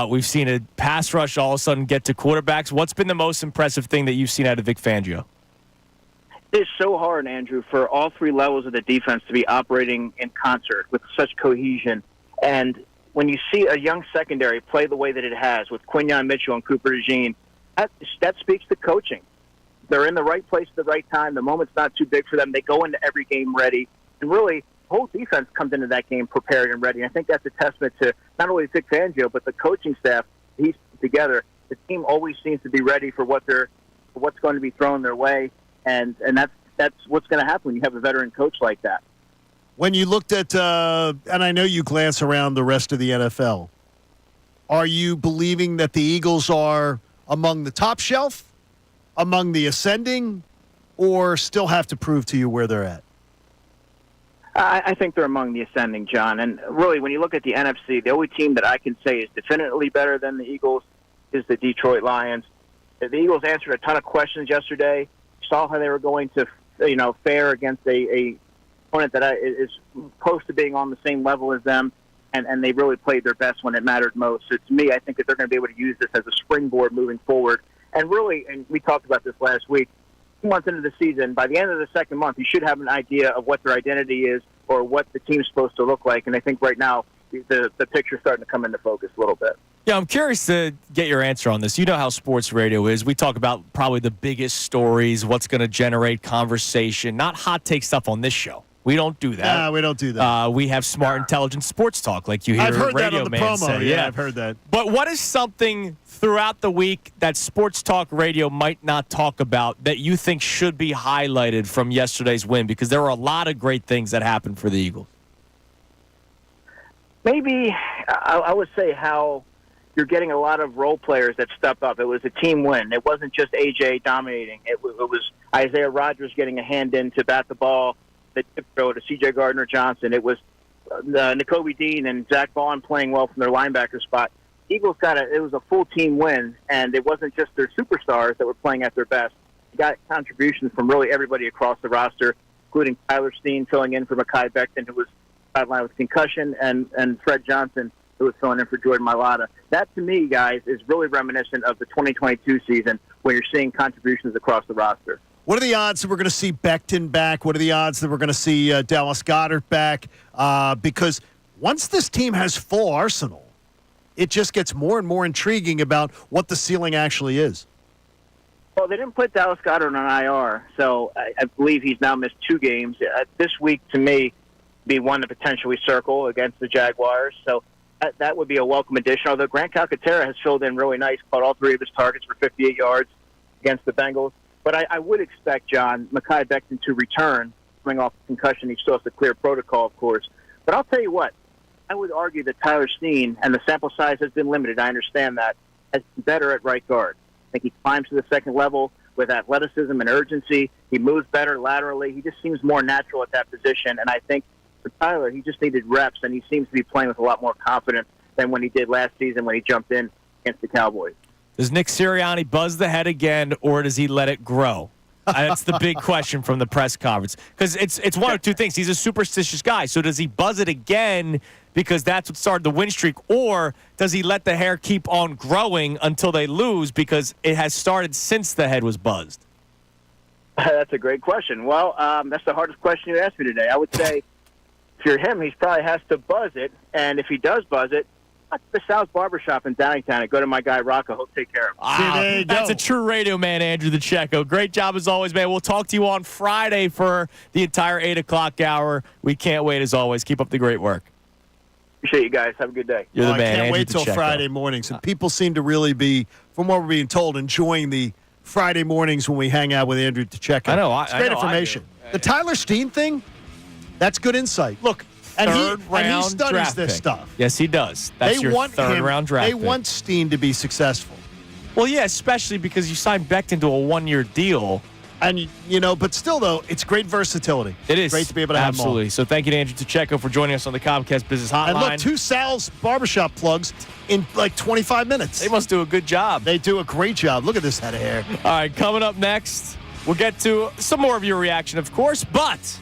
We've seen a pass rush all of a sudden get to quarterbacks. What's been the most impressive thing that you've seen out of Vic Fangio? It's so hard, Andrew, for all three levels of the defense to be operating in concert with such cohesion. And when you see a young secondary play the way that it has with Quinyon Mitchell and Cooper DeJean, that speaks to coaching. They're in the right place at the right time. The moment's not too big for them. They go into every game ready. And really, the whole defense comes into that game prepared and ready. And I think that's a testament to not only Vic Fangio, but the coaching staff he's put together. The team always seems to be ready for what's going to be thrown their way. And that's what's going to happen when you have a veteran coach like that. When you looked at, and I know you glance around the rest of the NFL, are you believing that the Eagles are among the top shelf, among the ascending, or still have to prove to you where they're at? I think they're among the ascending, John. And really, when you look at the NFC, the only team that I can say is definitely better than the Eagles is the Detroit Lions. The Eagles answered a ton of questions yesterday, saw how they were going to, fare against a opponent that is close to being on the same level as them, and they really played their best when it mattered most. So to me, I think that they're going to be able to use this as a springboard moving forward. And really, and we talked about this last week, 2 months into the season, by the end of the second month, you should have an idea of what their identity is or what the team's supposed to look like. And I think right now the picture's starting to come into focus a little bit. Yeah, I'm curious to get your answer on this. You know how sports radio is. We talk about probably the biggest stories, what's going to generate conversation, not hot take stuff on this show. We don't do that. No, we don't do that. We have smart, intelligent sports talk like you hear I've heard Radio that on the Man promo. say. Yeah, I've heard that. But what is something throughout the week that sports talk radio might not talk about that you think should be highlighted from yesterday's win? Because there were a lot of great things that happened for the Eagles. Maybe I would say how you're getting a lot of role players that step up. It was a team win. It wasn't just A.J. dominating. It was Isaiah Rodgers getting a hand in to bat the ball, the tip throw to C.J. Gardner-Johnson. It was Nakobe Dean and Zach Vaughn playing well from their linebacker spot. Eagles it was a full team win, and it wasn't just their superstars that were playing at their best. You got contributions from really everybody across the roster, including Tyler Steen filling in for Mekhi Becton, who was sidelined with concussion, and Fred Johnson, who was filling in for Jordan Mailata. That, to me, guys, is really reminiscent of the 2022 season where you're seeing contributions across the roster. What are the odds that we're going to see Becton back? What are the odds that we're going to see Dallas Goedert back? Because once this team has full arsenal, it just gets more and more intriguing about what the ceiling actually is. Well, they didn't put Dallas Goedert on IR, so I believe he's now missed 2 games. This week, to me, be one to potentially circle against the Jaguars. So that would be a welcome addition. Although Grant Calcaterra has filled in really nice, caught all 3 of his targets for 58 yards against the Bengals. But I would expect, John, Mekhi Becton to return, coming off concussion. He still has to clear protocol, of course. But I'll tell you what, I would argue that Tyler Steen, and the sample size has been limited, I understand that, has been better at right guard. I think he climbs to the second level with athleticism and urgency. He moves better laterally. He just seems more natural at that position. And I think for Tyler, he just needed reps, and he seems to be playing with a lot more confidence than when he did last season when he jumped in against the Cowboys. Does Nick Sirianni buzz the head again, or does he let it grow? That's the big question from the press conference. Because it's one of two things. He's a superstitious guy. So does he buzz it again because that's what started the win streak, or does he let the hair keep on growing until they lose because it has started since the head was buzzed? That's a great question. Well, that's the hardest question you asked me today. I would say if you're him, he probably has to buzz it. And if he does buzz it, the South Barbershop in Downingtown and go to my guy Rocco. He'll take care of him. Wow, that's a true radio man, Andrew DeCecco. Great job as always, man. We'll talk to you on Friday for the entire 8 o'clock hour. We can't wait as always. Keep up the great work. Appreciate you guys. Have a good day. You're the man, I can't Andrew wait till DeCecco. Friday mornings. And people seem to really be, from what we're being told, enjoying the Friday mornings when we hang out with Andrew DeCecco. I know. It's great information. The Tyler Steen thing, that's good insight. Look, and he studies this stuff. Yes, he does. That's your third-round draft They pick. want Steen to be successful. Well, yeah, especially because you signed Becton to a 1-year deal. And, but still, though, it's great versatility. It is. Great to be able to have them all. Absolutely. So thank you to Andrew DeCecco for joining us on the Comcast Business Hotline. And look, 2 Sal's barbershop plugs in like 25 minutes. They must do a good job. They do a great job. Look at this head of hair. All right, coming up next, we'll get to some more of your reaction, of course, but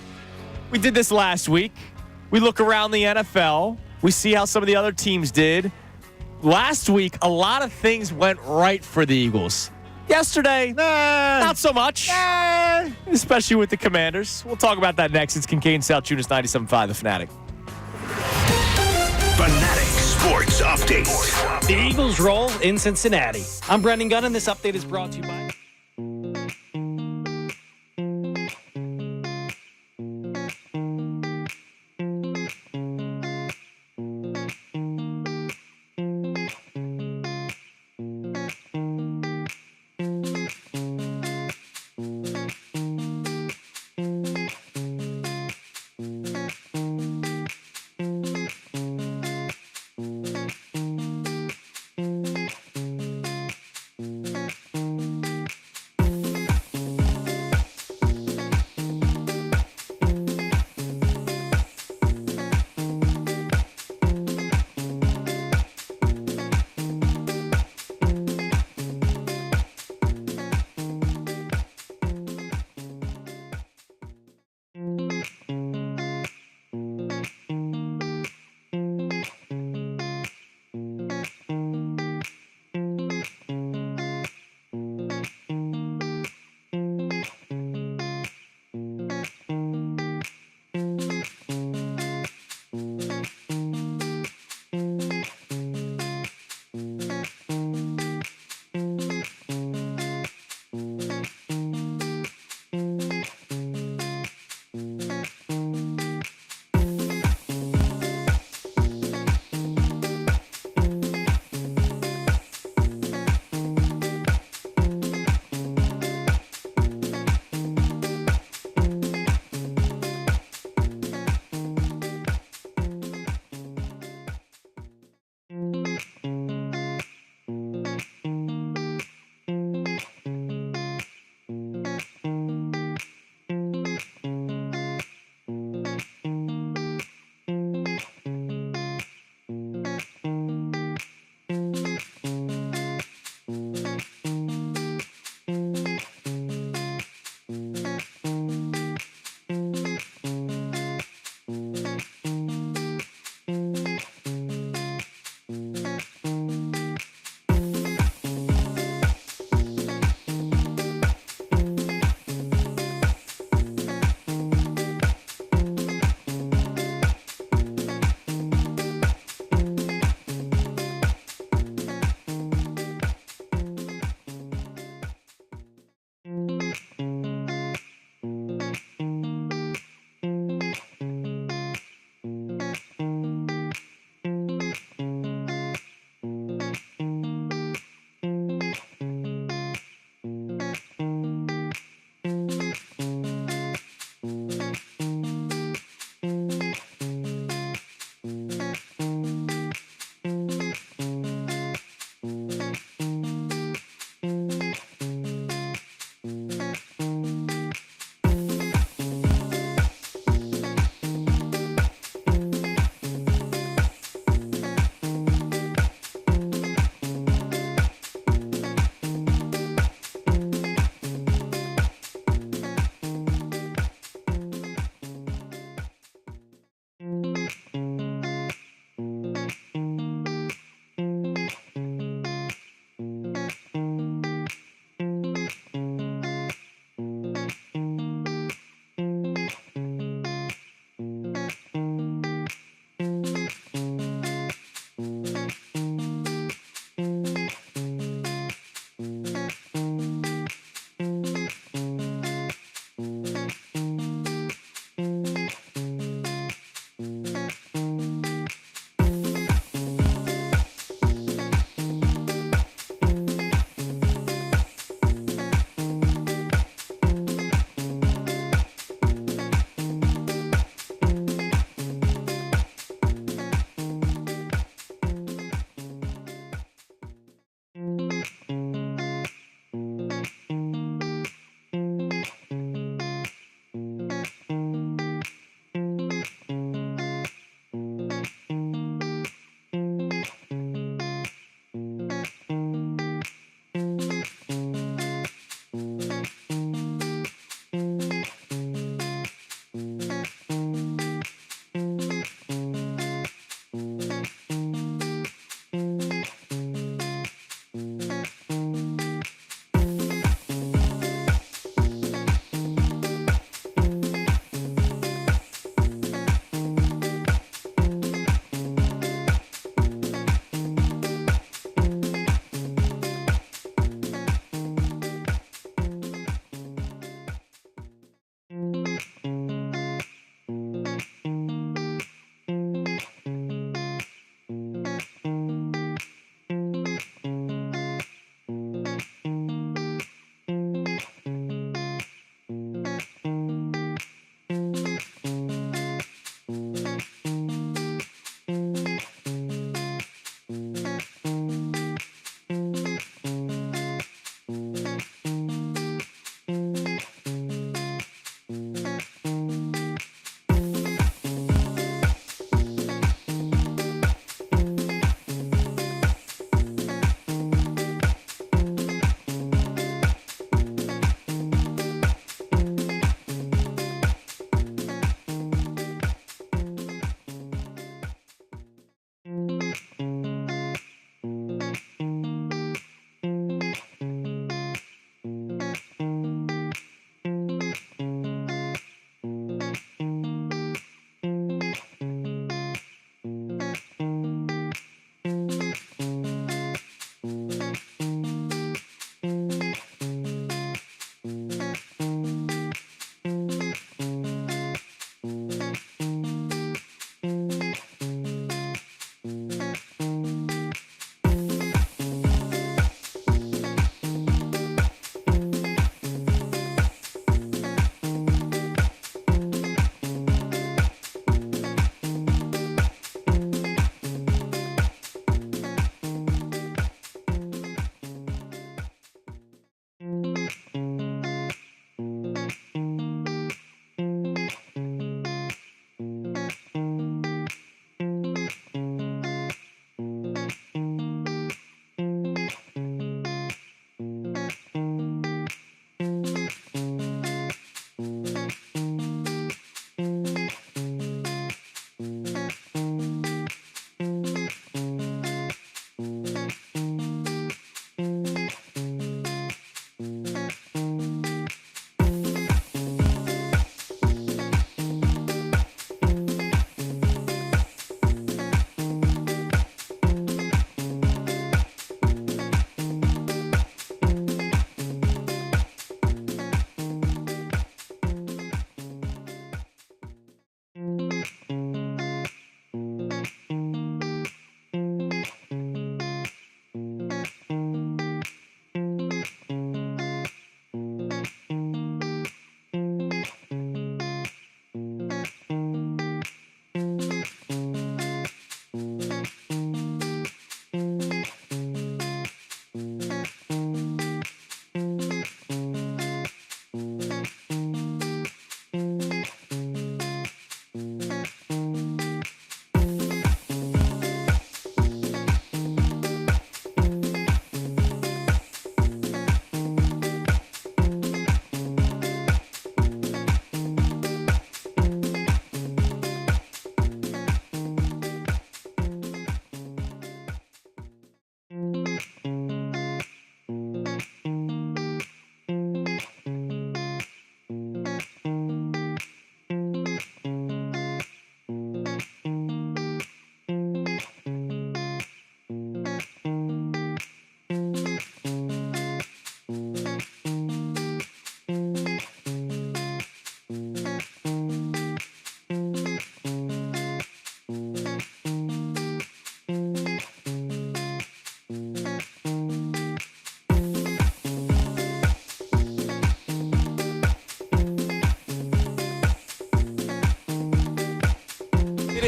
we did this last week. We look around the NFL. We see how some of the other teams did. Last week, a lot of things went right for the Eagles. Yesterday, not so much, especially with the Commanders. We'll talk about that next. It's Kincade Salciunas, 97.5 The Fanatic. Fanatics Sports Update. The Eagles roll in Cincinnati. I'm Brendan Gunn, and this update is brought to you by...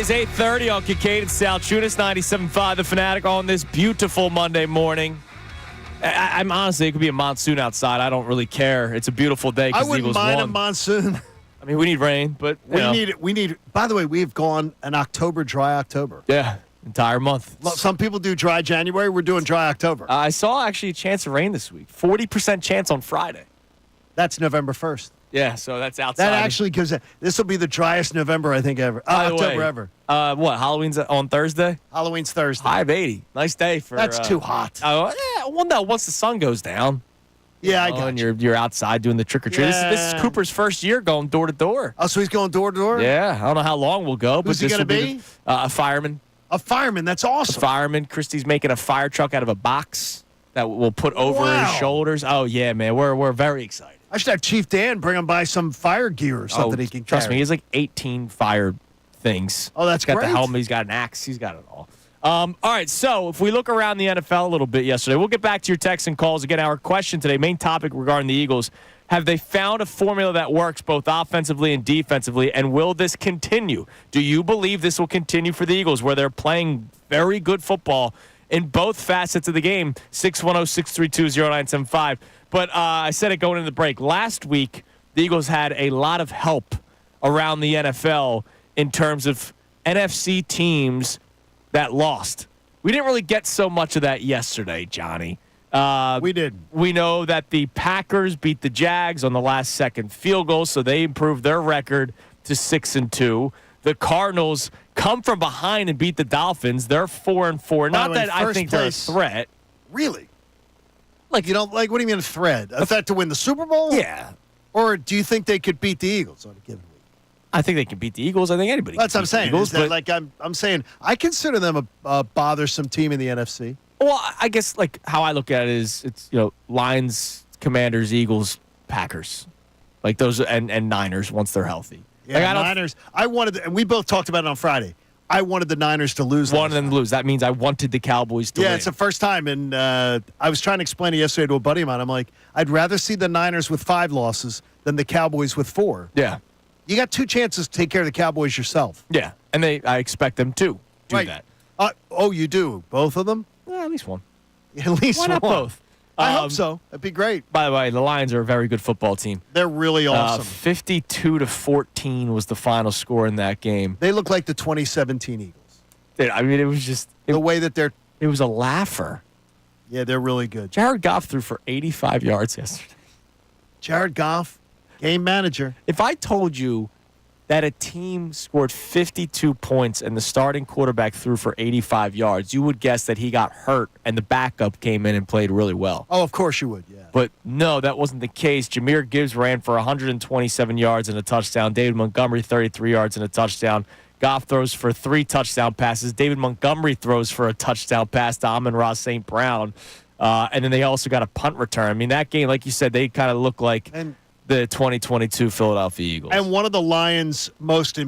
is 8:30 on Kincade Salciunas, 97.5 The Fanatic on this beautiful Monday morning. I'm honestly, it could be a monsoon outside. I don't really care. It's a beautiful day I because the wouldn't Eagles mind won. a monsoon. I mean, we need rain, but We need. By the way, we've gone an October, dry October. Yeah, entire month. Some people do dry January. We're doing dry October. I saw actually a chance of rain this week. 40% chance on Friday. That's November 1st. Yeah, so that's outside. That actually gives it. This will be the driest November I think ever. By the October way, ever. What? Halloween's on Thursday. Halloween's Thursday. High of 80. Nice day for. That's too hot. Oh, yeah. Well, no. Once the sun goes down. Yeah, I know, got and you. you're outside doing the trick or treat. Yeah. This is Cooper's first year going door to door. Oh, so he's going door to door? Yeah, I don't know how long we'll go, but Who's he this gonna will be be? a fireman. A fireman. That's awesome. A fireman. Christy's making a fire truck out of a box that we'll put over his Wow. shoulders. Oh yeah, man, we're very excited. I should have Chief Dan bring him by some fire gear or something he can Trust carry. me, he has like 18 fire things. Oh, that's He's got great. the helmet. He's got an axe. He's got it all. All right, so if we look around the NFL a little bit yesterday, we'll get back to your texts and calls. Again, our question today, main topic regarding the Eagles, have they found a formula that works both offensively and defensively, and will this continue? Do you believe this will continue for the Eagles, where they're playing very good football in both facets of the game? 610-632-0975. But I said it going into the break. Last week, the Eagles had a lot of help around the NFL in terms of NFC teams that lost. We didn't really get so much of that yesterday, Johnny. We didn't. We know that the Packers beat the Jags on the last second field goal, so they improved their record to 6-2. The Cardinals come from behind and beat the Dolphins. They're 4-4. Not that I think they're a threat. Really? Like, you don't like, what do you mean a threat? A threat to win the Super Bowl? Yeah. Or do you think they could beat the Eagles on a given week? I think they can beat the Eagles. I think anybody That's can what I'm beat saying. the Eagles, Is that, but, like I'm saying, I consider them a bothersome team in the NFC. well, I guess like how I look at it is it's, Lions, Commanders, Eagles, Packers. Like those and Niners once they're healthy. Yeah, Like, Niners. I wanted, and we both talked about it on Friday. I wanted the Niners to lose. One of them lose. That means I wanted the Cowboys to win. Yeah, it's the first time, and I was trying to explain it yesterday to a buddy of mine. I'm like, I'd rather see the Niners with 5 losses than the Cowboys with 4. Yeah. You got 2 chances to take care of the Cowboys yourself. Yeah. And I expect them to do Right. that. Oh, you do? Both of them? At least one. At least Why not one. both? I hope so. That'd be great. By the way, the Lions are a very good football team. They're really awesome. 52-14 was the final score in that game. They look like the 2017 Eagles. I mean, it was just The way that they're, it was a laugher. yeah, they're really good. Jared Goff threw for 85 yards yesterday. Jared Goff, game manager. If I told you that a team scored 52 points and the starting quarterback threw for 85 yards, you would guess that he got hurt and the backup came in and played really well. Oh, of course you would, yeah. But no, that wasn't the case. Jahmyr Gibbs ran for 127 yards and a touchdown. David Montgomery, 33 yards and a touchdown. Goff throws for 3 touchdown passes. David Montgomery throws for a touchdown pass to Amon-Ra St. Brown. And then they also got a punt return. I mean, that game, like you said, they kind of look like the 2022 Philadelphia Eagles. And one of the Lions' most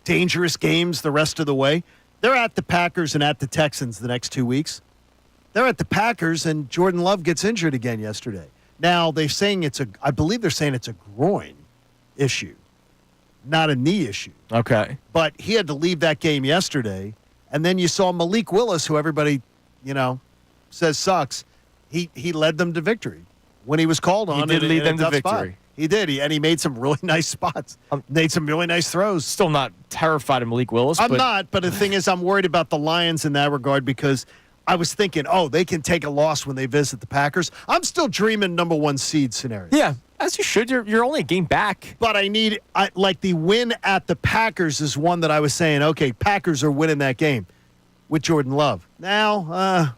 dangerous games the rest of the way, they're at the Packers and at the Texans the next 2 weeks. They're at the Packers, and Jordan Love gets injured again yesterday. Now, I believe they're saying it's a groin issue, not a knee issue. Okay. But he had to leave that game yesterday. And then you saw Malik Willis, who everybody, says sucks. He led them to victory when he was called on. He did lead them a to tough spot. victory. He did. And he made some really nice spots. Made some really nice throws. Still not terrified of Malik Willis. I'm not, but the thing is, I'm worried about the Lions in that regard because I was thinking, they can take a loss when they visit the Packers. I'm still dreaming number 1 seed scenario. Yeah, as you should. You're only a game back. But the win at the Packers is one that I was saying, okay, Packers are winning that game with Jordan Love. Now,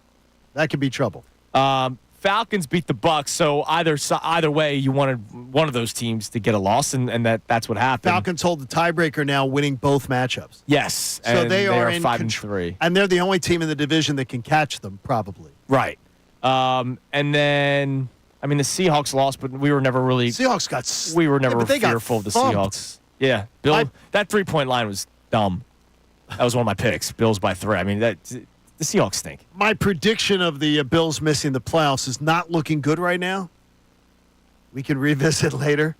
that could be trouble. Falcons beat the Bucs, so either way, you wanted one of those teams to get a loss, and that's what happened. Falcons hold the tiebreaker now, winning both matchups. Yes, So and they are in 5-3, and they're the only team in the division that can catch them, probably. right? And then, I mean, the Seahawks lost, but we were never really Seahawks got. we were never but they got fearful of the thumped. Seahawks. Yeah, Bill, that 3-point line was dumb. That was one of my picks. Bills by 3. I mean, the Seahawks stink. My prediction of the Bills missing the playoffs is not looking good right now. We can revisit later.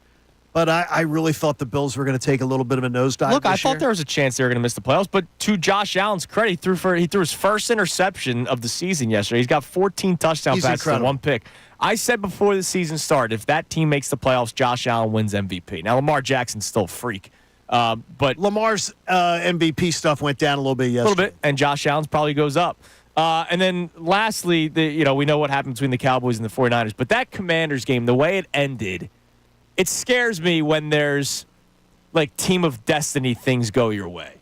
But I really thought the Bills were going to take a little bit of a nosedive. Look, I this year. thought there was a chance they were going to miss the playoffs, but to Josh Allen's credit, he threw his first interception of the season yesterday. He's got 14 touchdown He's passes and incredible. 1 pick. I said before the season started, if that team makes the playoffs, Josh Allen wins MVP. Now, Lamar Jackson's still a freak. But Lamar's MVP stuff went down a little bit yesterday. A little bit, and Josh Allen's probably goes up. And then lastly, we know what happened between the Cowboys and the 49ers, but that Commanders game, the way it ended, it scares me when there's, like, team of destiny things go your way.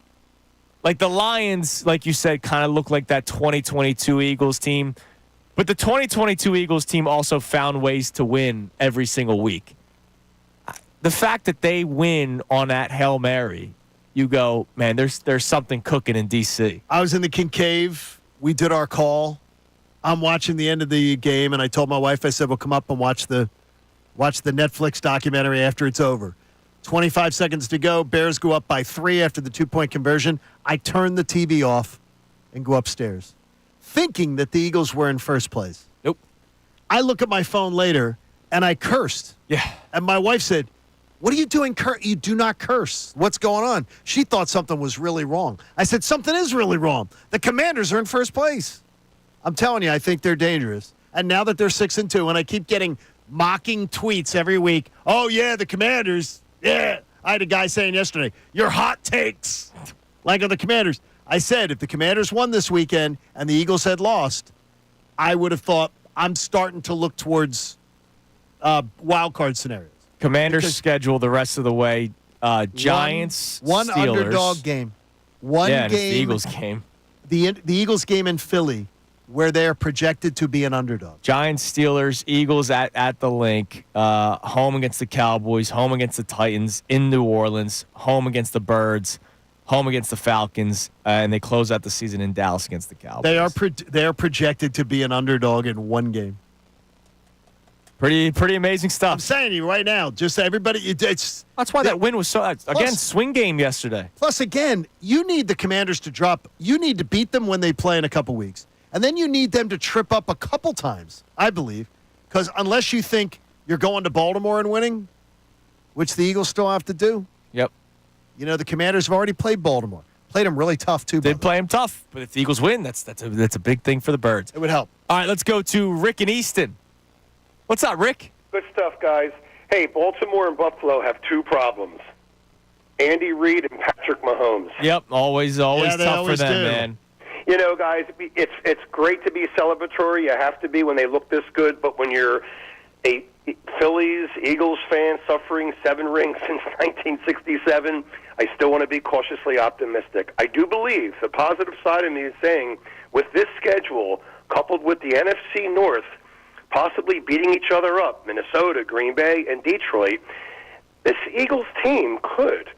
Like, the Lions, like you said, kind of look like that 2022 Eagles team, but the 2022 Eagles team also found ways to win every single week. The fact that they win on that Hail Mary, you go, man, there's something cooking in D.C. I was in the Kincade. We did our call. I'm watching the end of the game, and I told my wife, I said, we'll come up and watch the Netflix documentary after it's over. 25 seconds to go. Bears go up by 3 after the 2-point conversion. I turn the TV off and go upstairs, thinking that the Eagles were in first place. Nope. I look at my phone later, and I cursed. Yeah. And my wife said, what are you doing? You do not curse. What's going on? She thought something was really wrong. I said, something is really wrong. The Commanders are in first place. I'm telling you, I think they're dangerous. And now that they're 6-2, and I keep getting mocking tweets every week. Oh, yeah, the Commanders. Yeah. I had a guy saying yesterday, your hot takes, like on the Commanders. I said, if the Commanders won this weekend and the Eagles had lost, I would have thought I'm starting to look towards wild card scenarios. Commanders schedule the rest of the way. Giants, one Steelers. underdog game. One yeah, and it's game. the Eagles game. The Eagles game in Philly, where they are projected to be an underdog. Giants, Steelers, Eagles at the Link, home against the Cowboys, home against the Titans, in New Orleans, home against the Birds, home against the Falcons, and they close out the season in Dallas against the Cowboys. They are projected to be an underdog in one game. Pretty amazing stuff. I'm saying to you right now, just everybody, it's that's why that win was so swing game yesterday. Plus, again, you need the Commanders to drop. You need to beat them when they play in a couple weeks, and then you need them to trip up a couple times. I believe, because unless you think you're going to Baltimore and winning, which the Eagles still have to do. Yep. You know, the Commanders have already played Baltimore. Played them really tough too. They play them tough, but if the Eagles win, that's a big thing for the Birds. It would help. All right, let's go to Rick in Easton. What's up, Rick? Good stuff, guys. Hey, Baltimore and Buffalo have two problems: Andy Reid and Patrick Mahomes. Yep, always tough for them, man. You know, guys, it's great to be celebratory. You have to be when they look this good, but when you're a Phillies, Eagles fan suffering 7 rings since 1967, I still want to be cautiously optimistic. I do believe the positive side of me is saying, with this schedule, coupled with the NFC North, possibly beating each other up, Minnesota, Green Bay, and Detroit, this Eagles team could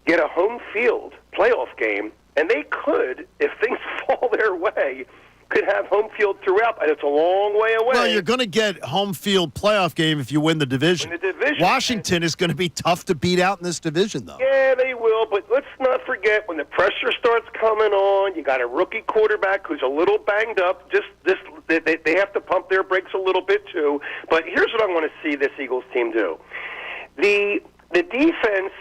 get a home field playoff game, and they could, if things fall their way, could have home field throughout, and it's a long way away. Well, you're going to get home field playoff game if you win the division. Washington is going to be tough to beat out in this division, though. Yeah, they will, but let's not forget when the pressure starts coming on, you got a rookie quarterback who's a little banged up. They have to pump their brakes a little bit too. But here's what I want to see this Eagles team do: the defense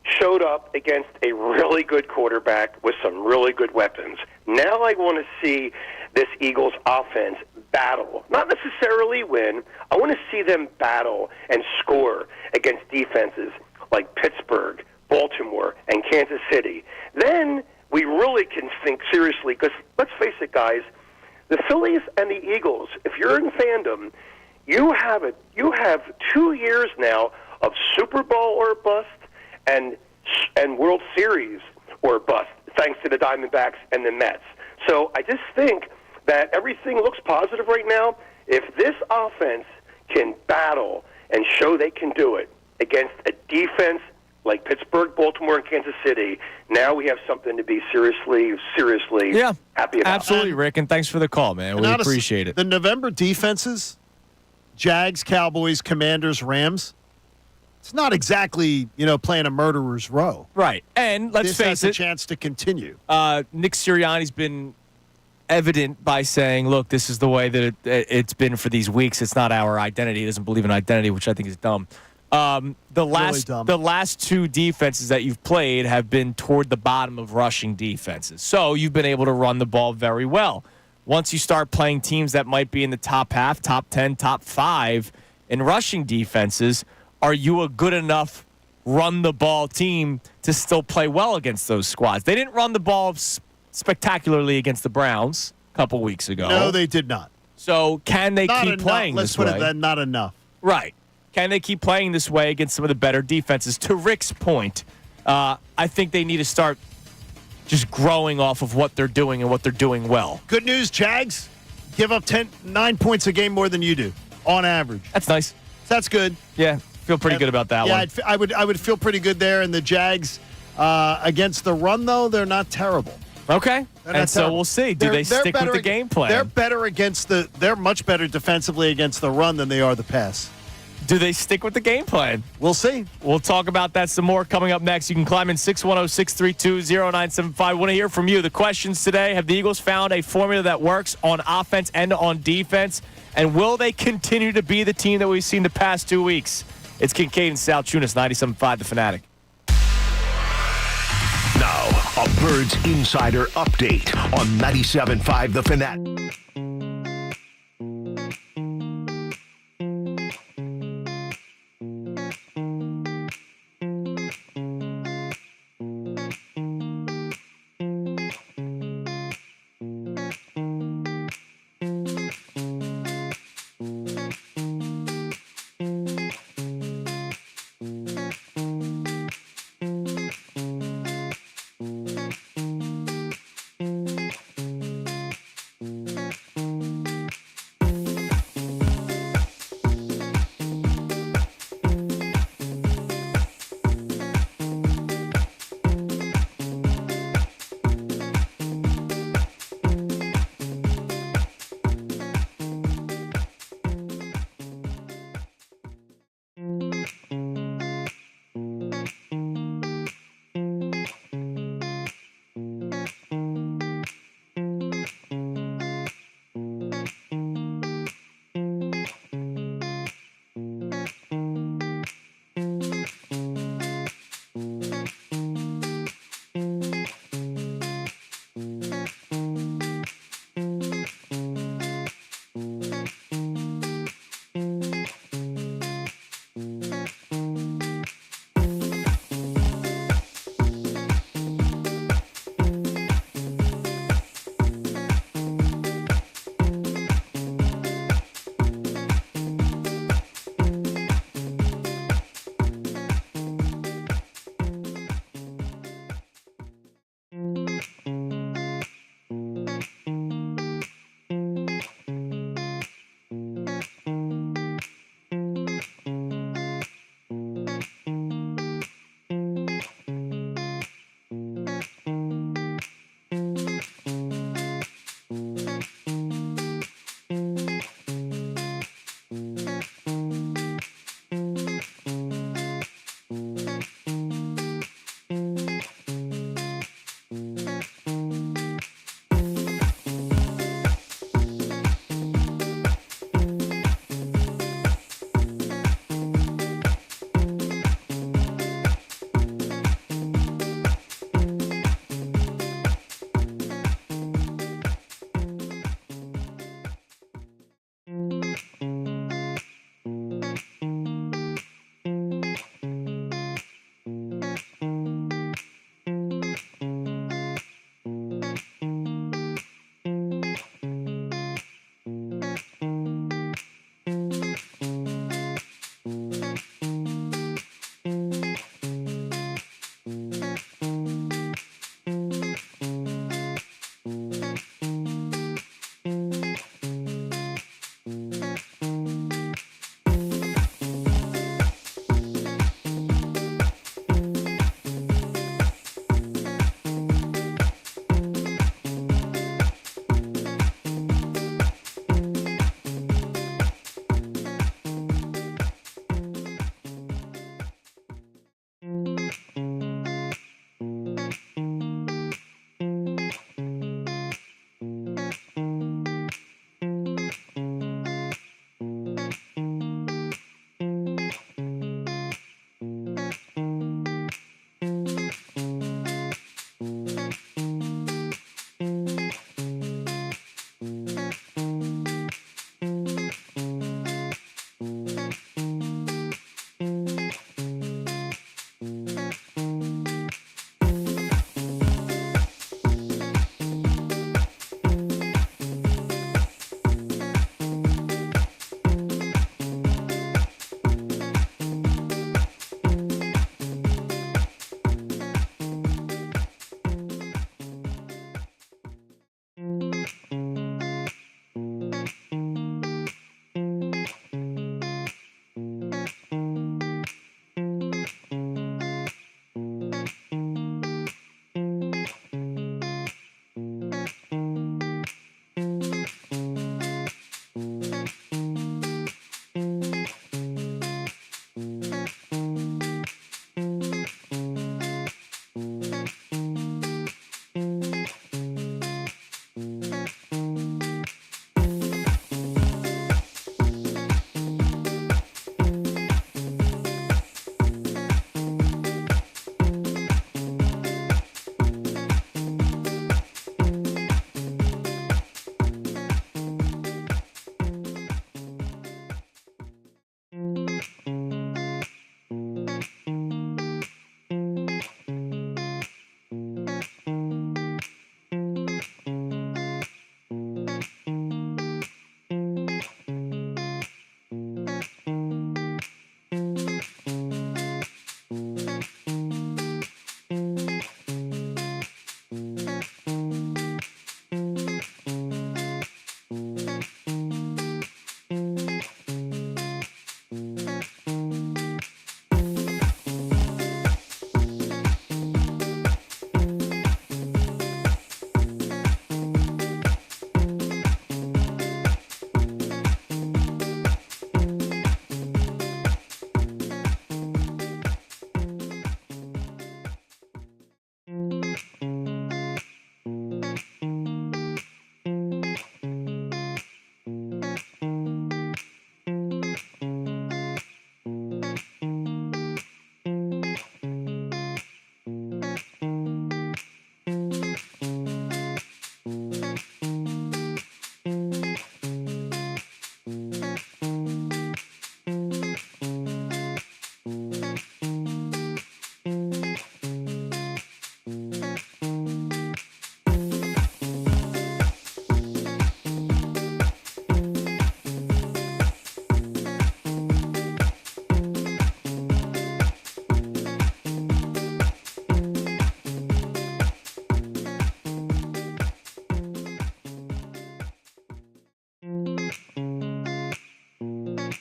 showed up against a really good quarterback with some really good weapons. Now I want to see this Eagles offense battle, not necessarily win. I want to see them battle and score against defenses like Pittsburgh, Baltimore, and Kansas City. Then we really can think seriously, because let's face it, guys, the Phillies and the Eagles, if you're in fandom, you have 2 years now of Super Bowl or bust and World Series or bust, thanks to the Diamondbacks and the Mets. So I just think that everything looks positive right now. If this offense can battle and show they can do it against a defense like Pittsburgh, Baltimore, and Kansas City, now we have something to be seriously happy about. Absolutely, Rick, and thanks for the call, man. We honestly, appreciate it. The November defenses, Jags, Cowboys, Commanders, Rams, it's not exactly, playing a murderer's row. Right. And let's this face has it, a chance to continue. Nick Sirianni's been evident by saying, look, this is the way that it's been for these weeks. It's not our identity. He doesn't believe in identity, which I think is dumb. The last two defenses that you've played have been toward the bottom of rushing defenses. So you've been able to run the ball very well. Once you start playing teams that might be in the top half, top 10, top 5 in rushing defenses, are you a good enough run-the-ball team to still play well against those squads? They didn't run the ball spectacularly against the Browns a couple weeks ago. No, they did not. So can they keep playing Let's this put way? it that not enough. Right. Can they keep playing this way against some of the better defenses? To Rick's point, I think they need to start just growing off of what they're doing and what they're doing well. Good news, Jags give up 9 points a game more than you do on average. That's nice. That's good. Yeah, feel pretty good about that one. Yeah, I would feel pretty good there. And the Jags against the run, though, they're not terrible. Okay. And so terrible. we'll see. Do they stick with the game plan? They're much better defensively against the run than they are the pass. Do they stick with the game plan? We'll see. We'll talk about that some more coming up next. You can climb in 610-632-0975. Want to hear from you. The questions today: have the Eagles found a formula that works on offense and on defense? And will they continue to be the team that we've seen the past 2 weeks? It's Kincade and Salciunas, 97.5 The Fanatic. Now, a Birds Insider update on 97.5 The Fanatic.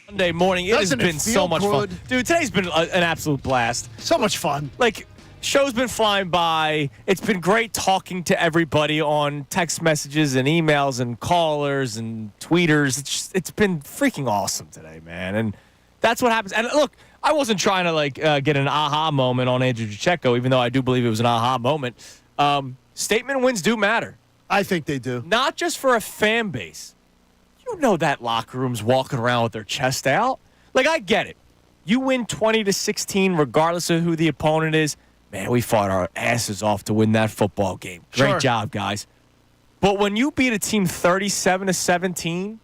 Monday morning. It Doesn't has it been feel so much good? fun. Dude, today's been an absolute blast. So much fun. Like, show's been flying by. It's been great talking to everybody on text messages and emails and callers and tweeters. It's been freaking awesome today, man. And that's what happens. And look, I wasn't trying to get an aha moment on Andrew Pacheco, even though I do believe it was an aha moment. Statement wins do matter. I think they do. Not just for a fan base. You know that locker room's walking around with their chest out. Like, I get it. You win 20-16 regardless of who the opponent is. Man, we fought our asses off to win that football game. Great job, guys. But when you beat a team 37-17,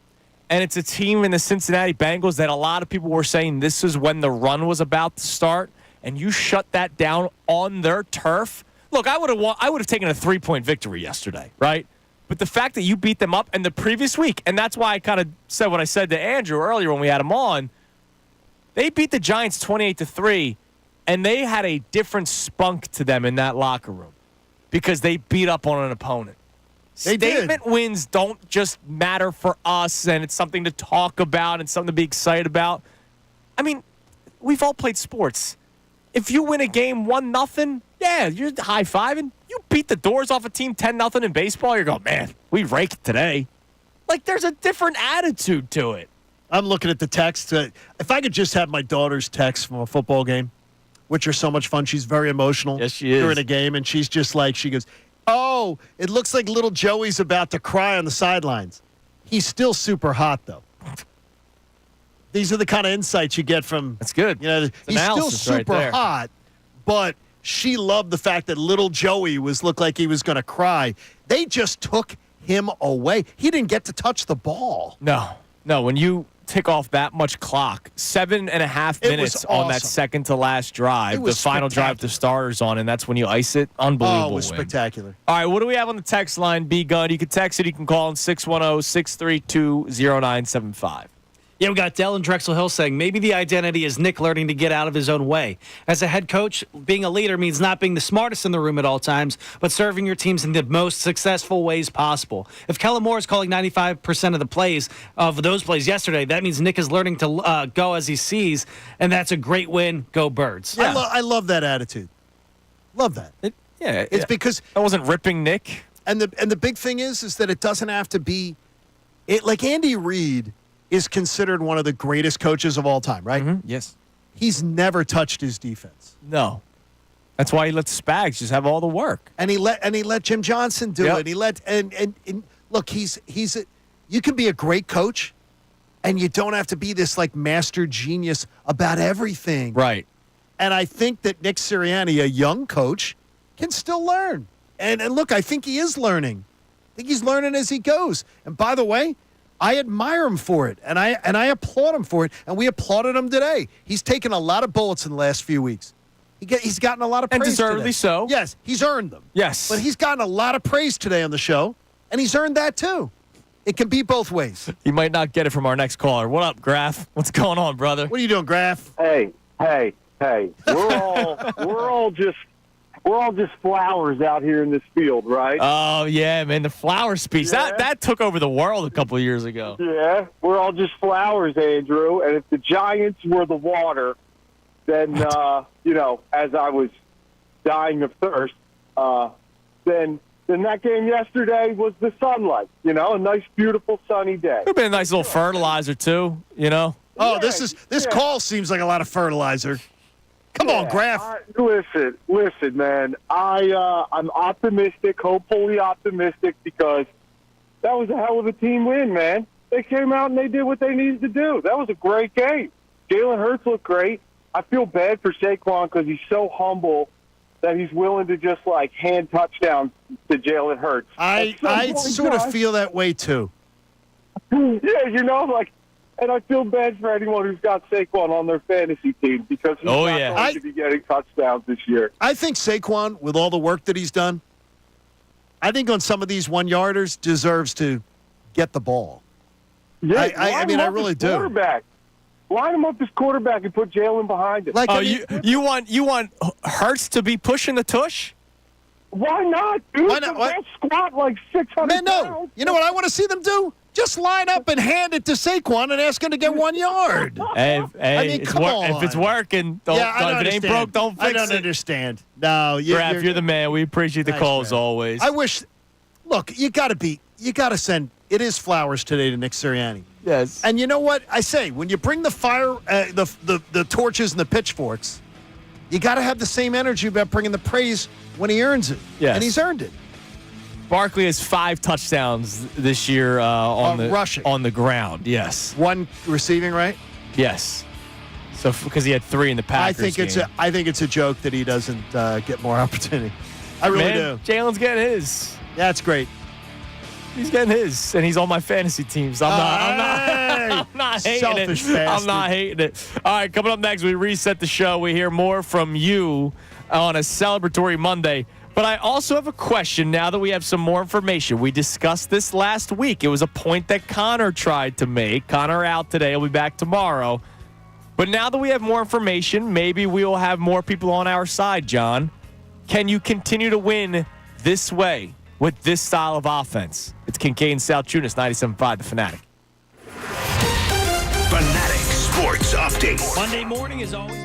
and it's a team in the Cincinnati Bengals that a lot of people were saying this is when the run was about to start, and you shut that down on their turf. Look, I would have taken a 3-point victory yesterday, right? But the fact that you beat them up and the previous week, and that's why I kind of said what I said to Andrew earlier when we had him on, they beat the Giants 28-3, and they had a different spunk to them in that locker room because they beat up on an opponent. Statement wins don't just matter for us, and it's something to talk about and something to be excited about. I mean, we've all played sports. If you win a game 1-0, yeah, you're high-fiving. You beat the doors off a team 10-0 in baseball, you're going, man, we raked today. Like, there's a different attitude to it. I'm looking at the text. If I could just have my daughter's text from a football game, which are so much fun. She's very emotional. Yes, she is. During a game, and she's just like, she goes, oh, it looks like little Joey's about to cry on the sidelines. He's still super hot, though. These are the kind of insights you get from. That's good. You know, he's still super hot, but she loved the fact that little Joey looked like he was going to cry. They just took him away. He didn't get to touch the ball. No. When you tick off that much clock, 7.5 minutes on that second to last drive, the final drive the starters on, and that's when you ice it. Unbelievable. Oh, it was spectacular. All right, what do we have on the text line, B-Gun? You can text it. You can call in 610-632-0975. Yeah, we got Dell in Drexel Hill saying maybe the identity is Nick learning to get out of his own way. As a head coach, being a leader means not being the smartest in the room at all times, but serving your teams in the most successful ways possible. If Kellen Moore is calling 95% of the plays of those plays yesterday, that means Nick is learning to go as he sees, and that's a great win. Go Birds. Yeah. I love that attitude. Love that. It's because I wasn't ripping Nick. And the big thing is that it doesn't have to be it. Like Andy Reid is considered one of the greatest coaches of all time, right? Mm-hmm. Yes. He's never touched his defense. No. That's why he let Spags just have all the work. And he let Jim Johnson do it. He let and look, you can be a great coach and you don't have to be this like master genius about everything. Right. And I think that Nick Sirianni, a young coach, can still learn. And look, I think he is learning. I think he's learning as he goes. And by the way, I admire him for it, and I applaud him for it, and we applauded him today. He's taken a lot of bullets in the last few weeks. He's gotten a lot of praise and deservedly today. so. Yes, he's earned them. Yes. But he's gotten a lot of praise today on the show, and he's earned that too. It can be both ways. He might not get it from our next caller. What up, Graf? What's going on, brother? What are you doing, Graf? Hey. We're all just flowers out here in this field, right? Oh, yeah, man, the flower speech. Yeah. That took over the world a couple of years ago. Yeah, we're all just flowers, Andrew. And if the Giants were the water, then, as I was dying of thirst, then that game yesterday was the sunlight, a nice, beautiful, sunny day. Could have been a nice little fertilizer, too, Oh, yeah, this call seems like a lot of fertilizer. Come on, Graf. Listen, man. I'm optimistic, hopefully optimistic, because that was a hell of a team win, man. They came out and they did what they needed to do. That was a great game. Jalen Hurts looked great. I feel bad for Saquon because he's so humble that he's willing to just, hand touchdowns to Jalen Hurts. I sort of feel that way, too. Yeah, and I feel bad for anyone who's got Saquon on their fantasy team because he's not going to be getting touchdowns this year. I think Saquon, with all the work that he's done, I think on some of these 1-yarders deserves to get the ball. Yeah, I really do. Quarterback. Line him up as quarterback and put Jalen behind him. You want Hurts to be pushing the tush? Why not, dude? Why not? They'll squat like 600 Man, no. pounds. You know what I want to see them do? Just line up and hand it to Saquon and ask him to get 1 yard. Hey, I mean, come on. If it's working, don't, I if it ain't broke, don't fix it. I don't understand. No, you're the man. We appreciate the call as always. I wish. Look, you got to send. It is flowers today to Nick Sirianni. Yes. And you know what I say? When you bring the fire, the torches and the pitchforks, you got to have the same energy about bringing the praise when he earns it. Yes. And he's earned it. Barkley has 5 touchdowns this year rushing on the ground. Yes. 1 receiving, right? Yes. So because he had 3 in the Packers I think it's a joke that he doesn't get more opportunity. I really do. Jalen's getting his. Yeah, it's great. He's getting his, and he's on my fantasy teams. I'm not hating selfish it. bastard. I'm not hating it. All right, coming up next, we reset the show. We hear more from you on a celebratory Monday. But I also have a question now that we have some more information. We discussed this last week. It was a point that Connor tried to make. Connor out today. He'll be back tomorrow. But now that we have more information, maybe we will have more people on our side, John. Can you continue to win this way with this style of offense? It's Kincade Salciunas, 97.5 The Fanatic. Fanatic Sports Update. Monday morning is always.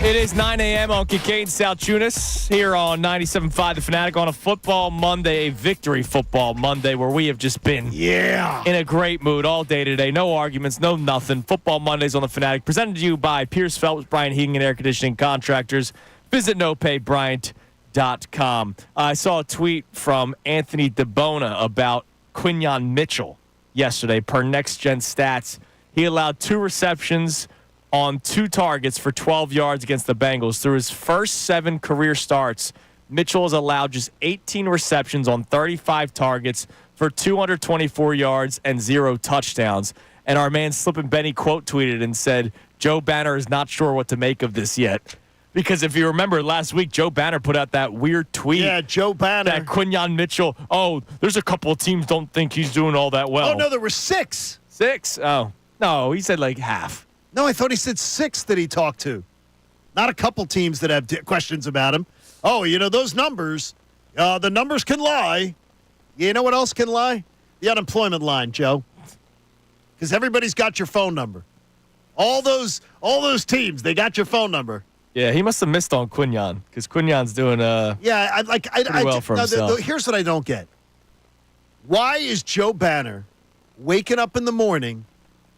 It is 9 a.m. on Kincade Salciunas here on 97.5 The Fanatic on a football Monday, a victory football Monday, where we have just been in a great mood all day today. No arguments, no nothing. Football Mondays on The Fanatic, presented to you by Pierce Phelps, Bryant Heating and Air Conditioning Contractors. Visit nopaybryant.com. I saw a tweet from Anthony DeBona about Quinyon Mitchell yesterday. Per Next Gen Stats, he allowed 2 receptions on 2 targets for 12 yards against the Bengals. Through his first 7 career starts, Mitchell has allowed just 18 receptions on 35 targets for 224 yards and 0 touchdowns. And our man Slippin' Benny quote tweeted and said, Joe Banner is not sure what to make of this yet. Because if you remember last week, Joe Banner put out that weird tweet. Yeah, Joe Banner. That Quinyon Mitchell, there's a couple of teams don't think he's doing all that well. Oh, no, there were 6. 6? Oh, no, he said like half. No, I thought he said 6 that he talked to. Not a couple teams that have questions about him. Oh, those numbers, the numbers can lie. You know what else can lie? The unemployment line, Joe. Because everybody's got your phone number. All those teams, they got your phone number. Yeah, he must have missed on Quinyon because Quinyon's doing pretty well for himself. Here's what I don't get. Why is Joe Banner waking up in the morning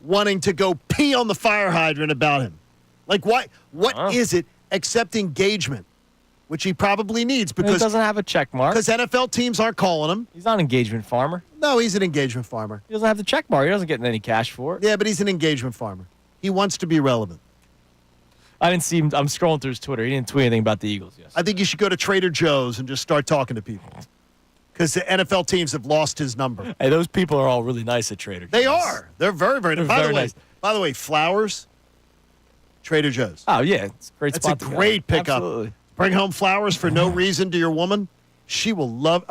wanting to go pee on the fire hydrant about him? Like, why? What is it except engagement, which he probably needs because he doesn't have a check mark. Because NFL teams aren't calling him. He's not an engagement farmer. No, he's an engagement farmer. He doesn't have the check mark. He doesn't get any cash for it. Yeah, but he's an engagement farmer. He wants to be relevant. I didn't see him. I'm scrolling through his Twitter. He didn't tweet anything about the Eagles yesterday. I think you should go to Trader Joe's and just start talking to people. Because the NFL teams have lost his number. Hey, those people are all really nice at Trader Joe's. They are. They're very, very nice. Nice. By the way, flowers, Trader Joe's. Oh, yeah. It's a great spot. That's a great pickup. Absolutely. Bring home flowers for no reason to your woman. She will love,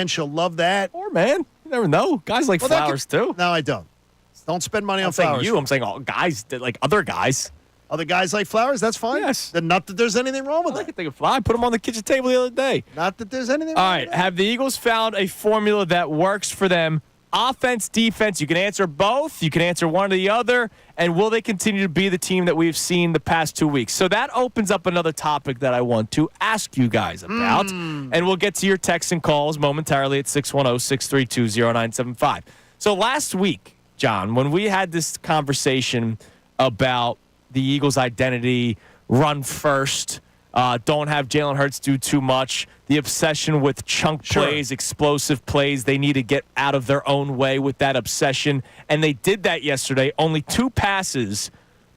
she'll love that. Or, man, you never know. Guys like flowers, too. No, I don't. Don't spend money on flowers. flowers. I'm saying all guys, like other guys. Other guys like flowers? That's fine. Yes. Not that there's anything wrong with that. I can think of flowers. I put them on the kitchen table the other day. Not that there's anything wrong with that. All right. Have the Eagles found a formula that works for them? Offense, defense, you can answer both. You can answer one or the other. And will they continue to be the team that we've seen the past 2 weeks? So that opens up another topic that I want to ask you guys about. And we'll get to your texts and calls momentarily at 610-632-0975. So last week, John, when we had this conversation about the Eagles' identity, run first, don't have Jalen Hurts do too much, the obsession with chunk plays, explosive plays. They need to get out of their own way with that obsession. And they did that yesterday. Only 2 passes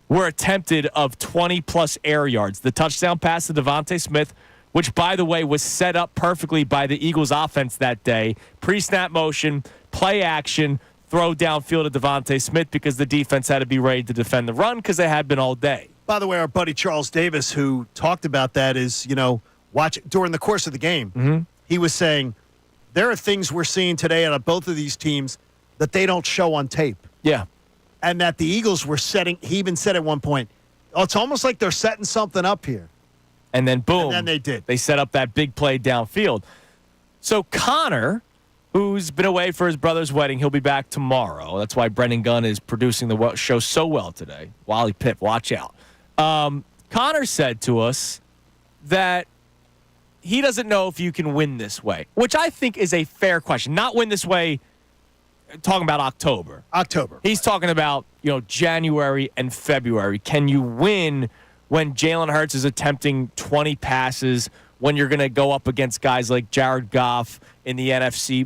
were attempted of 20-plus air yards. The touchdown pass to Devontae Smith, which, by the way, was set up perfectly by the Eagles' offense that day. Pre-snap motion, play action, throw downfield to Devontae Smith because the defense had to be ready to defend the run because they had been all day. By the way, our buddy Charles Davis, who talked about that, is, watch during the course of the game. He was saying there are things we're seeing today out of both of these teams that they don't show on tape. Yeah. And that the Eagles were setting, he even said at one point, it's almost like they're setting something up here. And then boom. And then they did. They set up that big play downfield. So Connor, who's been away for his brother's wedding, he'll be back tomorrow. That's why Brendan Gunn is producing the show so well today. Wally Pipp, watch out. Connor said to us that he doesn't know if you can win this way, which I think is a fair question. Not win this way, talking about October. He's talking about, January and February. Can you win when Jalen Hurts is attempting 20 passes, when you're going to go up against guys like Jared Goff in the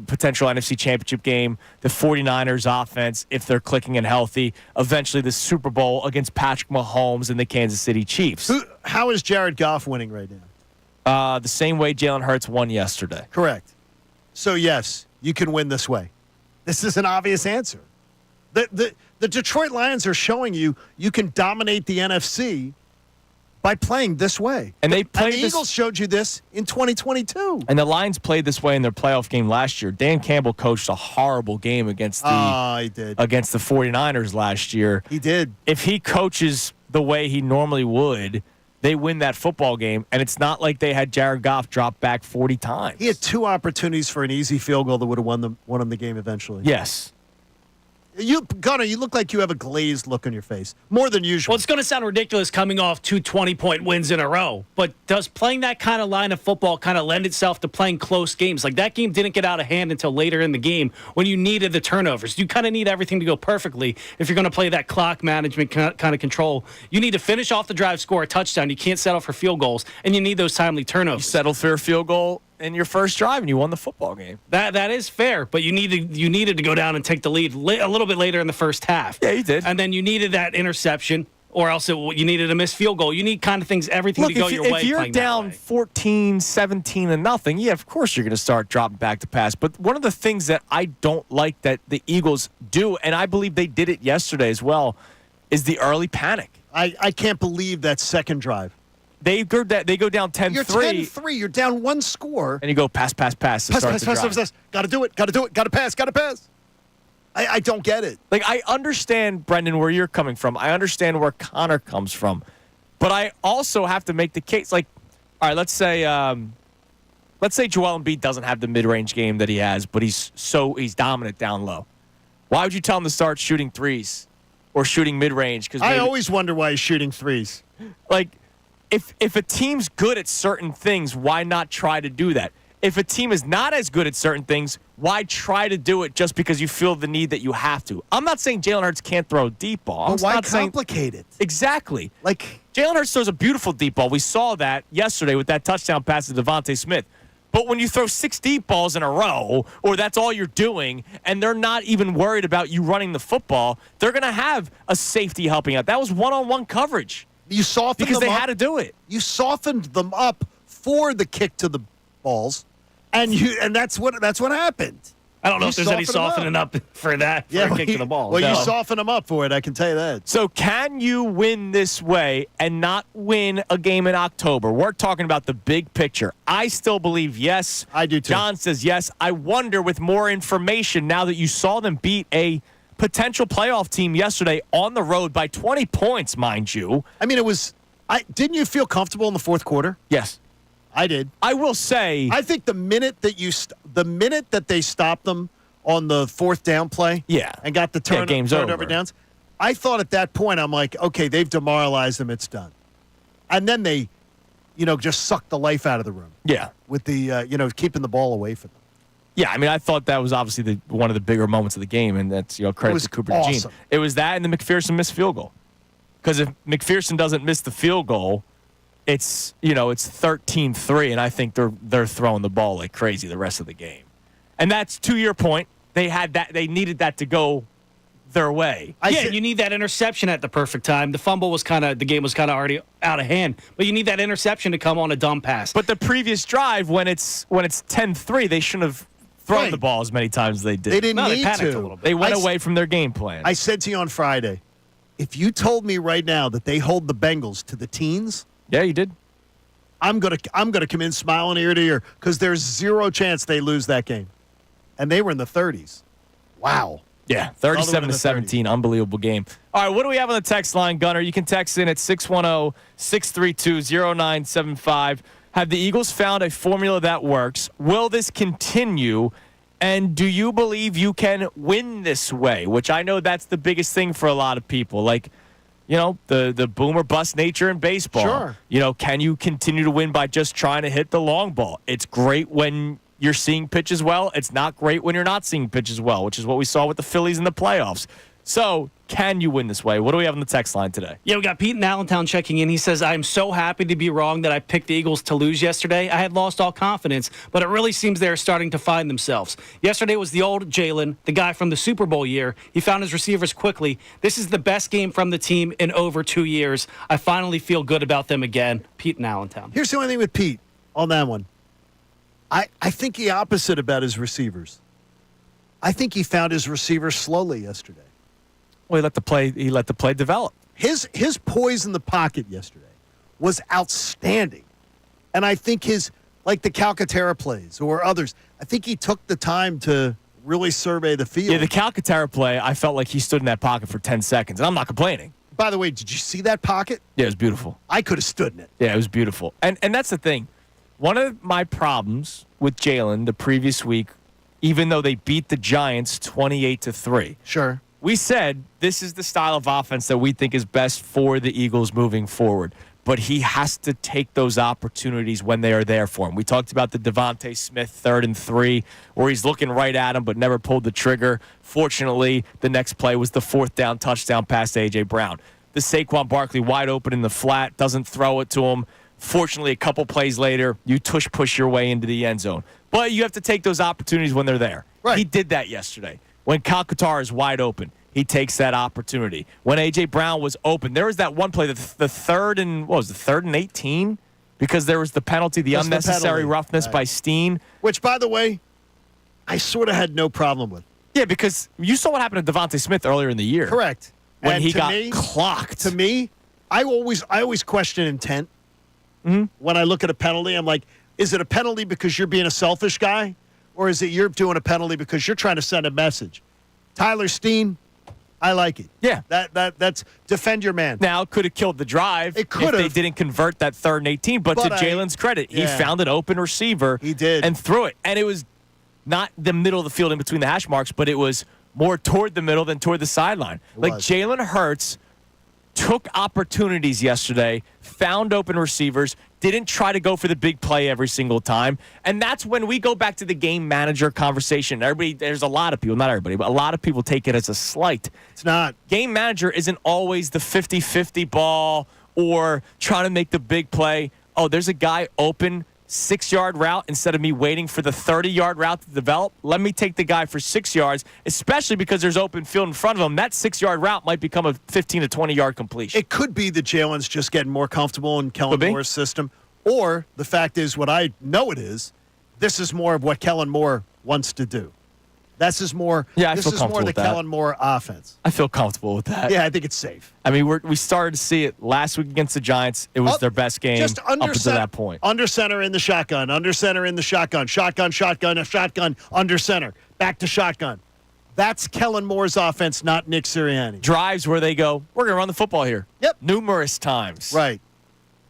potential NFC Championship game, the 49ers offense, if they're clicking and healthy, eventually the Super Bowl against Patrick Mahomes and the Kansas City Chiefs? How is Jared Goff winning right now? The same way Jalen Hurts won yesterday. Correct. So, yes, you can win this way. This is an obvious answer. The Detroit Lions are showing you can dominate the NFC by playing this way. And the Eagles showed you this in 2022. And the Lions played this way in their playoff game last year. Dan Campbell coached a horrible game against the 49ers last year. He did. If he coaches the way he normally would, they win that football game. And it's not like they had Jared Goff drop back 40 times. He had 2 opportunities for an easy field goal that would have won them the game eventually. Yes. Gunnar, you look like you have a glazed look on your face, more than usual. Well, it's going to sound ridiculous coming off 2 20-point wins in a row, but does playing that kind of line of football kind of lend itself to playing close games? Like, that game didn't get out of hand until later in the game when you needed the turnovers. You kind of need everything to go perfectly if you're going to play that clock management kind of control. You need to finish off the drive, score a touchdown. You can't settle for field goals, and you need those timely turnovers. You settled for a field goal in your first drive, and you won the football game. That is fair, but you needed to go down and take the lead a little bit later in the first half. Yeah, you did. And then you needed that interception, or else you needed a missed field goal. You need kind of things, everything to go your way. If you're down 14, 17 and nothing, yeah, of course you're going to start dropping back to pass. But one of the things that I don't like that the Eagles do, and I believe they did it yesterday as well, is the early panic. I can't believe that second drive. They go down 10-3. You're 10-3. You're down one score. And you go pass. Pass. Got to do it. Got to pass. I don't get it. Like, I understand, Brendan, where you're coming from. I understand where Connor comes from. But I also have to make the case. Like, all right, let's say Joel Embiid doesn't have the mid-range game that he has, but he's dominant down low. Why would you tell him to start shooting threes or shooting mid-range? Because I always wonder why he's shooting threes. Like, if a team's good at certain things, why not try to do that? If a team is not as good at certain things, why try to do it just because you feel the need that you have to? I'm not saying Jalen Hurts can't throw a deep ball. But why complicate it? Exactly. Like, Jalen Hurts throws a beautiful deep ball. We saw that yesterday with that touchdown pass to Devontae Smith. But when you throw 6 deep balls in a row, or that's all you're doing, and they're not even worried about you running the football, they're going to have a safety helping out. That was one-on-one coverage. You softened because them they up. had to do it. You softened them up for the kick to the balls, and that's what happened. I don't know if there's any softening up for that for a kick to the ball. Well, you soften them up for it, I can tell you that. So can you win this way and not win a game in October? We're talking about the big picture. I still believe yes. I do too. John says yes. I wonder, with more information, now that you saw them beat a potential playoff team yesterday on the road by 20 points, mind you. I mean, didn't you feel comfortable in the fourth quarter? Yes. I did. I will say, I think the minute that they stopped them on the fourth down play, and got the turnover downs, I thought at that point, I'm like, okay, they've demoralized them, it's done. And then they, just sucked the life out of the room. Yeah. With the, keeping the ball away from them. Yeah, I mean, I thought that was obviously one of the bigger moments of the game, and that's credit to Cooper DeJean. It was that and the McPherson missed field goal. Because if McPherson doesn't miss the field goal, it's 13-3, and I think they're throwing the ball like crazy the rest of the game. And that's, to your point, they needed that to go their way. You need that interception at the perfect time. The game was kind of already out of hand, but you need that interception to come on a dumb pass. But the previous drive, when it's 10-3, they shouldn't have thrown the ball as many times as they did. They didn't need they panicked to. a little bit. They went away from their game plan. I said to you on Friday, if you told me right now that they hold the Bengals to the teens, yeah, you did. I'm gonna come in smiling ear to ear because there's zero chance they lose that game, and they were in the 30s. Wow. Yeah, 37-17, unbelievable game. All right, what do we have on the text line, Gunner? You can text in at 610-632-0975. Have the Eagles found a formula that works? Will this continue? And do you believe you can win this way? Which I know that's the biggest thing for a lot of people. Like, the boom or bust nature in baseball. Sure. Can you continue to win by just trying to hit the long ball? It's great when you're seeing pitches well. It's not great when you're not seeing pitches well, which is what we saw with the Phillies in the playoffs. So, can you win this way? What do we have on the text line today? Yeah, we got Pete in Allentown checking in. He says, I'm so happy to be wrong that I picked the Eagles to lose yesterday. I had lost all confidence, but it really seems they're starting to find themselves. Yesterday was the old Jalen, the guy from the Super Bowl year. He found his receivers quickly. This is the best game from the team in over 2 years. I finally feel good about them again. Pete in Allentown. Here's the only thing with Pete on that one. I think the opposite about his receivers. I think he found his receivers slowly yesterday. Well, he let the play develop. His poise in the pocket yesterday was outstanding. And I think like the Calcaterra plays or others, I think he took the time to really survey the field. Yeah, the Calcaterra play, I felt like he stood in that pocket for 10 seconds, and I'm not complaining. By the way, did you see that pocket? Yeah, it was beautiful. I could have stood in it. Yeah, it was beautiful. And that's the thing. One of my problems with Jalen the previous week, even though they beat the Giants 28-3. Sure. we said this is the style of offense that we think is best for the Eagles moving forward. But he has to take those opportunities when they are there for him. We talked about the Devontae Smith 3rd and 3, where he's looking right at him but never pulled the trigger. Fortunately, the next play was the 4th down touchdown pass to A.J. Brown. The Saquon Barkley wide open in the flat, doesn't throw it to him. Fortunately, a couple plays later, you push your way into the end zone. But you have to take those opportunities when they're there. Right. He did that yesterday. When Kyle Katar is wide open, he takes that opportunity. When A.J. Brown was open, there was that one play, the 3rd and 18? Because there was the penalty, the unnecessary roughness by Steen. Which, by the way, I sort of had no problem with. Yeah, because you saw what happened to Devontae Smith earlier in the year. Correct. When and he to got me, clocked. To me, I always question intent. When I look at a penalty, I'm like, is it a penalty because you're being a selfish guy? Or is it you're doing a penalty because you're trying to send a message? Tyler Steen, I like it. Yeah. That's defend your man. Now, it could have killed the drive It could if they have. didn't convert that 3rd and 18. But to Jalen's credit, he found an open receiver. He did. And threw it. And it was not the middle of the field in between the hash marks, but it was more toward the middle than toward the sideline. Like Jalen Hurts took opportunities yesterday, found open receivers, didn't try to go for the big play every single time. And that's when we go back to the game manager conversation. There's a lot of people, not everybody, but a lot of people take it as a slight. It's not. Game manager isn't always the 50-50 ball or trying to make the big play. Oh, there's a guy open 6-yard route instead of me waiting for the 30-yard route to develop. Let me take the guy for 6 yards, especially because there's open field in front of him. That 6-yard route might become a 15 to 20-yard completion. It could be that Jalen's just getting more comfortable in Kellen Moore's system. Or the fact is, what I know it is, this is more of what Kellen Moore wants to do. This is more the Kellen Moore offense. I feel comfortable with that. Yeah, I think it's safe. I mean, we started to see it last week against the Giants. It was their best game just up until that point. Under center in the shotgun, under center in the shotgun, shotgun, under center, back to shotgun. That's Kellen Moore's offense, not Nick Sirianni. Drives where they go, we're going to run the football here. Yep. Numerous times. Right.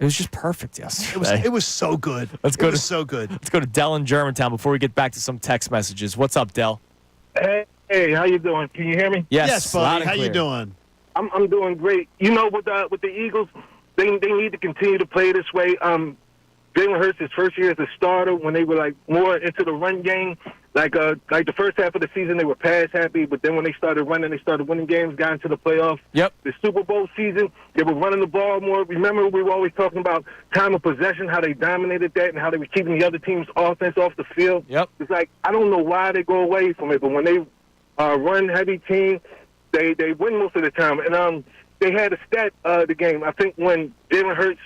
It was just perfect yesterday. It was so good. Let's go to Dell in Germantown before we get back to some text messages. What's up, Dell? Hey, how you doing? Can you hear me? Yes, buddy. How you doing? I'm doing great. You know, with the Eagles, they need to continue to play this way. Jalen Hurts, his first year as a starter, when they were like more into the run game, like the first half of the season, they were pass happy, but then when they started running, they started winning games, got into the playoffs. Yep. The Super Bowl season, they were running the ball more. Remember, we were always talking about time of possession, how they dominated that, and how they were keeping the other team's offense off the field. Yep. It's like, I don't know why they go away from it, but when they run-heavy team, they win most of the time. And they had a stat the game. I think when Jalen Hurts,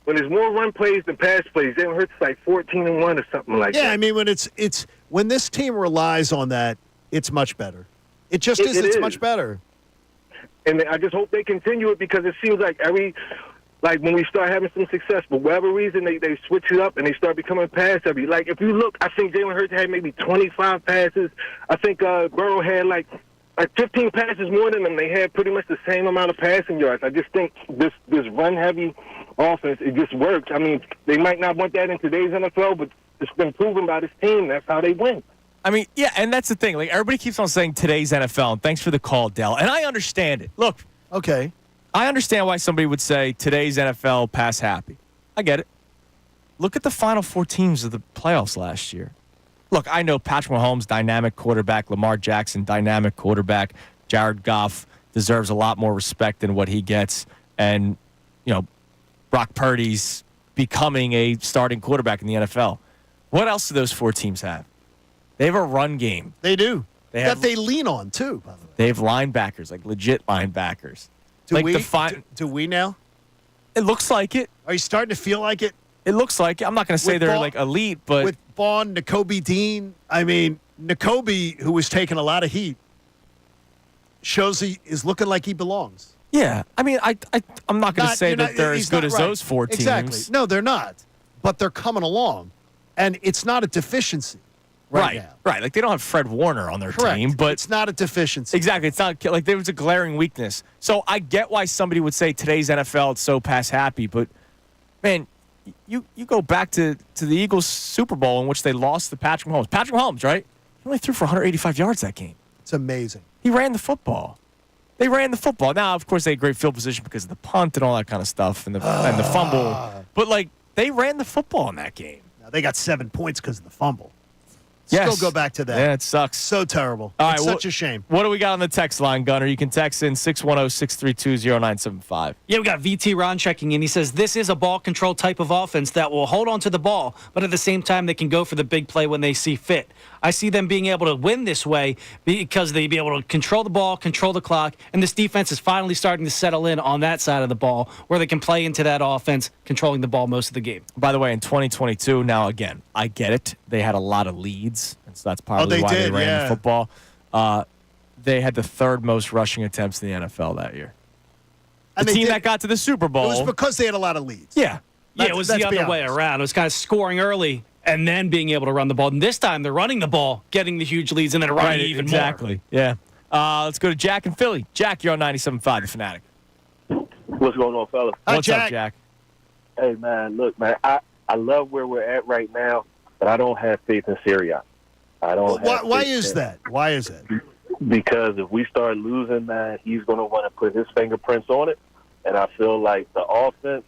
when there's more run plays than pass plays, Jalen Hurts is like 14-1 or something like that. Yeah, I mean, when it's when this team relies on that, it's much better. It just is. It's much better. And I just hope they continue it, because it feels like when we start having some success, for whatever reason, they switch it up and they start becoming pass heavy. Like, if you look, I think Jalen Hurts had maybe 25 passes. I think Burrow had like 15 passes more than them. They had pretty much the same amount of passing yards. I just think this run heavy offense, it just works. I mean, they might not want that in today's NFL, but it's been proven by this team. That's how they win. I mean, yeah, and that's the thing. Like, everybody keeps on saying today's NFL, and thanks for the call, Dell. And I understand it. Look. Okay. I understand why somebody would say today's NFL pass happy. I get it. Look at the final 4 teams of the playoffs last year. Look, I know Patrick Mahomes, dynamic quarterback. Lamar Jackson, dynamic quarterback. Jared Goff deserves a lot more respect than what he gets. And, Brock Purdy's becoming a starting quarterback in the NFL. What else do those 4 teams have? They have a run game. They do. They lean on, too, by the way. They have linebackers, like legit linebackers. Do we now? It looks like it. Are you starting to feel like it? It looks like it. I'm not going to say they're like elite, but with Vaughn, Nakobe Dean, I mean, Nakobe, who was taking a lot of heat, shows he is looking like he belongs. Yeah, I mean, I'm not going to say that they're as good as those 4 teams. Exactly. No, they're not. But they're coming along, and it's not a deficiency right now. Right. Like, they don't have Fred Warner on their team, but it's not a deficiency. Exactly. It's not like there was a glaring weakness. So I get why somebody would say today's NFL it's so pass happy, but man, you go back to the Eagles Super Bowl in which they lost to Patrick Mahomes. Patrick Mahomes, right? He only threw for 185 yards that game. It's amazing. He ran the football. They ran the football. Now, of course, they had great field position because of the punt and all that kind of stuff and the fumble. But, like, they ran the football in that game. Now, they got 7 points because of the fumble. Yes. Still go back to that. Yeah, it sucks. So terrible. All it's right, such a shame. What do we got on the text line, Gunner? You can text in 610-632-0975. Yeah, we got VT Ron checking in. He says this is a ball control type of offense that will hold on to the ball, but at the same time they can go for the big play when they see fit. I see them being able to win this way because they'd be able to control the ball, control the clock, and this defense is finally starting to settle in on that side of the ball where they can play into that offense, controlling the ball most of the game. By the way, in 2022, now again, I get it. They had a lot of leads, and so that's probably why they ran the football. They had the third most rushing attempts in the NFL that year. The team that got to the Super Bowl. It was because they had a lot of leads. Yeah. Yeah, it was the other way around. It was kind of scoring early and then being able to run the ball. And this time they're running the ball, getting the huge leads, and then running even more. Exactly. Yeah. Let's go to Jack in Philly. Jack, you're on 97.5, The Fanatic. What's going on, fellas? What's up, Jack? Hey, man, look, man, I love where we're at right now, but I don't have faith in Syria. I don't. Why is that? Why is it? Because if we start losing, man, he's going to want to put his fingerprints on it, and I feel like the offense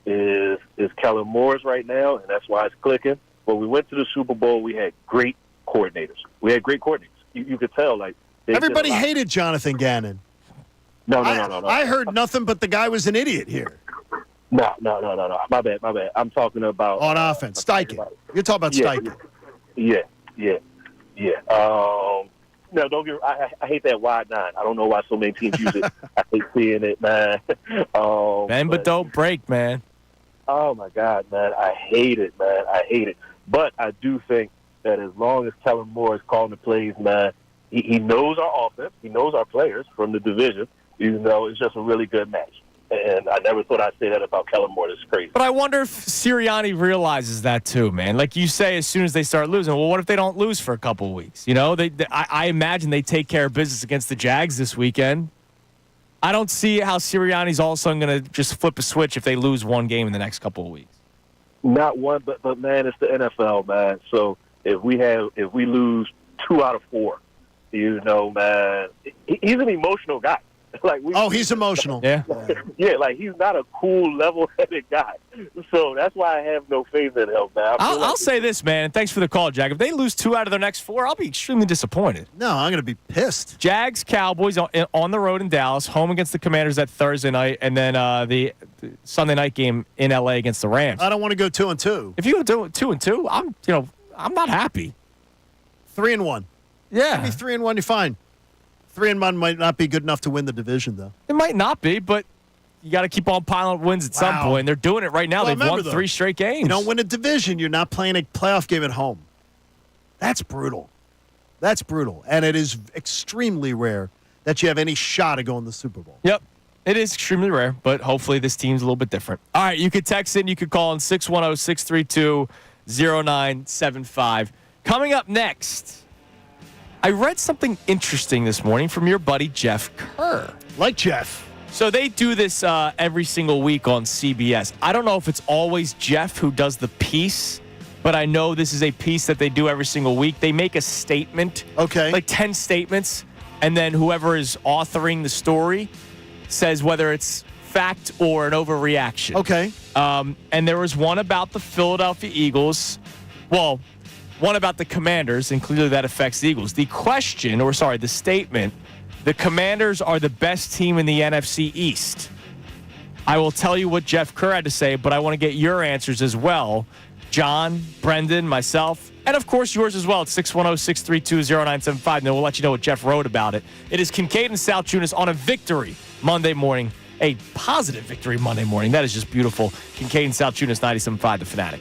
is Kellen Moore's right now, and that's why it's clicking. When we went to the Super Bowl, we had great coordinators. You could tell, like, everybody hated Jonathan Gannon. No. I heard nothing but the guy was an idiot here. No. My bad. I'm talking about on offense. Steichen. You're talking about Steichen. Yeah. No, don't get. I hate that wide nine. I don't know why so many teams use it. I hate seeing it, man. Bend but don't break, man. Oh my God, man! I hate it, man. I hate it. But I do think that as long as Kellen Moore is calling the plays, man, he knows our offense. He knows our players from the division. You know, it's just a really good match. And I never thought I'd say that about Kellen Moore. That's crazy. But I wonder if Sirianni realizes that too, man. Like you say, as soon as they start losing, well, what if they don't lose for a couple of weeks? You know, I imagine they take care of business against the Jags this weekend. I don't see how Sirianni's all of a sudden going to just flip a switch if they lose one game in the next couple of weeks. Not one, but man, it's the NFL, man. So if we lose 2 out of 4, you know, man, he's an emotional guy. Like he's emotional. Yeah. Yeah, like he's not a cool, level-headed guy. So that's why I have no faith in him, man. I'll say this, man, and thanks for the call, Jack. If they lose 2 out of their next 4, I'll be extremely disappointed. No, I'm going to be pissed. Jags, Cowboys on the road in Dallas, home against the Commanders that Thursday night, and then the Sunday night game in LA against the Rams. I don't want to go 2-2. If you go 2-2, I'm not happy. 3-1. Yeah. Maybe 3-1, you're fine. 3-1 might not be good enough to win the division, though. It might not be, but you got to keep on piling up wins at some point. And they're doing it right now. Well, They've won 3 straight games. You don't win a division, you're not playing a playoff game at home. That's brutal. That's brutal. And it is extremely rare that you have any shot at going to the Super Bowl. Yep. It is extremely rare, but hopefully this team's a little bit different. All right, you could text in. You could call in 610-632-0975. Coming up next, I read something interesting this morning from your buddy Jeff Kerr. Like Jeff. So they do this every single week on CBS. I don't know if it's always Jeff who does the piece, but I know this is a piece that they do every single week. They make a statement. Okay. Like 10 statements, and then whoever is authoring the story says whether it's fact or an overreaction. Okay. And there was one about the Philadelphia Eagles. Well, one about the Commanders, and clearly that affects the Eagles. The statement, the Commanders are the best team in the NFC East. I will tell you what Jeff Kerr had to say, but I want to get your answers as well. John, Brendan, myself, and of course yours as well at 610-632-0975. And then we'll let you know what Jeff wrote about it. It is Kincade and Salciunas on a victory Monday morning, a positive victory Monday morning. That is just beautiful. Kincade and Salciunas, 97.5, The Fanatic.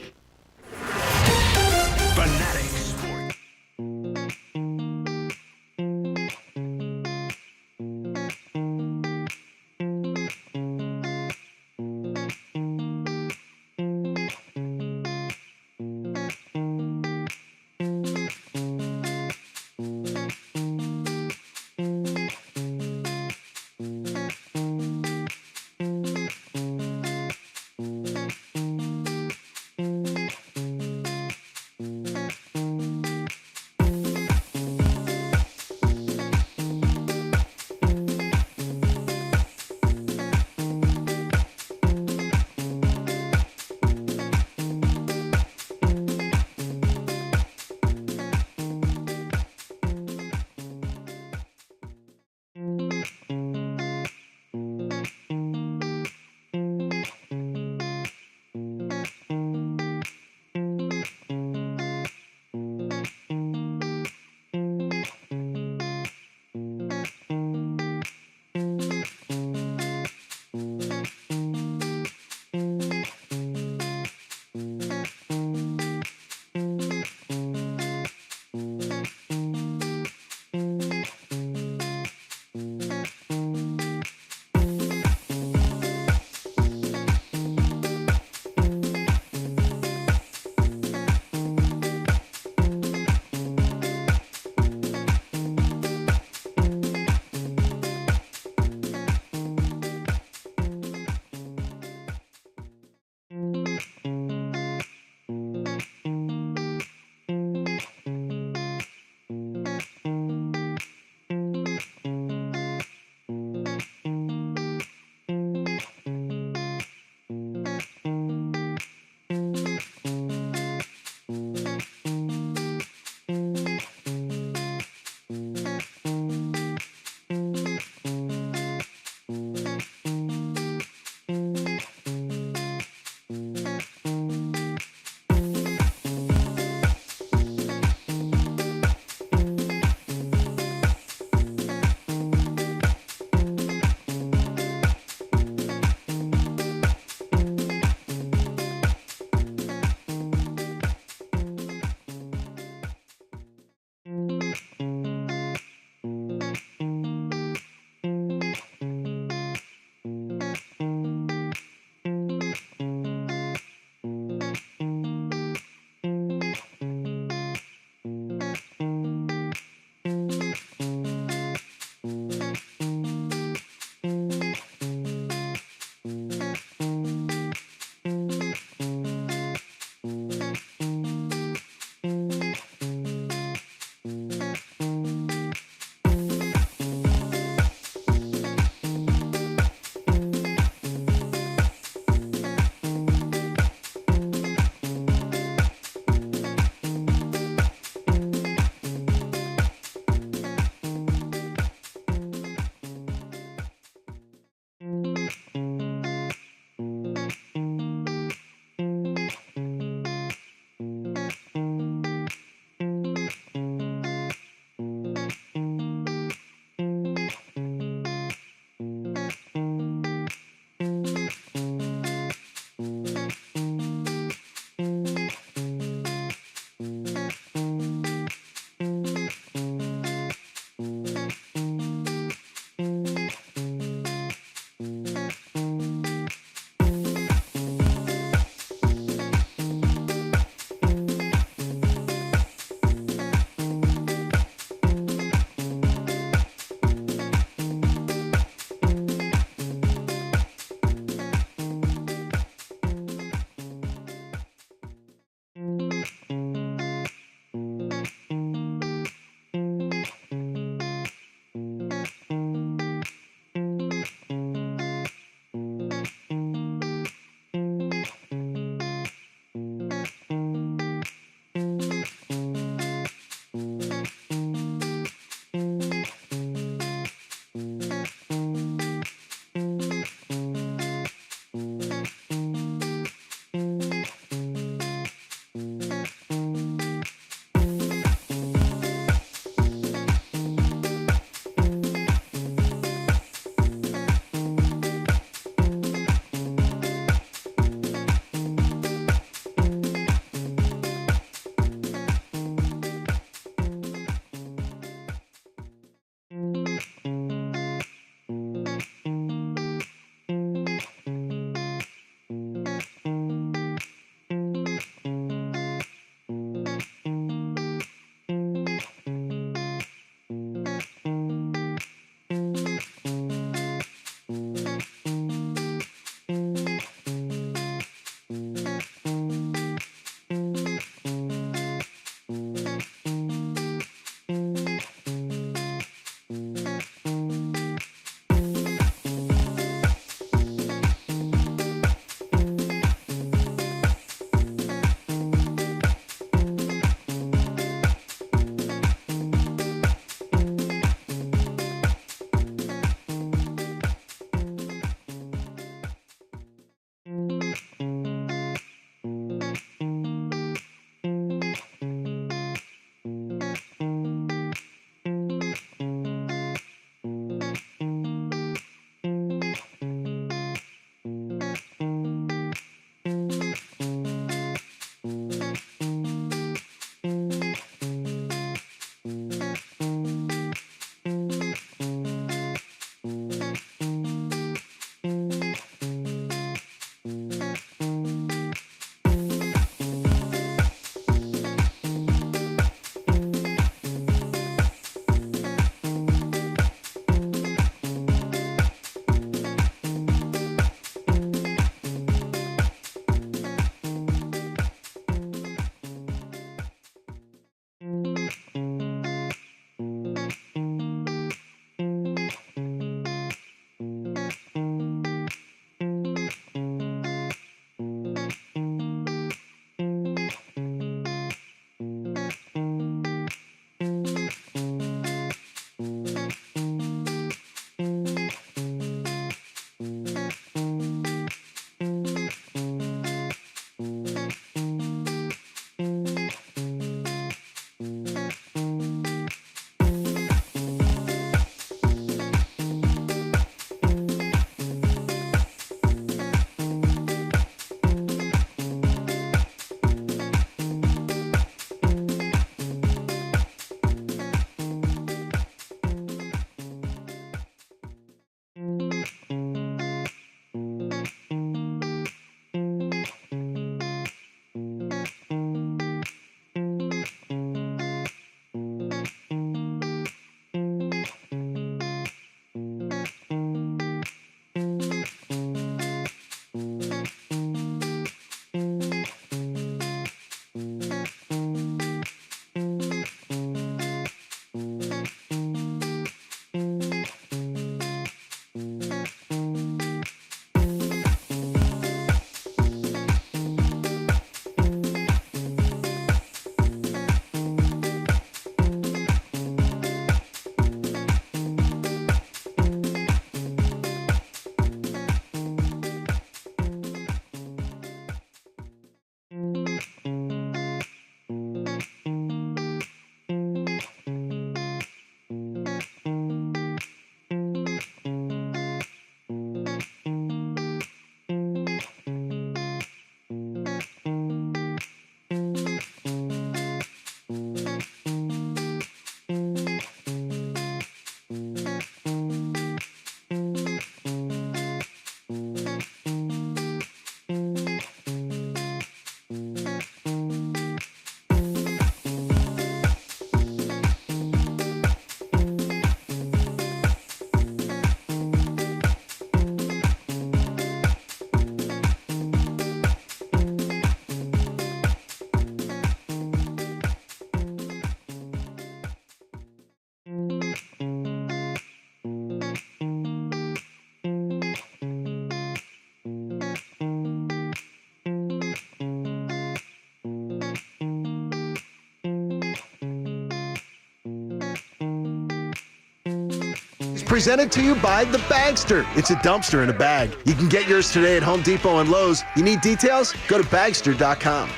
Presented to you by The Bagster. It's a dumpster in a bag. You can get yours today at Home Depot and Lowe's. You need details? Go to Bagster.com.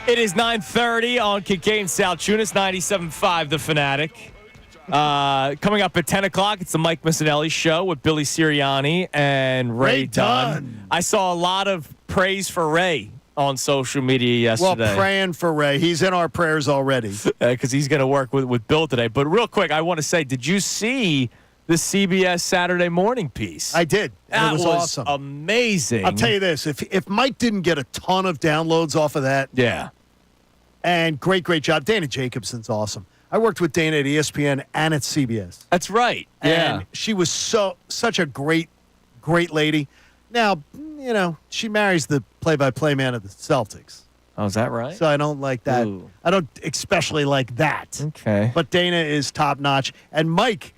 It is 9:30 on Kincade Salciunas, 97.5 The Fanatic. Coming up at 10 o'clock, it's the Mike Missanelli Show with Billy Sirianni and Ray Dunn. I saw a lot of praise for Ray on social media yesterday. Well, praying for Ray. He's in our prayers already. Because he's going to work with Bill today. But real quick, I want to say, did you see the CBS Saturday morning piece? I did. That it was awesome. Amazing. I'll tell you this. If Mike didn't get a ton of downloads off of that. Yeah. And great job. Dana Jacobson's awesome. I worked with Dana at ESPN and at CBS. That's right. Yeah. And she was such a great lady. Now, you know, she marries the play-by-play man of the Celtics. Oh, is that right? So I don't like that. Ooh. I don't especially like that. Okay. But Dana is top-notch. And Mike,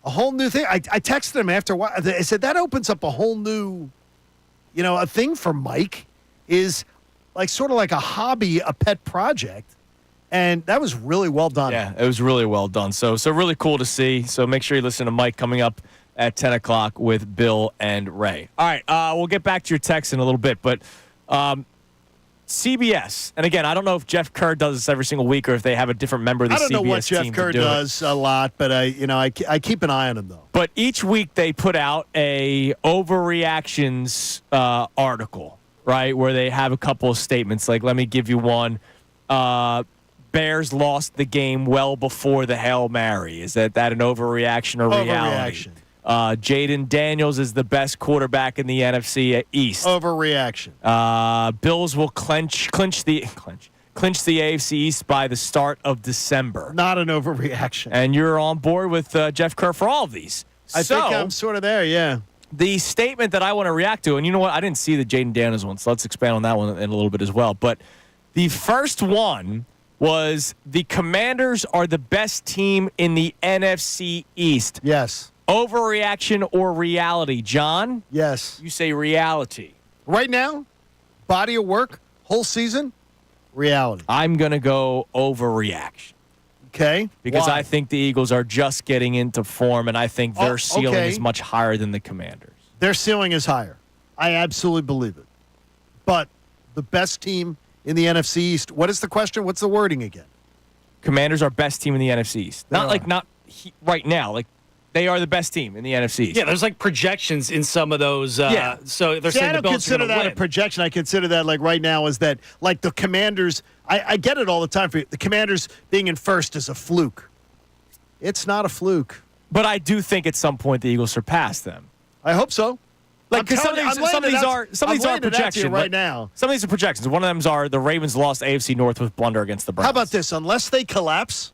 a whole new thing. I texted him after a while. I said, that opens up a whole new, a thing for Mike is like sort of like a hobby, a pet project. And that was really well done. Yeah, it was really well done. So really cool to see. So make sure you listen to Mike coming up at 10 o'clock with Bill and Ray. All right, we'll get back to your text in a little bit. But CBS, and again, I don't know if Jeff Kerr does this every single week or if they have a different member of the CBS team. I don't know what Jeff Kerr does a lot, but I keep an eye on him, though. But each week they put out a overreactions article, right, where they have a couple of statements. Like, let me give you one. Bears lost the game well before the Hail Mary. Is that an overreaction or reality? Jaden Daniels is the best quarterback in the NFC East. Overreaction. Bills will clinch the AFC East by the start of December. Not an overreaction. And you're on board with Jeff Kerr for all of these. I think I'm sort of there, yeah. The statement that I want to react to, and you know what? I didn't see the Jaden Daniels one, so let's expand on that one in a little bit as well. But the first one was the Commanders are the best team in the NFC East. Yes. Overreaction or reality? John? Yes. You say reality. Right now, body of work, whole season, reality. I'm going to go overreaction. Okay. Because Why? I think the Eagles are just getting into form, and I think their ceiling is much higher than the Commanders. Their ceiling is higher. I absolutely believe it. But the best team in the NFC East, what is the question? What's the wording again? Commanders are best team in the NFC East. Not right now. Like, they are the best team in the NFC East. Yeah, there's like projections in some of those. Yeah. So they're saying I the don't Bills consider that win. a projection. I consider that like right now is that like the Commanders. I get it all the time for you. The Commanders being in first is a fluke. It's not a fluke. But I do think at some point the Eagles surpass them. I hope so. Like, because some of these are projections right now. Some of these are projections. One of them are the Ravens lost AFC North with blunder against the Browns. How about this? Unless they collapse,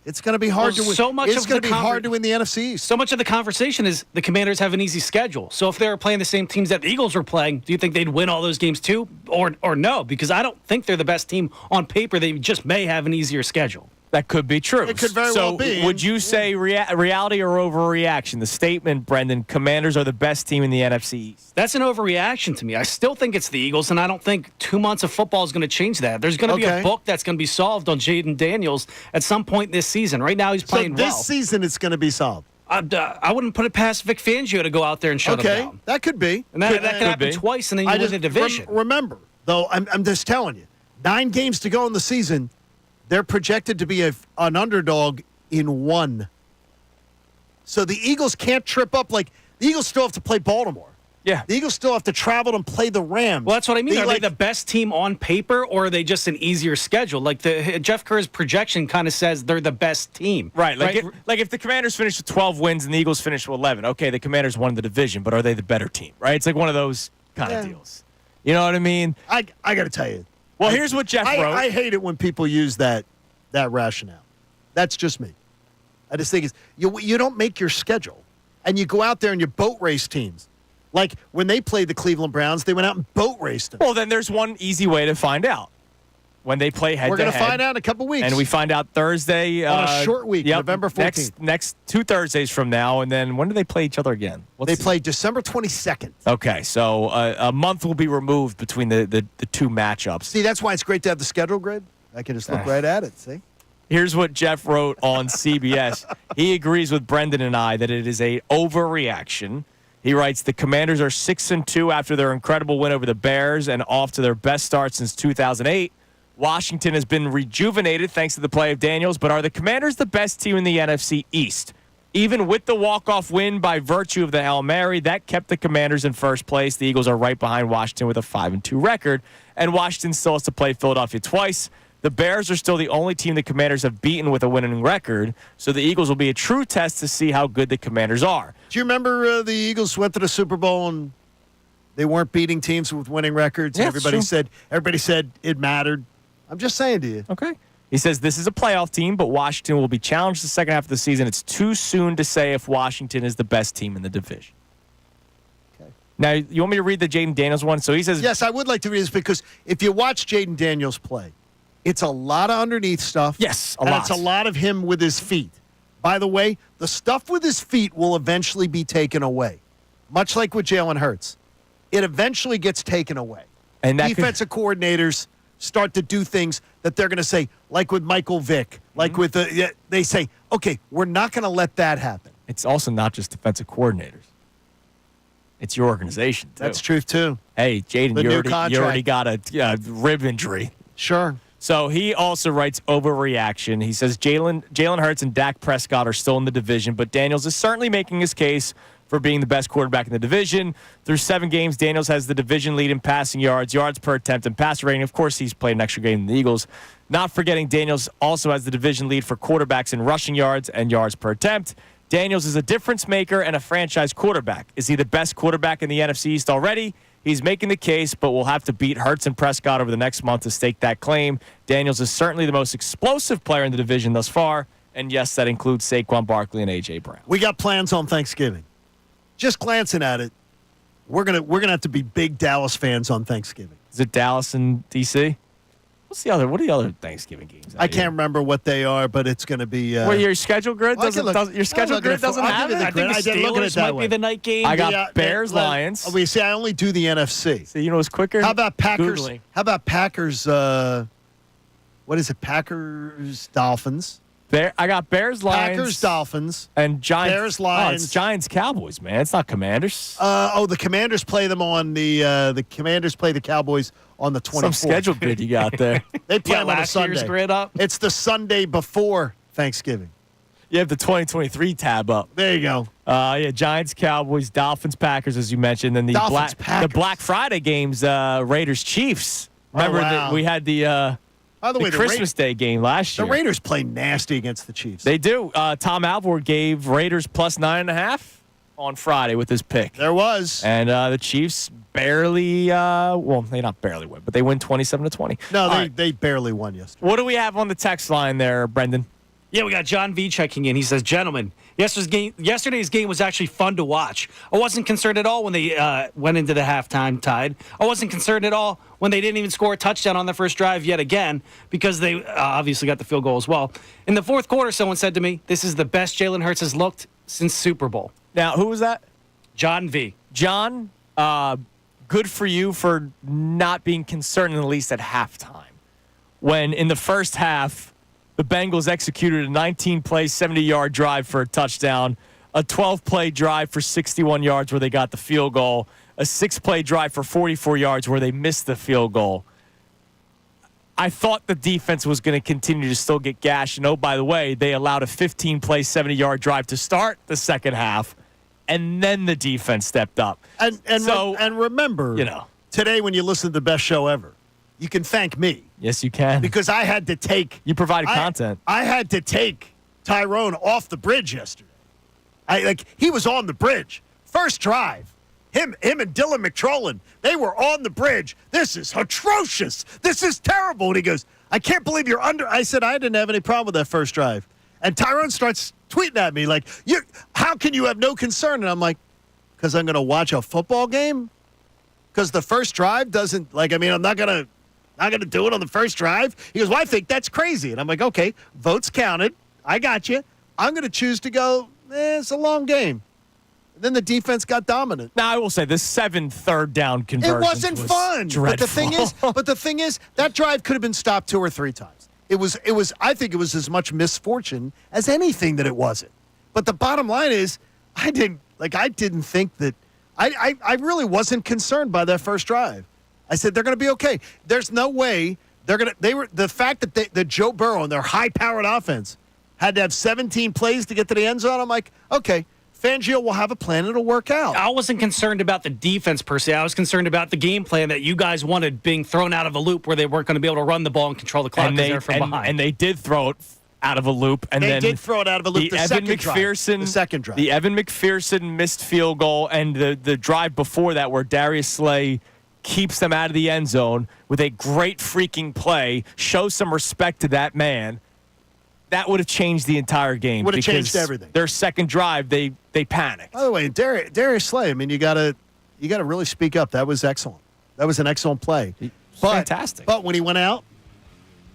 It's going to be hard to win. It's going to be hard to win the NFC East. So much of the conversation is the Commanders have an easy schedule. So if they were playing the same teams that the Eagles were playing, do you think they'd win all those games too, or no? Because I don't think they're the best team on paper. They just may have an easier schedule. That could be true. It could very well be. So would you say reality or overreaction? The statement, Brendan, Commanders are the best team in the NFC East. That's an overreaction to me. I still think it's the Eagles, and I don't think 2 months of football is going to change that. There's going to be a book that's going to be solved on Jaden Daniels at some point this season. Right now, he's playing well. So this season, it's going to be solved. I wouldn't put it past Vic Fangio to go out there and shut him down. That could be. And that could happen twice, and then you win the division. Remember, though, I'm just telling you, 9 games to go in the season. They're projected to be an underdog in 1. So the Eagles can't trip up. Like, the Eagles still have to play Baltimore. Yeah. The Eagles still have to travel and play the Rams. Well, that's what I mean. Are they the best team on paper, or are they just an easier schedule? Like, Jeff Kerr's projection kind of says they're the best team. Right. Like if the Commanders finish with 12 wins and the Eagles finish with 11, okay, the Commanders won the division, but are they the better team? Right? It's like one of those kind of deals. You know what I mean? I got to tell you. Well, here's what Jeff wrote. I hate it when people use that rationale. That's just me. I just think you don't make your schedule, and you go out there and you boat race teams. Like when they played the Cleveland Browns, they went out and boat raced them. Well, then there's one easy way to find out. When they play head-to-head. We're going to find out in a couple weeks. And we find out Thursday. On a short week, November 14th. Next 2 Thursdays from now. And then when do they play each other again? They play December 22nd. Okay, so a month will be removed between the 2 matchups. See, that's why it's great to have the schedule grid. I can just look right at it, see? Here's what Jeff wrote on CBS. He agrees with Brendan and I that it is a overreaction. He writes, the Commanders are 6-2 after their incredible win over the Bears and off to their best start since 2008. Washington has been rejuvenated thanks to the play of Daniels, but are the Commanders the best team in the NFC East? Even with the walk-off win by virtue of the Hail Mary, that kept the Commanders in first place. The Eagles are right behind Washington with a 5-2 record, and Washington still has to play Philadelphia twice. The Bears are still the only team the Commanders have beaten with a winning record, so the Eagles will be a true test to see how good the Commanders are. Do you remember the Eagles went to the Super Bowl and they weren't beating teams with winning records? Yeah, and everybody said it mattered. I'm just saying to you. Okay. He says this is a playoff team, but Washington will be challenged the second half of the season. It's too soon to say if Washington is the best team in the division. Okay. Now, you want me to read the Jaden Daniels one? So he says... Yes, I would like to read this because if you watch Jaden Daniels play, it's a lot of underneath stuff. Yes, a lot. It's a lot of him with his feet. By the way, the stuff with his feet will eventually be taken away, much like with Jalen Hurts. It eventually gets taken away. And defensive coordinators start to do things that they're going to say, like with Michael Vick, like with they say, okay, we're not going to let that happen. It's also not just defensive coordinators. It's your organization, too. That's true, too. Hey, Jaden, you already got a rib injury. Sure. So he also writes overreaction. He says Jalen Hurts and Dak Prescott are still in the division, but Daniels is certainly making his case for being the best quarterback in the division. Through 7 games, Daniels has the division lead in passing yards, yards per attempt, and passer rating. Of course, he's played an extra game than the Eagles. Not forgetting Daniels also has the division lead for quarterbacks in rushing yards and yards per attempt. Daniels is a difference maker and a franchise quarterback. Is he the best quarterback in the NFC East already? He's making the case, but we'll have to beat Hurts and Prescott over the next month to stake that claim. Daniels is certainly the most explosive player in the division thus far, and yes, that includes Saquon Barkley and A.J. Brown. We got plans on Thanksgiving. Just glancing at it, we're gonna have to be big Dallas fans on Thanksgiving. Is it Dallas and D.C.? What are the other Thanksgiving games? I can't remember what they are, but it's going to be. Well, your schedule grid doesn't have it. I think the Steelers might be the night game. I got Bears, Lions. We see. I only do the NFC. So you know it's quicker. How about Packers? Googling. How about Packers? What is it? Packers, Dolphins. I got Bears, Lions. Packers, Dolphins, and Giants. Bears, Lions. Oh, it's Giants, Cowboys, man. It's not Commanders. The Commanders play them on the Commanders play the Cowboys on the 24th. Some schedule grid you got there. They play them on a Sunday. Year's grid up. It's the Sunday before Thanksgiving. You have the 2023 tab up. There you go. Giants, Cowboys, Dolphins, Packers, as you mentioned, and the Black Friday games, Raiders, Chiefs. Remember that we had the. By the way, the Christmas Day game last year. The Raiders play nasty against the Chiefs. They do. Tom Alvord gave Raiders plus 9.5 on Friday with his pick. There was. And the Chiefs barely, they not barely win, but they win 27-20. No, they barely won yesterday. What do we have on the text line there, Brendan? Yeah, we got John V checking in. He says, gentlemen, yesterday's game was actually fun to watch. I wasn't concerned at all when they went into the halftime tied. I wasn't concerned at all when they didn't even score a touchdown on the first drive yet again because they obviously got the field goal as well. In the fourth quarter, someone said to me, this is the best Jalen Hurts has looked since Super Bowl. Now, who was that? John V. John, good for you for not being concerned, at least at halftime. When in the first half, the Bengals executed a 19-play, 70-yard drive for a touchdown, a 12-play drive for 61 yards where they got the field goal, a 6-play drive for 44 yards where they missed the field goal. I thought the defense was going to continue to still get gashed. And, oh, by the way, they allowed a 15-play, 70-yard drive to start the second half, and then the defense stepped up. And remember, today when you listen to the best show ever, you can thank me. Yes, you can. Because I had to take... You provided content. I had to take Tyrone off the bridge yesterday. He was on the bridge. First drive. Him and Dylan McTrolin, they were on the bridge. This is atrocious. This is terrible. And he goes, I can't believe you're under... I said, I didn't have any problem with that first drive. And Tyrone starts tweeting at me like, how can you have no concern? And I'm like, because I'm going to watch a football game? Because the first drive doesn't... I'm not going to do it on the first drive. He goes, well, I think that's crazy. And I'm like, okay, votes counted. I got you. I'm going to choose to go, it's a long game. And then the defense got dominant. Now, I will say the 7 third down conversions It wasn't fun. Dreadful. But the thing is, that drive could have been stopped 2 or 3 times. I think it was as much misfortune as anything that it wasn't. But the bottom line is, I didn't think that, I really wasn't concerned by that first drive. I said they're going to be okay. There's no way the fact that Joe Burrow and their high-powered offense had to have 17 plays to get to the end zone. I'm like, okay, Fangio will have a plan. It'll work out. I wasn't concerned about the defense per se. I was concerned about the game plan that you guys wanted being thrown out of a loop where they weren't going to be able to run the ball and control the clock because they were from behind. And they did throw it out of a loop. And they did throw it out of a loop the second drive. The Evan McPherson missed field goal and the drive before that where Darius Slay keeps them out of the end zone with a great freaking play, shows some respect to that man. That would have changed the entire game. Would have changed everything. Their second drive, they panicked. By the way, Darius Slay, you gotta really speak up. That was excellent. That was an excellent play. Fantastic. But when he went out,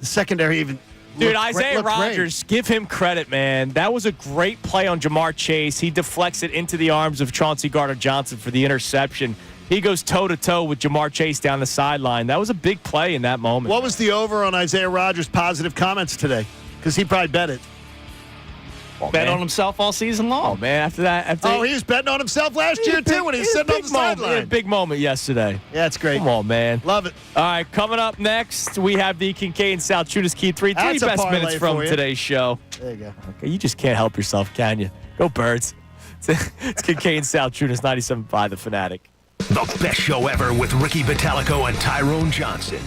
the secondary even Dude, Isaiah Rodgers, give him credit, man. That was a great play on Jamar Chase. He deflects it into the arms of Chauncey Gardner-Johnson for the interception. He goes toe-to-toe with Jamar Chase down the sideline. That was a big play in that moment. What was the over on Isaiah Rodgers' positive comments today? Because he probably bet it. Bet on himself all season long. Oh, man, after that. He was betting on himself last year, too, when he was sitting on the sideline. He had a big moment yesterday. Yeah, it's great. Come on, man. Love it. All right, coming up next, we have the Kincade Salciunas Key 3 That's best minutes from today's show. There you go. Okay, you just can't help yourself, can you? Go Birds. It's Kincade Salciunas, 97.5 The Fanatic. The best show ever with Ricky Vitalico and Tyrone Johnson.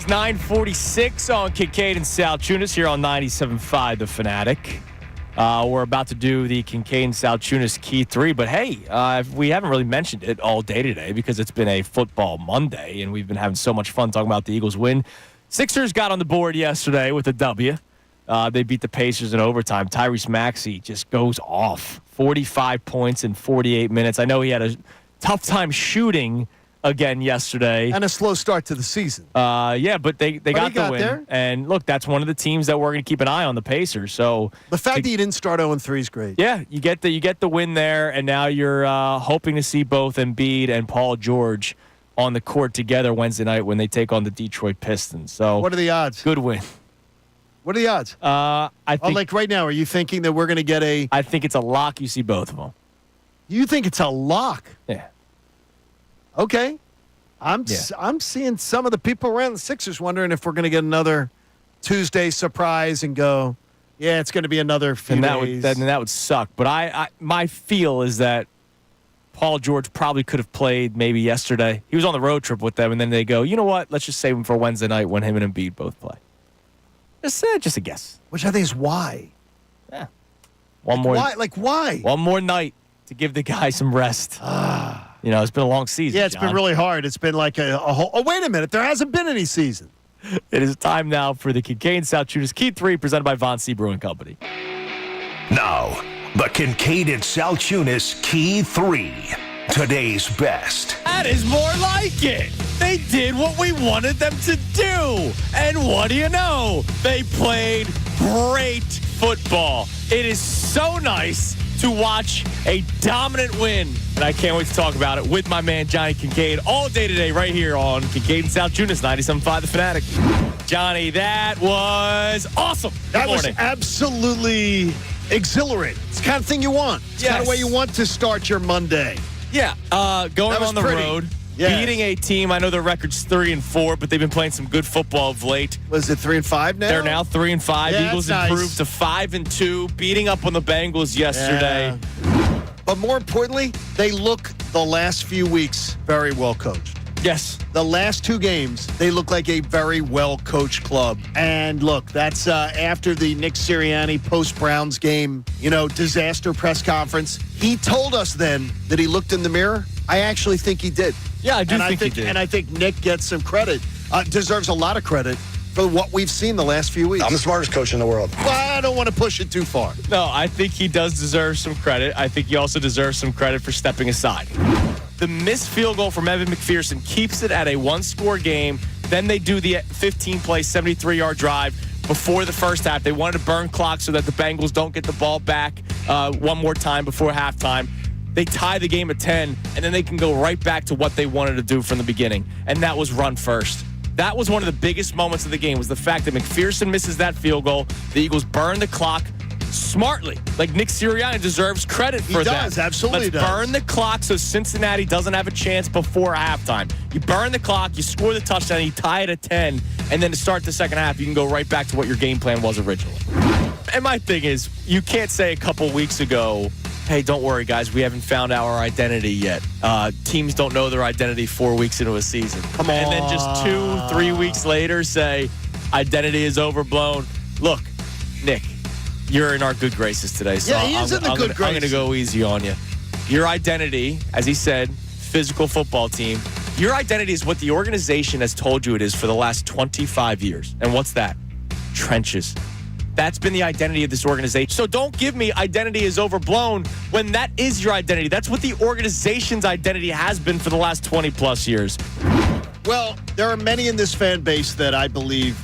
is 9:46 on Kincade and Salciunas here on 97.5 The Fanatic. We're about to do the Kincade and Salciunas Key 3, but hey, we haven't really mentioned it all day today because it's been a football Monday, and we've been having so much fun talking about the Eagles win. Sixers got on the board yesterday with a W. They beat the Pacers in overtime. Tyrese Maxey just goes off. 45 points in 48 minutes. I know he had a tough time shooting again yesterday. And a slow start to the season. Yeah, but they got the win. There. And look, that's one of the teams that we're going to keep an eye on, the Pacers. So the fact that you didn't start 0-3 is great. Yeah, you get the win there, and now you're hoping to see both Embiid and Paul George on the court together Wednesday night when they take on the Detroit Pistons. So what are the odds? Good win. What are the odds? I think like right now, are you thinking that we're going to get a? I think it's a lock. You see both of them. You think it's a lock? Yeah. Okay. I'm seeing some of the people around the Sixers wondering if we're going to get another Tuesday surprise and go, yeah, it's going to be another few days. That would suck. But my feel is that Paul George probably could have played maybe yesterday. He was on the road trip with them, and then they go, you know what? Let's just save him for Wednesday night when him and Embiid both play. Just a guess. Which I think is why. Yeah. Why? One more night to give the guy some rest. It's been a long season. Yeah, it's been really hard. It's been like a whole. Oh, wait a minute. There hasn't been any season. It is time now for the Kincade Salciunas Key 3 presented by Von C. Brewing Company. Now, the Kincade and Salciunas Key 3. Today's best. That is more like it. They did what we wanted them to do. And what do you know? They played great football. It is so nice to watch a dominant win. And I can't wait to talk about it with my man Johnny Kincade all day today right here on Kincade and Salciunas 97.5 The Fanatic. Johnny, that was awesome. That was absolutely exhilarating. It's the kind of thing you want. It's the kind of way you want to start your Monday. Yeah, going on the road, beating a team. I know their record's 3-4, but they've been playing some good football of late. Was it 3-5 now? They're now 3-5. Yeah, Eagles that's improved to 5-2, beating up on the Bengals yesterday. Yeah. But more importantly, they look the last few weeks very well coached. Yes. The last two games, they look like a very well-coached club. And look, that's after the Nick Sirianni post-Browns game, disaster press conference. He told us then that he looked in the mirror. I actually think he did. Yeah, I think he did. And I think Nick gets some credit, deserves a lot of credit for what we've seen the last few weeks. I'm the smartest coach in the world. Well, I don't want to push it too far. No, I think he does deserve some credit. I think he also deserves some credit for stepping aside. The missed field goal from Evan McPherson keeps it at a one-score game. Then they do the 15-play, 73-yard drive before the first half. They wanted to burn clock so that the Bengals don't get the ball back one more time before halftime. They tie the game at 10, and then they can go right back to what they wanted to do from the beginning, and that was run first. That was one of the biggest moments of the game, was the fact that McPherson misses that field goal. The Eagles burn the clock smartly. Like Nick Sirianni deserves credit for that. He does, absolutely does. Burn the clock so Cincinnati doesn't have a chance before halftime. You burn the clock, you score the touchdown, you tie it at 10, and then to start the second half, you can go right back to what your game plan was originally. And my thing is, you can't say a couple weeks ago, hey, don't worry, guys, we haven't found our identity yet. Teams don't know their identity 4 weeks into a season. Come on. And then just 2-3 weeks later say, identity is overblown. Look, Nick, you're in our good graces today. So he is in the good graces. I'm going to go easy on you. Your identity, as he said, physical football team. Your identity is what the organization has told you it is for the last 25 years. And what's that? Trenches. That's been the identity of this organization. So don't give me identity is overblown when that is your identity. That's what the organization's identity has been for the last 20-plus years. Well, there are many in this fan base that I believe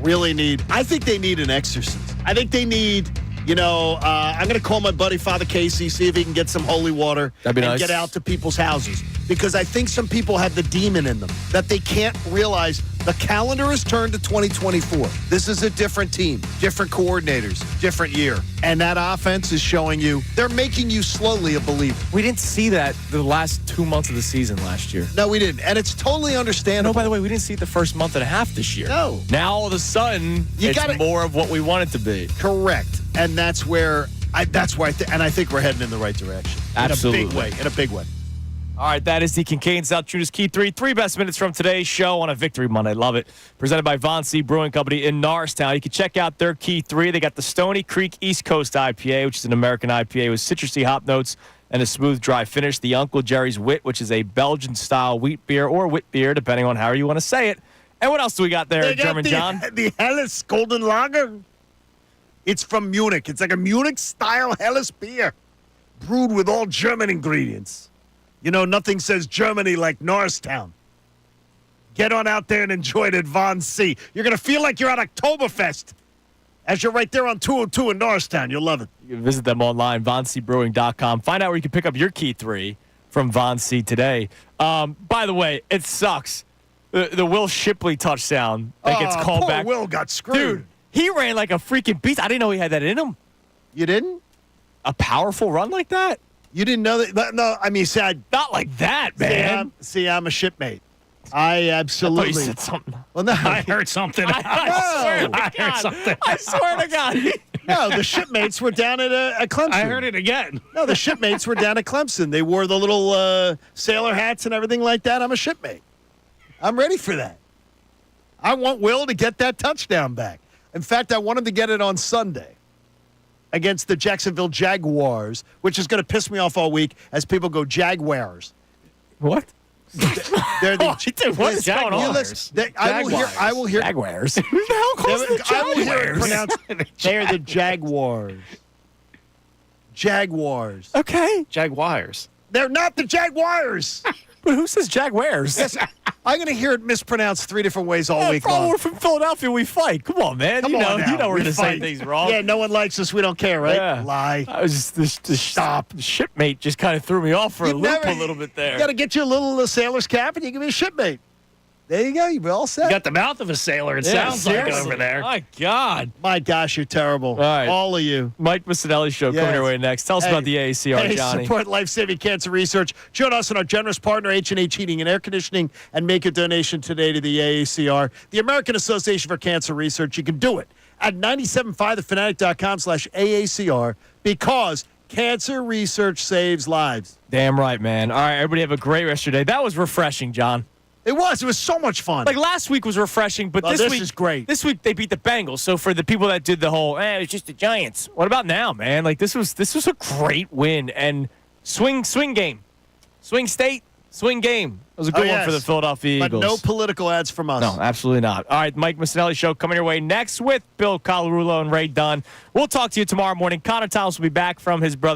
really need, I think they need an exorcist. I think they need, I'm going to call my buddy Father Casey, see if he can get some holy water and nice. Get out to people's houses. Because I think some people have the demon in them that they can't realize the calendar has turned to 2024. This is a different team, different coordinators, different year. And that offense is showing you, they're making you slowly a believer. We didn't see that the last 2 months of the season last year. No, we didn't. And it's totally understandable. No, by the way, we didn't see it the first month and a half this year. No. Now, all of a sudden, it's more of what we want it to be. Correct. And that's where, I think we're heading in the right direction. Absolutely. In a big way. All right, that is the Kincade Salciunas Key 3. 3 best minutes from today's show on a Victory Monday. Love it. Presented by Von C. Brewing Company in Norristown. You can check out their Key 3. They got the Stony Creek East Coast IPA, which is an American IPA with citrusy hop notes and a smooth, dry finish. The Uncle Jerry's Wit, which is a Belgian-style wheat beer or wit beer, depending on how you want to say it. And what else do we got there, They got German John? The Helles Golden Lager. It's from Munich. It's like a Munich-style Helles beer, brewed with all German ingredients. You know, nothing says Germany like Norristown. Get on out there and enjoy it at Von C. You're going to feel like you're at Oktoberfest as you're right there on 202 in Norristown. You'll love it. You can visit them online, VonCBrewing.com. Find out where you can pick up your Key 3 from Von C today. By the way, it sucks. The Will Shipley touchdown that gets called poor back. Will got screwed. Dude, he ran like a freaking beast. I didn't know he had that in him. You didn't? A powerful run like that? You didn't know that? No, I mean, see, Not like that, man. I'm a shipmate. I absolutely. I thought you said something. Well, no, I heard something. I heard something. I swear to God. No, the shipmates were down at Clemson. I heard it again. No, the shipmates were down at Clemson. They wore the little sailor hats and everything like that. I'm a shipmate. I'm ready for that. I want Will to get that touchdown back. In fact, I want him to get it on Sunday against the Jacksonville Jaguars, which is going to piss me off all week as people go Jaguars. What? They're the What is going on? I will hear Jaguars. Who the hell calls them the I will hear it Jaguars? pronounced. They're the Jaguars. Jaguars. Okay. Jaguars. They're not the Jaguars. But who says Jaguars? Yes, I'm going to hear it mispronounced 3 different ways all week long. We're from Philadelphia. We fight. Come on, man. Come you on know, now. you know we're We going to say fight. things wrong. Yeah, no one likes us. We don't care, right? Yeah. Lie. I was just stop. The shipmate just kind of threw me off for a loop a little bit there. You got to get you a little sailor's cap and you can be a shipmate. There you go. You're all set. You got the mouth of a sailor, it sounds like over there. My God. My gosh, you're terrible. All right. All of you. Mike Missanelli Show coming your way next. Tell us about the AACR, Johnny. Support life-saving cancer research. Join us and our generous partner, H&H Heating and Air Conditioning, and make a donation today to the AACR, the American Association for Cancer Research. You can do it at 975thefanatic.com/AACR because cancer research saves lives. Damn right, man. All right, everybody have a great rest of your day. That was refreshing, John. It was so much fun. Like last week was refreshing, but this week is great. This week they beat the Bengals. So for the people that did the whole, it's just the Giants. What about now, man? Like this was a great win and swing game, swing state, swing game. It was a good one for the Philadelphia Eagles. But no political ads from us. No, absolutely not. All right, Mike Missanelli Show coming your way next with Bill Colarulo and Ray Dunn. We'll talk to you tomorrow morning. Connor Thomas will be back from his brother.